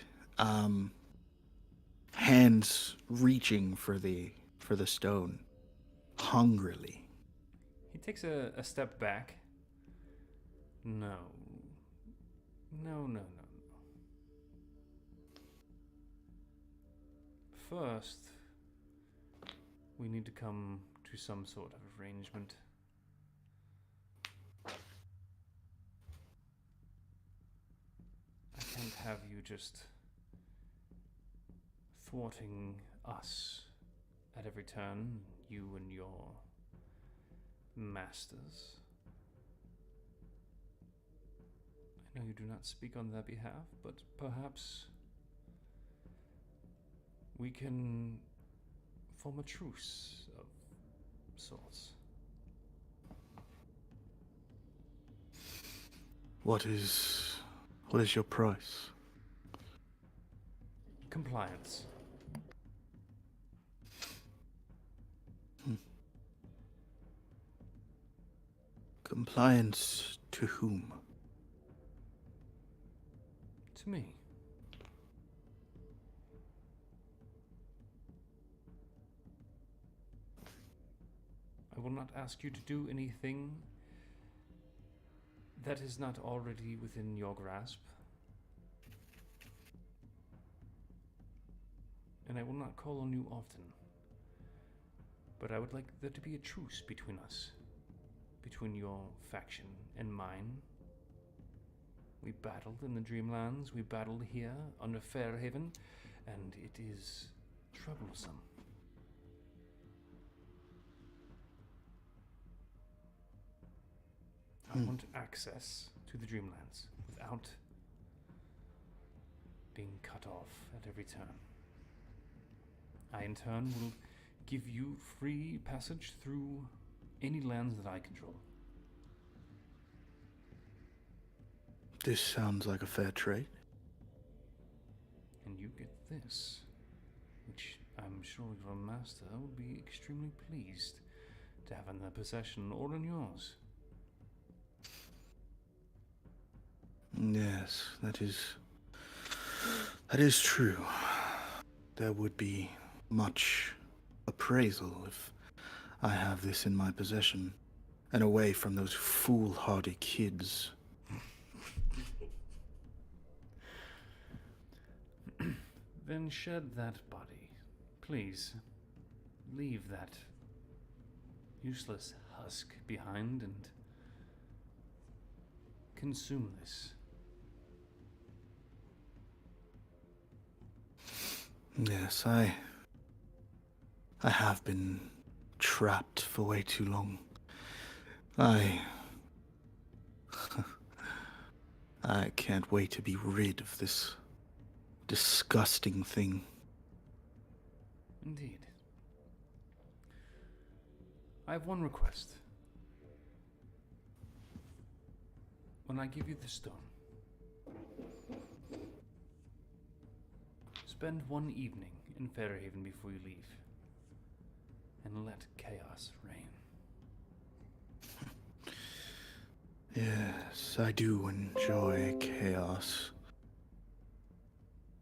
hands reaching for the stone, hungrily. He takes a step back. No. First, we need to come to some sort of arrangement. I can't have you just thwarting us at every turn, you and your masters. I know you do not speak on their behalf, but perhaps we can form a truce of sorts. What is your price? Compliance. Compliance to whom? To me. I will not ask you to do anything that is not already within your grasp. and I will not call on you often. But I would like there to be a truce between us, between your faction and mine. We battled in the Dreamlands, we battled here under Fairhaven, and it is troublesome. I want access to the Dreamlands without being cut off at every turn. I, in turn, will give you free passage through any lands that I control. This sounds like a fair trade. And you get this, which I'm sure your master will be extremely pleased to have in their possession or in yours. Yes, that is true. There would be much appraisal if I have this in my possession and away from those foolhardy kids. Then shed that body. Please, leave that useless husk behind and consume this. Yes, I have been trapped for way too long. I can't wait to be rid of this disgusting thing. Indeed. I have one request. When I give you the stone, spend one evening in Fairhaven before you leave, and let chaos reign. Yes, I do enjoy chaos.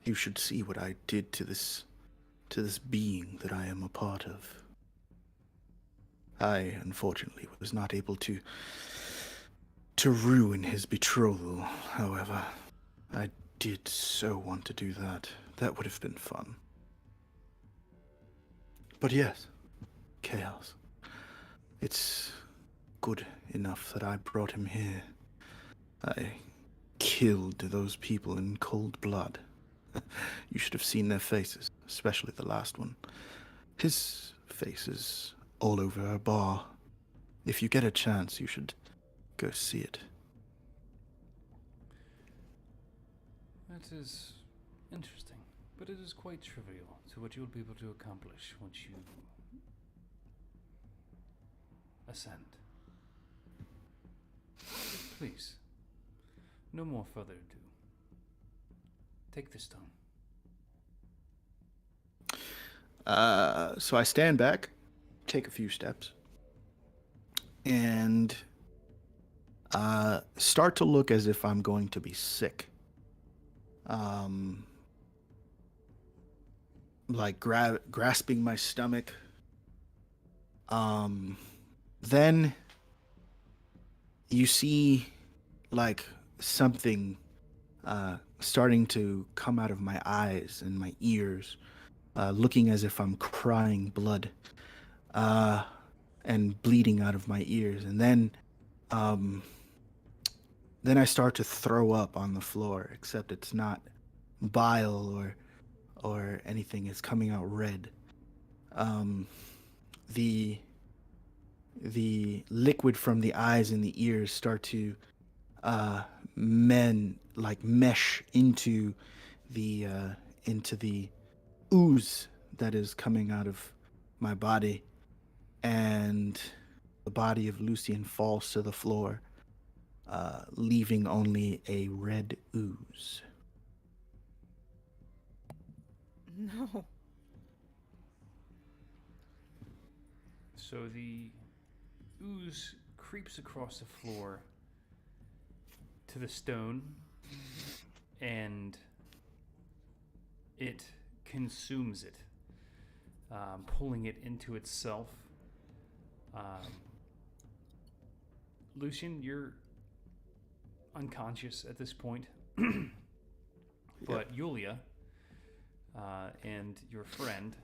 You should see what I did to this being that I am a part of. I, unfortunately, was not able to ruin his betrothal, however. I did so want to do that. That would have been fun. But yes, chaos. It's good enough that I brought him here. I killed those people in cold blood. You should have seen their faces, especially the last one. His face is all over a bar. If you get a chance, you should go see it. That is interesting, but it is quite trivial to what you'll be able to accomplish once you ascend. Please, no more further ado. Take the stone. So I stand back, take a few steps, and start to look as if I'm going to be sick. Like grasping my stomach. Then you see like something starting to come out of my eyes and my ears, looking as if I'm crying blood, and bleeding out of my ears. And then I start to throw up on the floor, except it's not bile or anything. It's coming out red. The liquid from the eyes and the ears start to mesh into the ooze that is coming out of my body, and the body of Lucian falls to the floor, leaving only a red ooze. No. So the ooze creeps across the floor to the stone, and it consumes it, pulling it into itself. Lucian, you're unconscious at this point, but Yulia, and your friend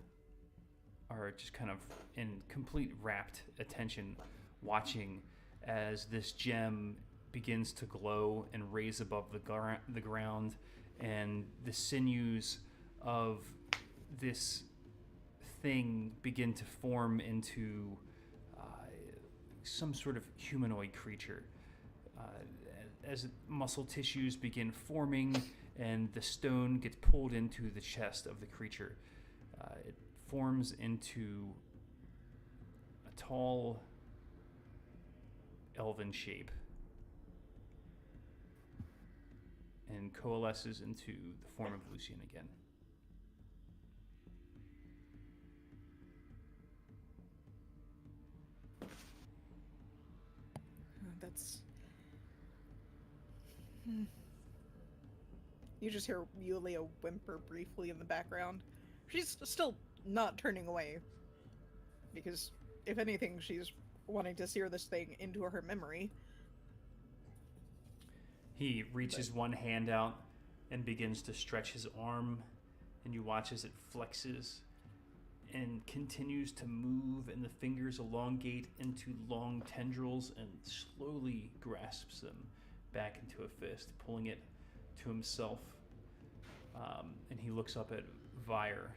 are just kind of in complete rapt attention, watching as this gem begins to glow and raise above the ground, and the sinews of this thing begin to form into some sort of humanoid creature. As muscle tissues begin forming and the stone gets pulled into the chest of the creature, it forms into a tall elven shape and coalesces into the form of Lucian again. That's... You just hear Yulia whimper briefly in the background. She's still not turning away, because if anything, she's wanting to sear this thing into her memory. He reaches one hand out and begins to stretch his arm, and you watch as it flexes and continues to move, and the fingers elongate into long tendrils and slowly grasps them back into a fist, pulling it to himself. And he looks up at Vire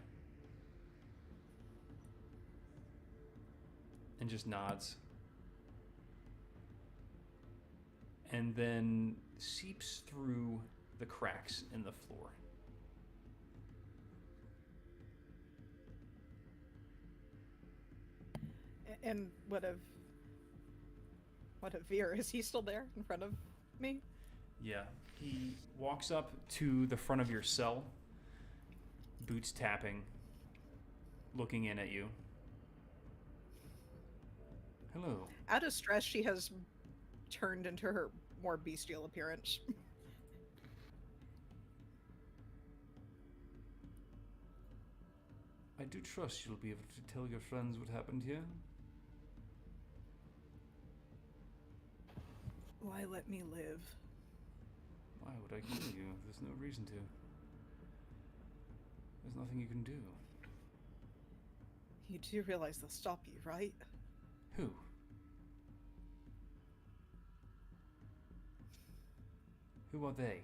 and just nods. And then seeps through the cracks in the floor. And what of Veer? Is he still there in front of me? Yeah, he walks up to the front of your cell, boots tapping, looking in at you. Hello. Out of stress, she has turned into her more bestial appearance. I do trust you'll be able to tell your friends what happened here. Why let me live? Why would I kill you? There's no reason to. There's nothing you can do. You do realize they'll stop you, right? Who? Who are they?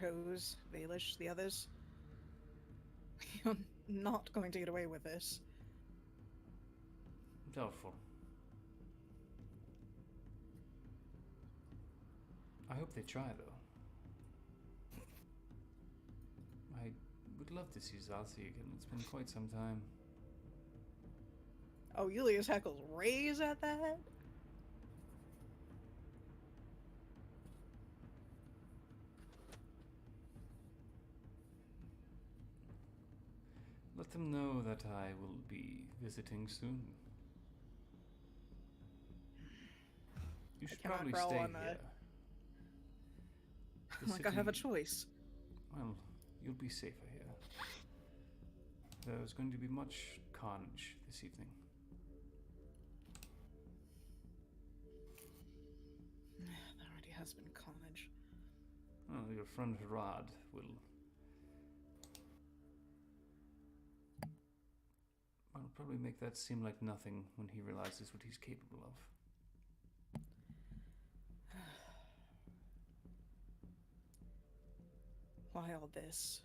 Rose, Valish, the others. You're not going to get away with this. Doubtful. I hope they try, though. I would love to see Zazi again. It's been quite some time. Oh, Yulia's hackles raise at that? Let them know that I will be visiting soon. You should cannot probably growl stay on here. that. The Like I have a city- choice. Well, you'll be safer here. There's going to be much carnage this evening. There already has been carnage. Well, your friend Harad will... I'll probably make that seem like nothing when he realizes what he's capable of. Why all this?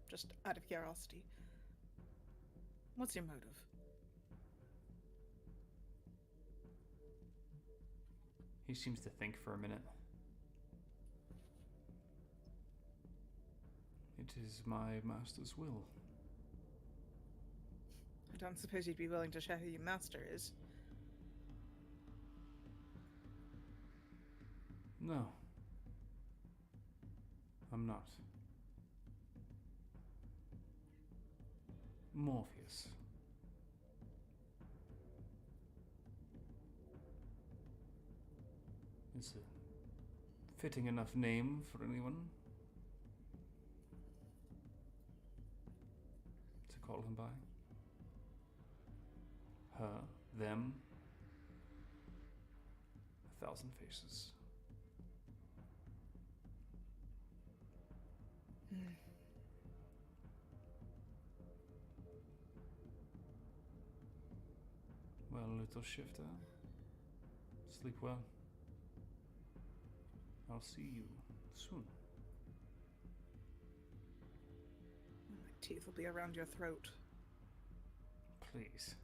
Just out of curiosity. What's your motive? He seems to think for a minute. It is my master's will. I don't suppose you'd be willing to share who your master is. No. I'm not. Morpheus. It's a fitting enough name for anyone to call him by. Her, them, 1,000 faces. Well, little shifter, sleep well. I'll see you soon. My teeth will be around your throat. Please.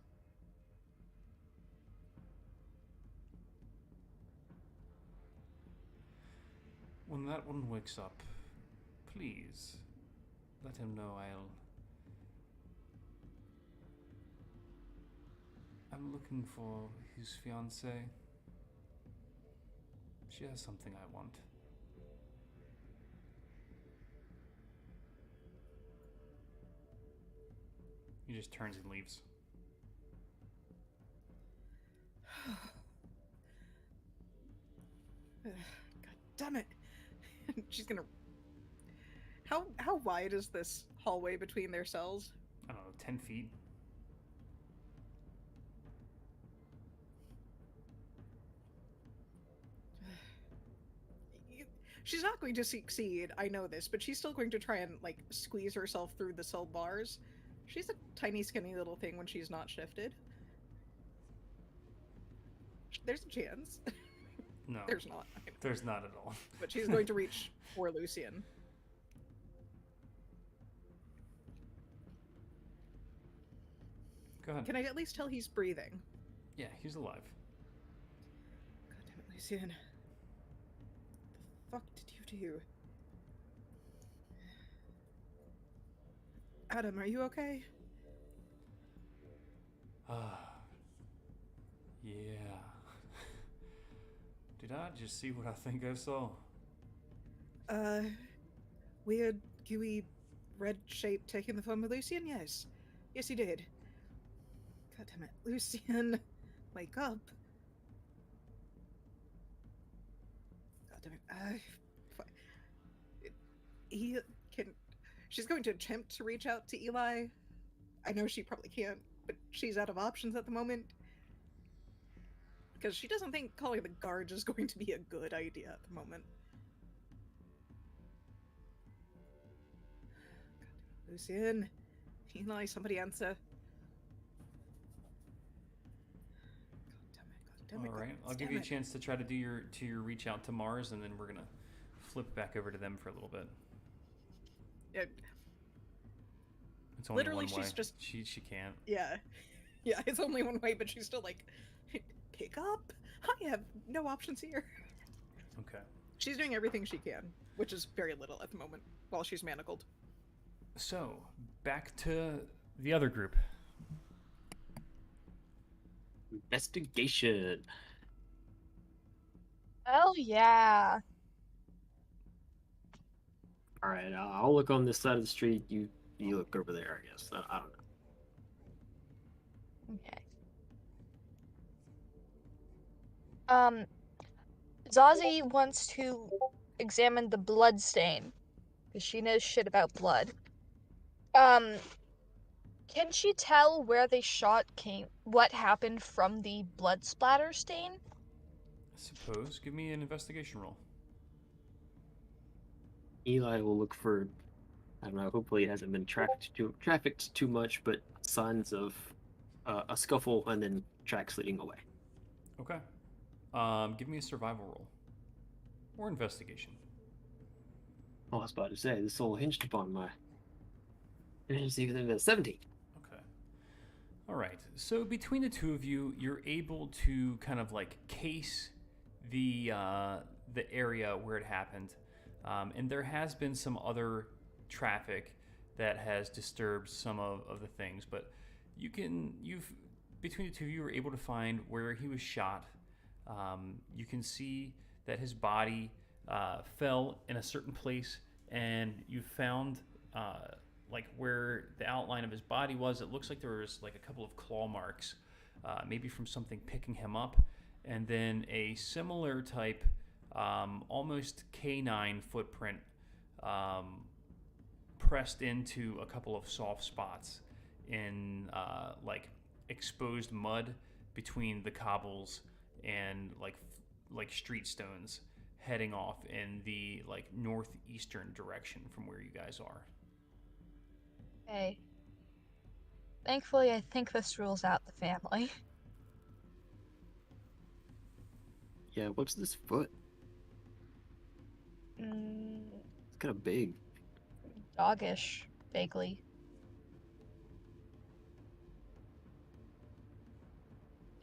When that one wakes up, please let him know I'm looking for his fiancée. She has something I want. He just turns and leaves. God damn it. She's gonna. How wide is this hallway between their cells? I don't know, 10 feet? She's not going to succeed, I know this, but she's still going to try and, like, squeeze herself through the cell bars. She's a tiny, skinny little thing when she's not shifted. There's a chance. No. There's not. There's not at all. But she's going to reach for Lucian. Go ahead. Can I at least tell he's breathing? Yeah, he's alive. God damn it, Lucian. The fuck did you do? Adam, are you okay? Yeah. Did I just see what I think I saw? Weird, gooey, red shape taking the form of Lucian? Yes. Yes, he did. God damn it. Lucian, wake up. God damn it. He can... She's going to attempt to reach out to Eli. I know she probably can't, but she's out of options at the moment. Because she doesn't think calling the guards is going to be a good idea at the moment. Lucian, Eli, somebody answer. God damn it, All right, I'll give you a chance to try to do your reach out to Mars, and then we're gonna flip back over to them for a little bit. Yeah, It's only literally, one way. she's just... she can't. Yeah, it's only one way, but she's still like, pick up? I have no options here. Okay. She's doing everything she can, which is very little at the moment, while she's manacled. So back to the other group. Investigation. Oh yeah. All right, I'll look on this side of the street. You look over there, I guess. I don't know. Okay. Zazie wants to examine the blood stain because she knows shit about blood. Can she tell where they shot came? What happened from the blood splatter stain? I suppose. Give me an investigation roll. Eli will look for, I don't know, hopefully it hasn't been trafficked too much, but signs of a scuffle and then tracks leading away. Okay. Give me a survival roll. Or investigation. Oh, I was about to say, this all hinged upon my... It's even a 17. Okay. All right. So between the two of you, you're able to kind of like case the area where it happened, and there has been some other traffic that has disturbed some of the things, but between the two of you were able to find where he was shot. You can see that his body fell in a certain place, and you found like where the outline of his body was. It looks like there was like a couple of claw marks, maybe from something picking him up, and then a similar type, almost canine footprint pressed into a couple of soft spots in like exposed mud between the cobbles and like street stones heading off in the like northeastern direction from where you guys are. Okay. Thankfully, I think this rules out the family. Yeah, what's this foot? Mm, It's kind of big. doggish, vaguely.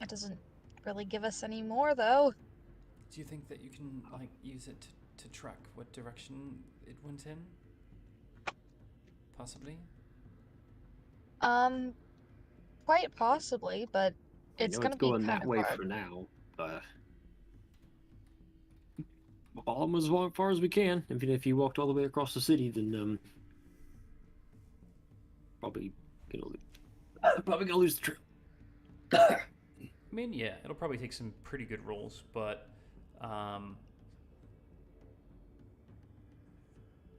It doesn't really give us any more, though. Do you think that you can like use it to track what direction it went in? Possibly. Quite possibly, but I it's know gonna it's be going kind that of way hard. for now. Follow him as far as we can. Even if he walked all the way across the city, then probably gonna lose the trail. I mean, yeah, it'll probably take some pretty good rolls, but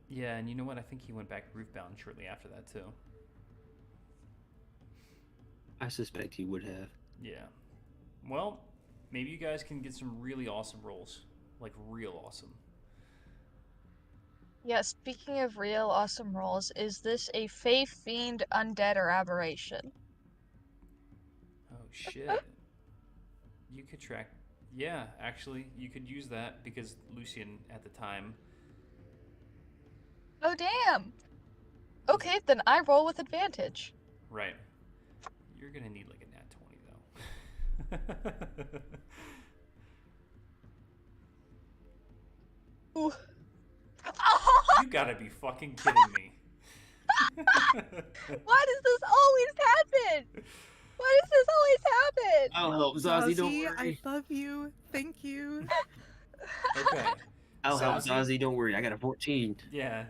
yeah, and you know what? I think he went back roofbound shortly after that too. I suspect he would have. Yeah. Well, maybe you guys can get some really awesome rolls, like real awesome. Yeah, speaking of real awesome rolls, is this a Fae Fiend, Undead, or Aberration? Oh shit. You could track. Yeah, actually, you could use that because Lucian at the time. Oh, damn! Okay, then I roll with advantage. Right. You're gonna need like a nat 20 though. Ooh. You gotta be fucking kidding me. Why does this always happen? Why does this always happen? I'll help Zazie, don't Zazie, worry. I love you. Thank you. Okay. I'll help Zazie? Zazie, don't worry. I got a 14. Yeah.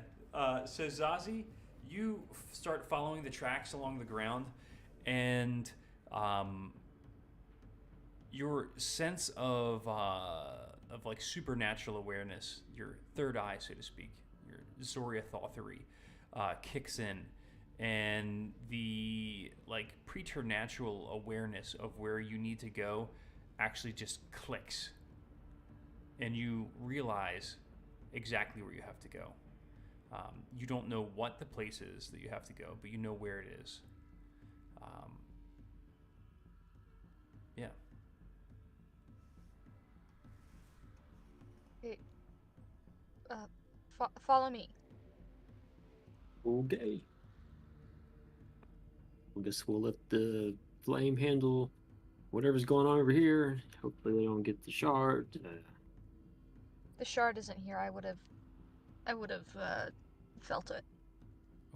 So Zazie, you start following the tracks along the ground, and your sense of like supernatural awareness, your third eye, so to speak, your Zoriathothery, kicks in, and the like preternatural awareness of where you need to go actually just clicks, and you realize exactly where you have to go. You don't know what the place is that you have to go, but you know where it is. Yeah. Okay. Follow me. Okay. I guess we'll let the flame handle whatever's going on over here. Hopefully they don't get the shard. The shard isn't here. I would have felt it.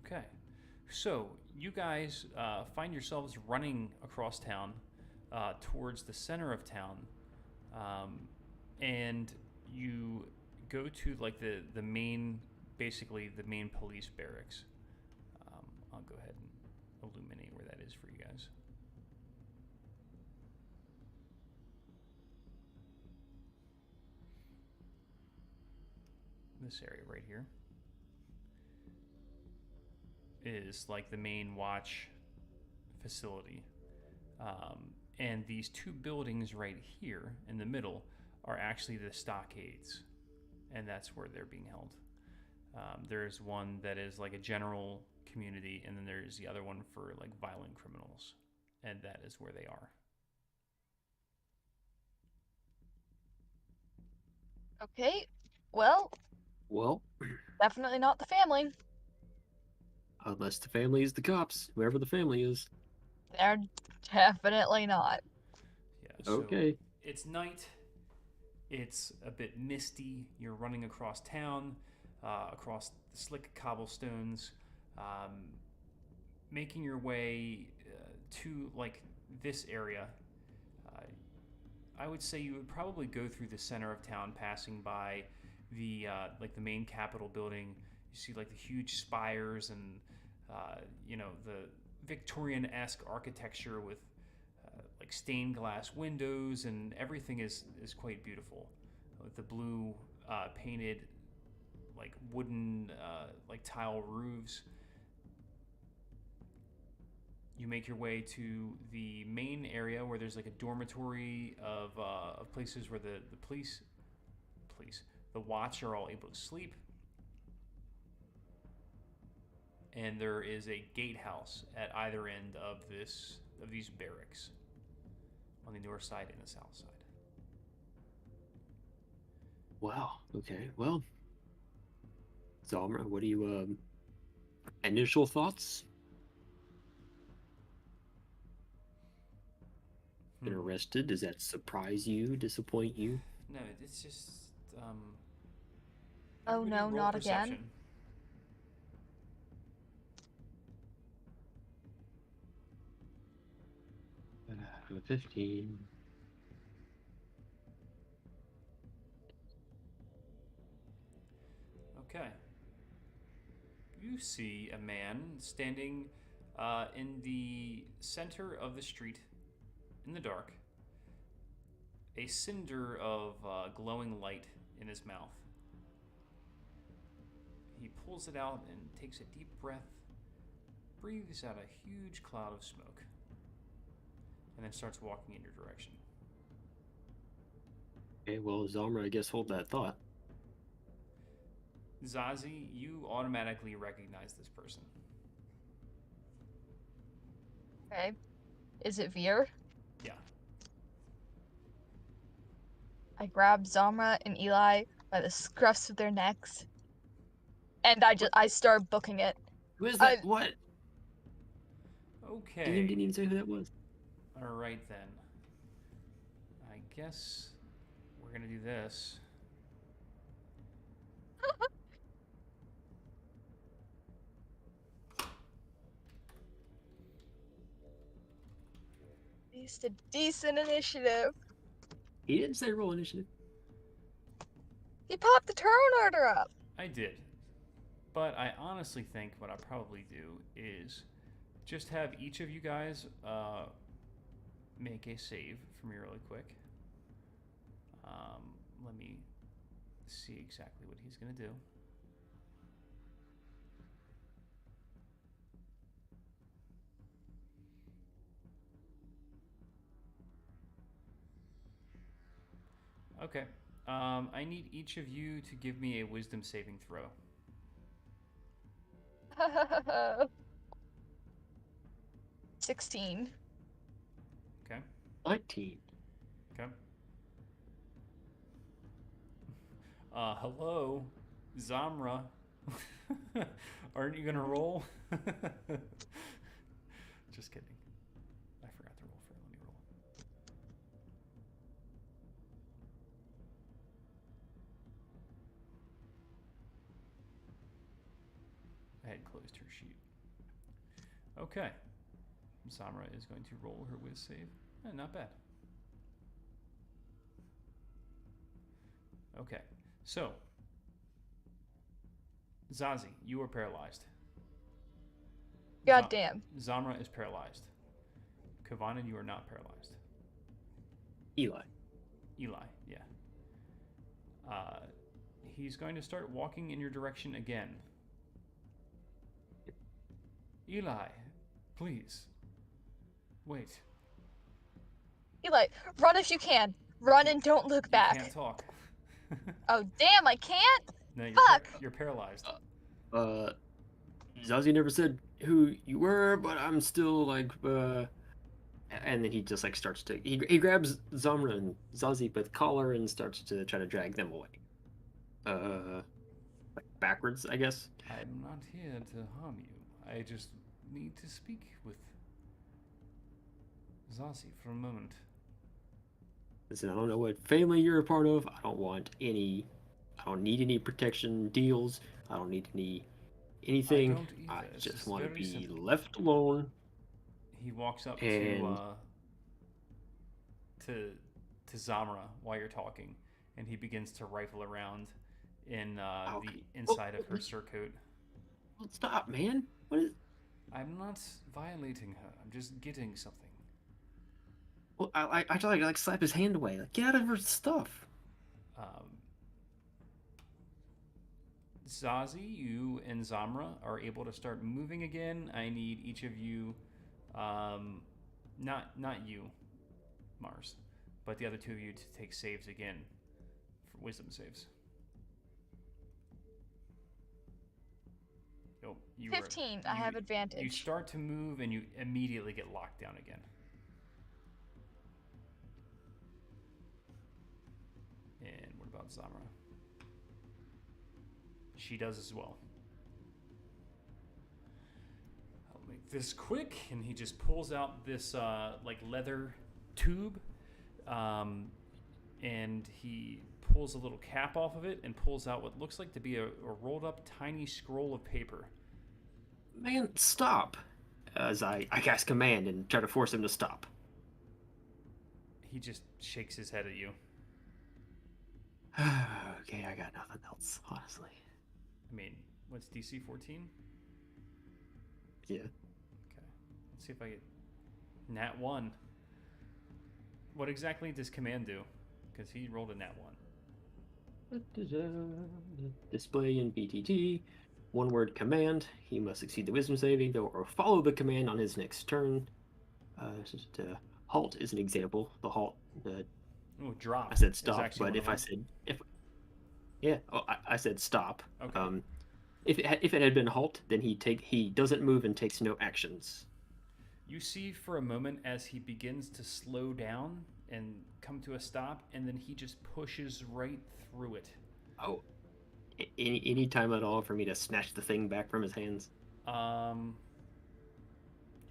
Okay. So you guys find yourselves running across town towards the center of town, and you go to like the main, basically the main police barracks. I'll go ahead and illuminate where that is for you guys. This area right here is like the main watch facility. And these two buildings right here in the middle are actually the stockades, and that's where they're being held. There's one that is like a general community, and then there's the other one for like violent criminals, and that is where they are. Okay. Well, Well, definitely not the family. unless the family is the cops, whoever the family is. They're definitely not. Yeah. So Okay. it's night. It's a bit misty. You're running across town, across the slick cobblestones, making your way to like this area. I would say you would probably go through the center of town, passing by the like the main Capitol building. You see like the huge spires and you know, the Victorian-esque architecture with like stained glass windows, and everything is quite beautiful with the blue painted like wooden like tile roofs. You make your way to the main area where there's like a dormitory of places where the The watch are all able to sleep. And there is a gatehouse at either end of these barracks, on the north side and the south side. Wow. Okay. Well, Zalmra, what do you initial thoughts? Been arrested? Does that surprise you? Disappoint you? No, it's just Oh everybody no, roll not again. perception. A 15. Okay. You see a man standing in the center of the street in the dark, a cinder of glowing light in his mouth. He pulls it out and takes a deep breath, breathes out a huge cloud of smoke, and then starts walking in your direction. Okay, well, Zalmra, I guess hold that thought. Zazie, you automatically recognize this person. Okay. Is it Veer? Yeah. I grab Zamra and Eli by the scruffs of their necks, and I start booking it. Who is that? What? Okay. DM didn't even say who that was. All right then. I guess we're gonna do this. At least a decent initiative. He didn't say roll initiative. He popped the turn order up. I did. But I honestly think what I'll probably do is just have each of you guys make a save for me really quick. Let me see exactly what he's going to do. Okay. I need each of you to give me a wisdom saving throw. 16. Okay? 19. Okay. Hello, Zamra. Aren't you gonna roll? Just kidding. I forgot to roll for it. Let me roll. I had closed her sheet. Okay. Zamra is going to roll her whiz save. Not bad. Okay. So, Zazie, you are paralyzed. Goddamn. Zamra is paralyzed. Kavanan, you are not paralyzed. Eli. Eli, yeah. He's going to start walking in your direction again. Eli, please. Wait. Eli, run if you can. Run and don't look You back. can't talk. Oh, damn, I can't? No, Fuck. You're paralyzed. Zazie never said who you were, but I'm still like, and then he just like starts to, he grabs Zamra and Zazie by the collar and starts to try to drag them away. Like backwards, I guess. I'm not here to harm you. I just need to speak with Zazie for a moment. Listen, I don't know what family you're a part of. I don't need any protection deals. I don't need anything. don't either. I It's just just want to very be simple. left alone. He walks up And- to Zamra while you're talking, and he begins to rifle around in the Okay. inside of her Well, surcoat. well, stop, man. What is? I'm not violating her. I'm just getting something. Well, I try to like slap his hand away. Like, get out of her stuff. Zazie, you and Zamra are able to start moving again. I need each of you, not you, Mars, but the other two of you to take saves again for wisdom saves. Oh, you 15. I have advantage. You start to move and you immediately get locked down again. And what about Zamra? She does as well. I'll make this quick, and he just pulls out this like leather tube, and he pulls a little cap off of it and pulls out what looks like to be a rolled up tiny scroll of paper. Man, stop! As I cast command and try to force him to stop. He just shakes his head at you. Okay, I got nothing else, honestly. I mean, what's DC 14? Yeah. Okay. Let's see if I get Nat 1. What exactly does command do? Because he rolled a Nat 1. Display in BTT. One word command. He must succeed the wisdom saving throw or follow the command on his next turn. Halt is an example. The halt. Oh, drop. I said is stop, actually but one if of I them. said I said stop. Okay. If it had been halt, then he doesn't move and takes no actions. You see for a moment as he begins to slow down and come to a stop, and then he just pushes right through it. Oh, any time at all for me to snatch the thing back from his hands? You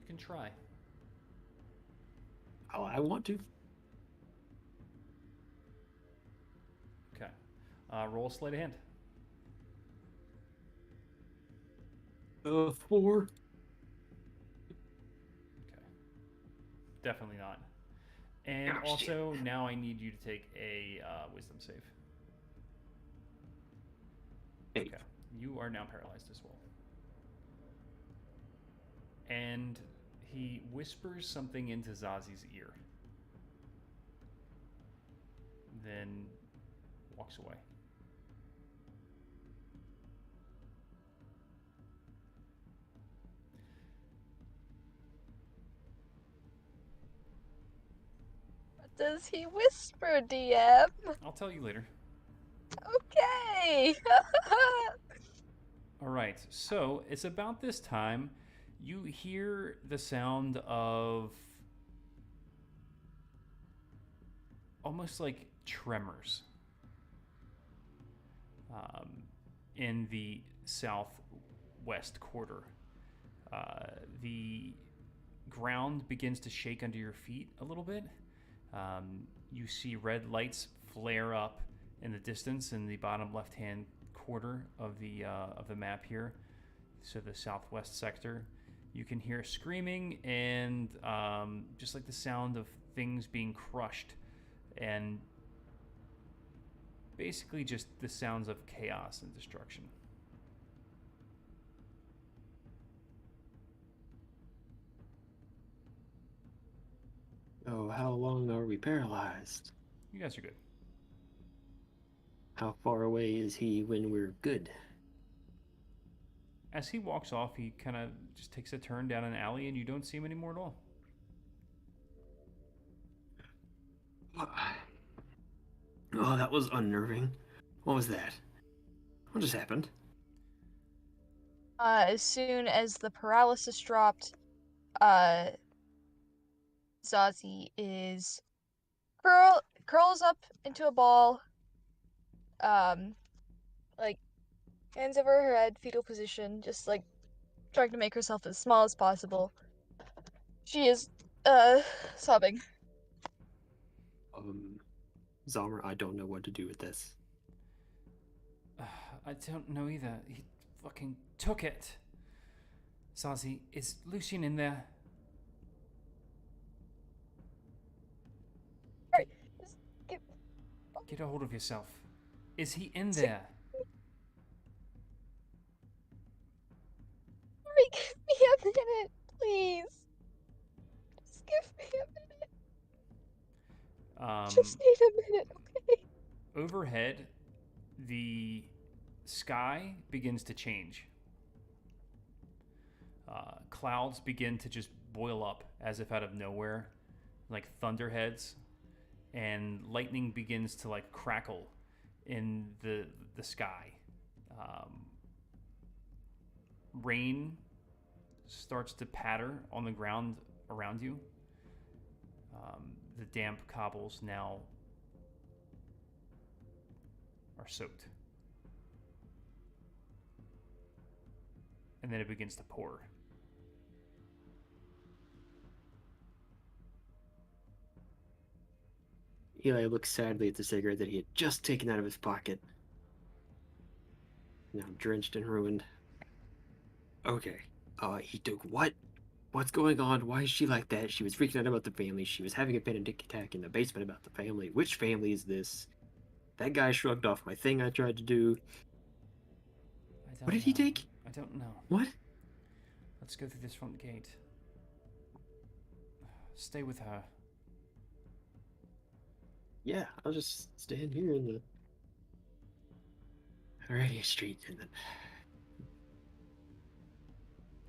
can try. Oh, I want to. Okay. Roll sleight of hand. 4. Okay. Definitely not. And Oh, also, now I need you to take a wisdom save. 8. Okay. You are now paralyzed as well. And he whispers something into Zazi's ear. Then walks away. What does he whisper, DM? I'll tell you later. Okay. All right. So it's about this time you hear the sound of almost like tremors in the southwest quarter. The ground begins to shake under your feet a little bit. You see red lights flare up in the distance in the bottom left-hand quarter of the map here. So the southwest sector. You can hear screaming and just like the sound of things being crushed, and basically just the sounds of chaos and destruction. Oh, how long are we paralyzed? You guys are good. How far away is he when we're good? As he walks off, he kind of just takes a turn down an alley, and you don't see him anymore at all. Oh, that was unnerving. What was that? What just happened? As soon as the paralysis dropped, Zazie is curls up into a ball, like hands over her head, fetal position, just like trying to make herself as small as possible. She is sobbing. Zalmer, I don't know what to do with this. I don't know either. He fucking took it. Zazie, is Lucian in there? Get a hold of yourself. Is he in there? Sorry, give me a minute, please. Just give me a minute. Just need a minute, okay? Overhead, the sky begins to change. Clouds begin to just boil up as if out of nowhere, like thunderheads, and lightning begins to like crackle in the sky. rain starts to patter on the ground around you. The damp cobbles now are soaked. And then it begins to pour. Eli looks sadly at the cigarette that he had just taken out of his pocket. Now drenched and ruined. Okay. He took what? What's going on? Why is she like that? She was freaking out about the family. She was having a panic attack in the basement about the family. Which family is this? That guy shrugged off my thing I tried to do. What did he take? I don't know. What? Let's go through this front gate. Stay with her. Yeah, I'll just stand here in the Alrighty, street and then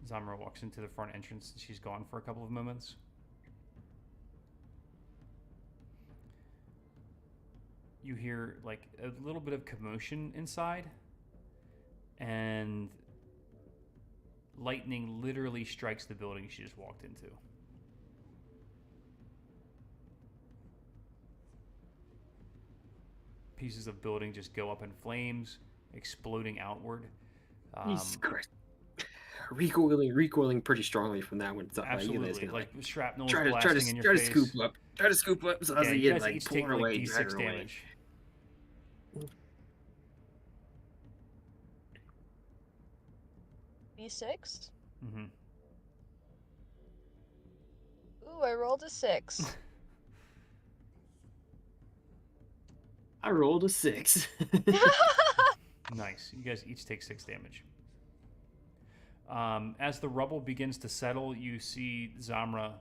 Zamra walks into the front entrance and she's gone for a couple of moments. You hear like a little bit of commotion inside, and lightning literally strikes the building she just walked into. Pieces of building just go up in flames, exploding outward. Jesus Christ. Recoiling pretty strongly from that one. Absolutely, like shrapnel try blasting in your face. Try to scoop up. So Yeah, you guys like each pull take her like away, drag D6 her away. damage. D6? Mm-hmm. Ooh, I rolled a 6. I rolled a 6. Nice. You guys each take 6 damage. As the rubble begins to settle, you see Zamra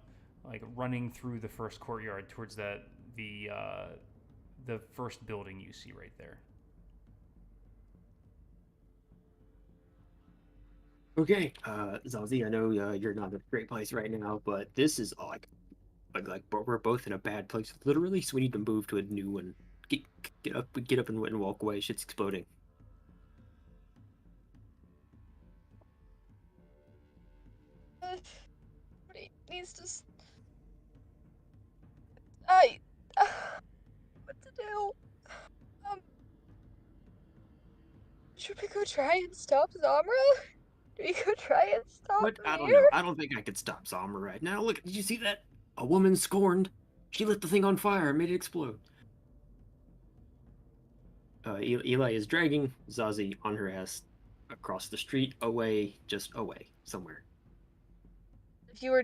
like running through the first courtyard towards the first building you see right there. Okay, Zazie, I know you're not in a great place right now, but this is like we're both in a bad place, literally. So we need to move to a new one. Get up and walk away. Shit's exploding. He needs to. What to do? Should we go try and stop Zamra? Do we go try and stop What? I don't Mir? know. I don't think I could stop Zamra right now. Look, did you see that? A woman scorned. She lit the thing on fire and made it explode. Eli is dragging Zazie on her ass across the street, just away somewhere. If you were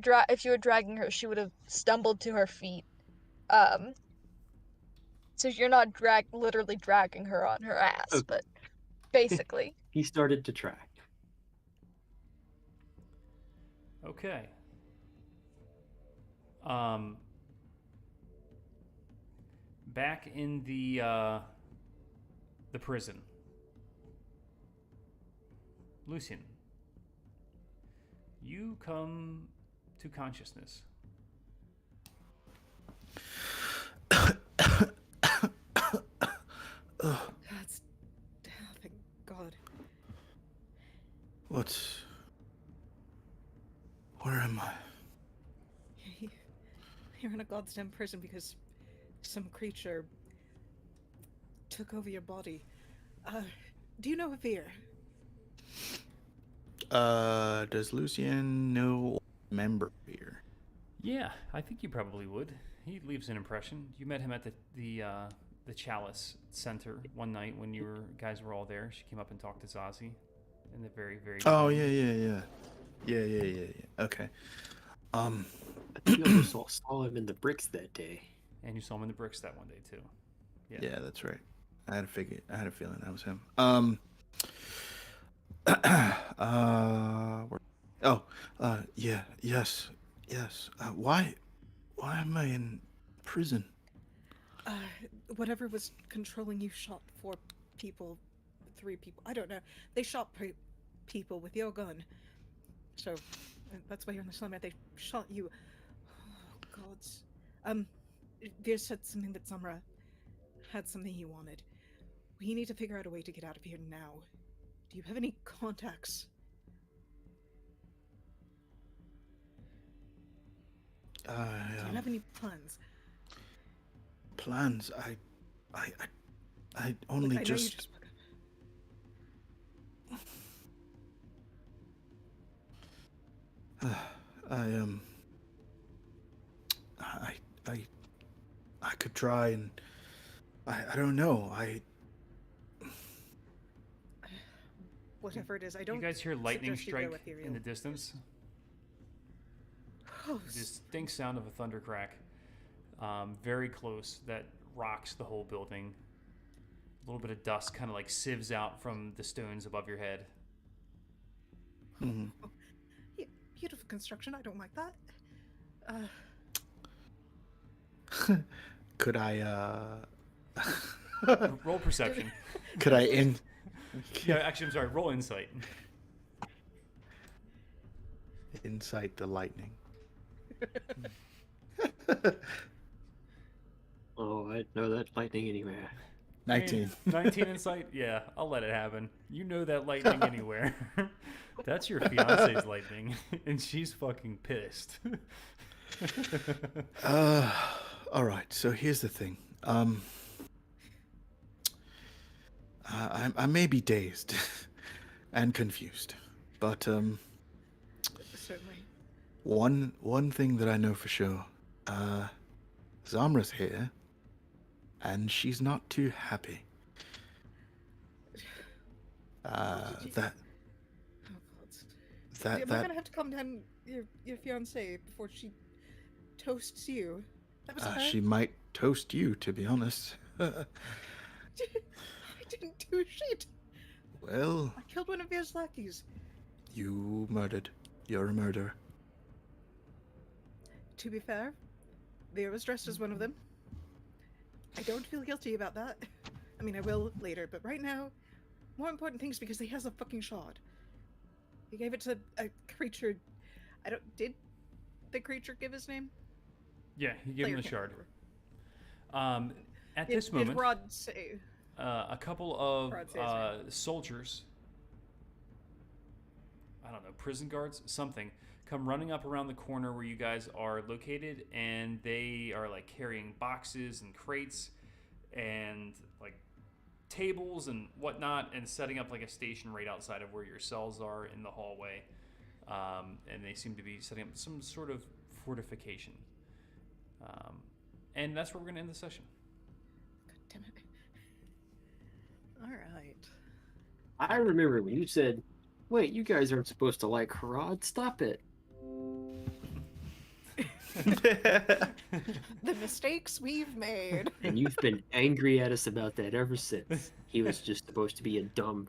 dragging her, she would have stumbled to her feet. So you're not literally dragging her on her ass, Okay. but basically. He started to try. Okay. Back in the prison. Lucian, you come to consciousness. That's. Thank God. Where am I? You're in a goddamn prison because some creature took over your body. Do you know Avir? Does Lucien know remember here? Yeah, I think you probably would. He leaves an impression. You met him at the Chalice Center one night when guys were all there. She came up and talked to Zazie in the very, very Oh, beginning. yeah. Okay. I think I also saw him in the bricks that day. And you saw him in the bricks that one day too. Yeah, that's right. I had a feeling that was him. Yes. Why am I in prison? Whatever was controlling you shot 3 people. I don't know. They shot people with your gun. So, that's why you're in the slum. They shot you. Oh, gods. Veer said something that Zamra had something he wanted. We need to figure out a way to get out of here now. Do you have any contacts Do you have any plans? Plans? I only Look, I know you just. I could try and I don't know. Whatever it is, I don't. You guys hear lightning suggest you go strike with your in the real- distance? Oh, The distinct sound of a thunder crack. Very close, that rocks the whole building. A little bit of dust kind of like sieves out from the stones above your head. Mhm. yeah, beautiful construction. I don't like that. Could I Roll perception. could I in Yeah, actually, I'm sorry. Roll insight. incite the lightning? Oh, I know that lightning anywhere. 19. 19 insight? Yeah, I'll let it happen. You know that lightning anywhere. That's your fiance's lightning, and she's fucking pissed. All right. So here's the thing. I may be dazed and confused, but Certainly. one thing that I know for sure, Zamra's here, and she's not too happy. Did you- That Oh, God. that Am I that gonna have to calm down your fiance before she toasts you? That was she might toast you, to be honest. I didn't do shit. Well, I killed one of his lackeys. you murdered. You're a murderer. To be fair, Leo was dressed as one of them. I don't feel guilty about that. I mean, I will later, but right now, more important things because he has a fucking shard. He gave it to a creature. Did the creature give his name? Yeah, you give him Player the can't shard. remember. At this moment, Did Rod say? a couple of Rod says it. soldiers, I don't know, prison guards, something, come running up around the corner where you guys are located, and they are like carrying boxes and crates and like tables and whatnot, and setting up like a station right outside of where your cells are in the hallway. And they seem to be setting up some sort of fortification. And that's where we're going to end the session. God damn it. All right. I remember when you said, "Wait, you guys aren't supposed to like Harad. Stop it." The mistakes we've made. And you've been angry at us about that ever since. He was just supposed to be a dumb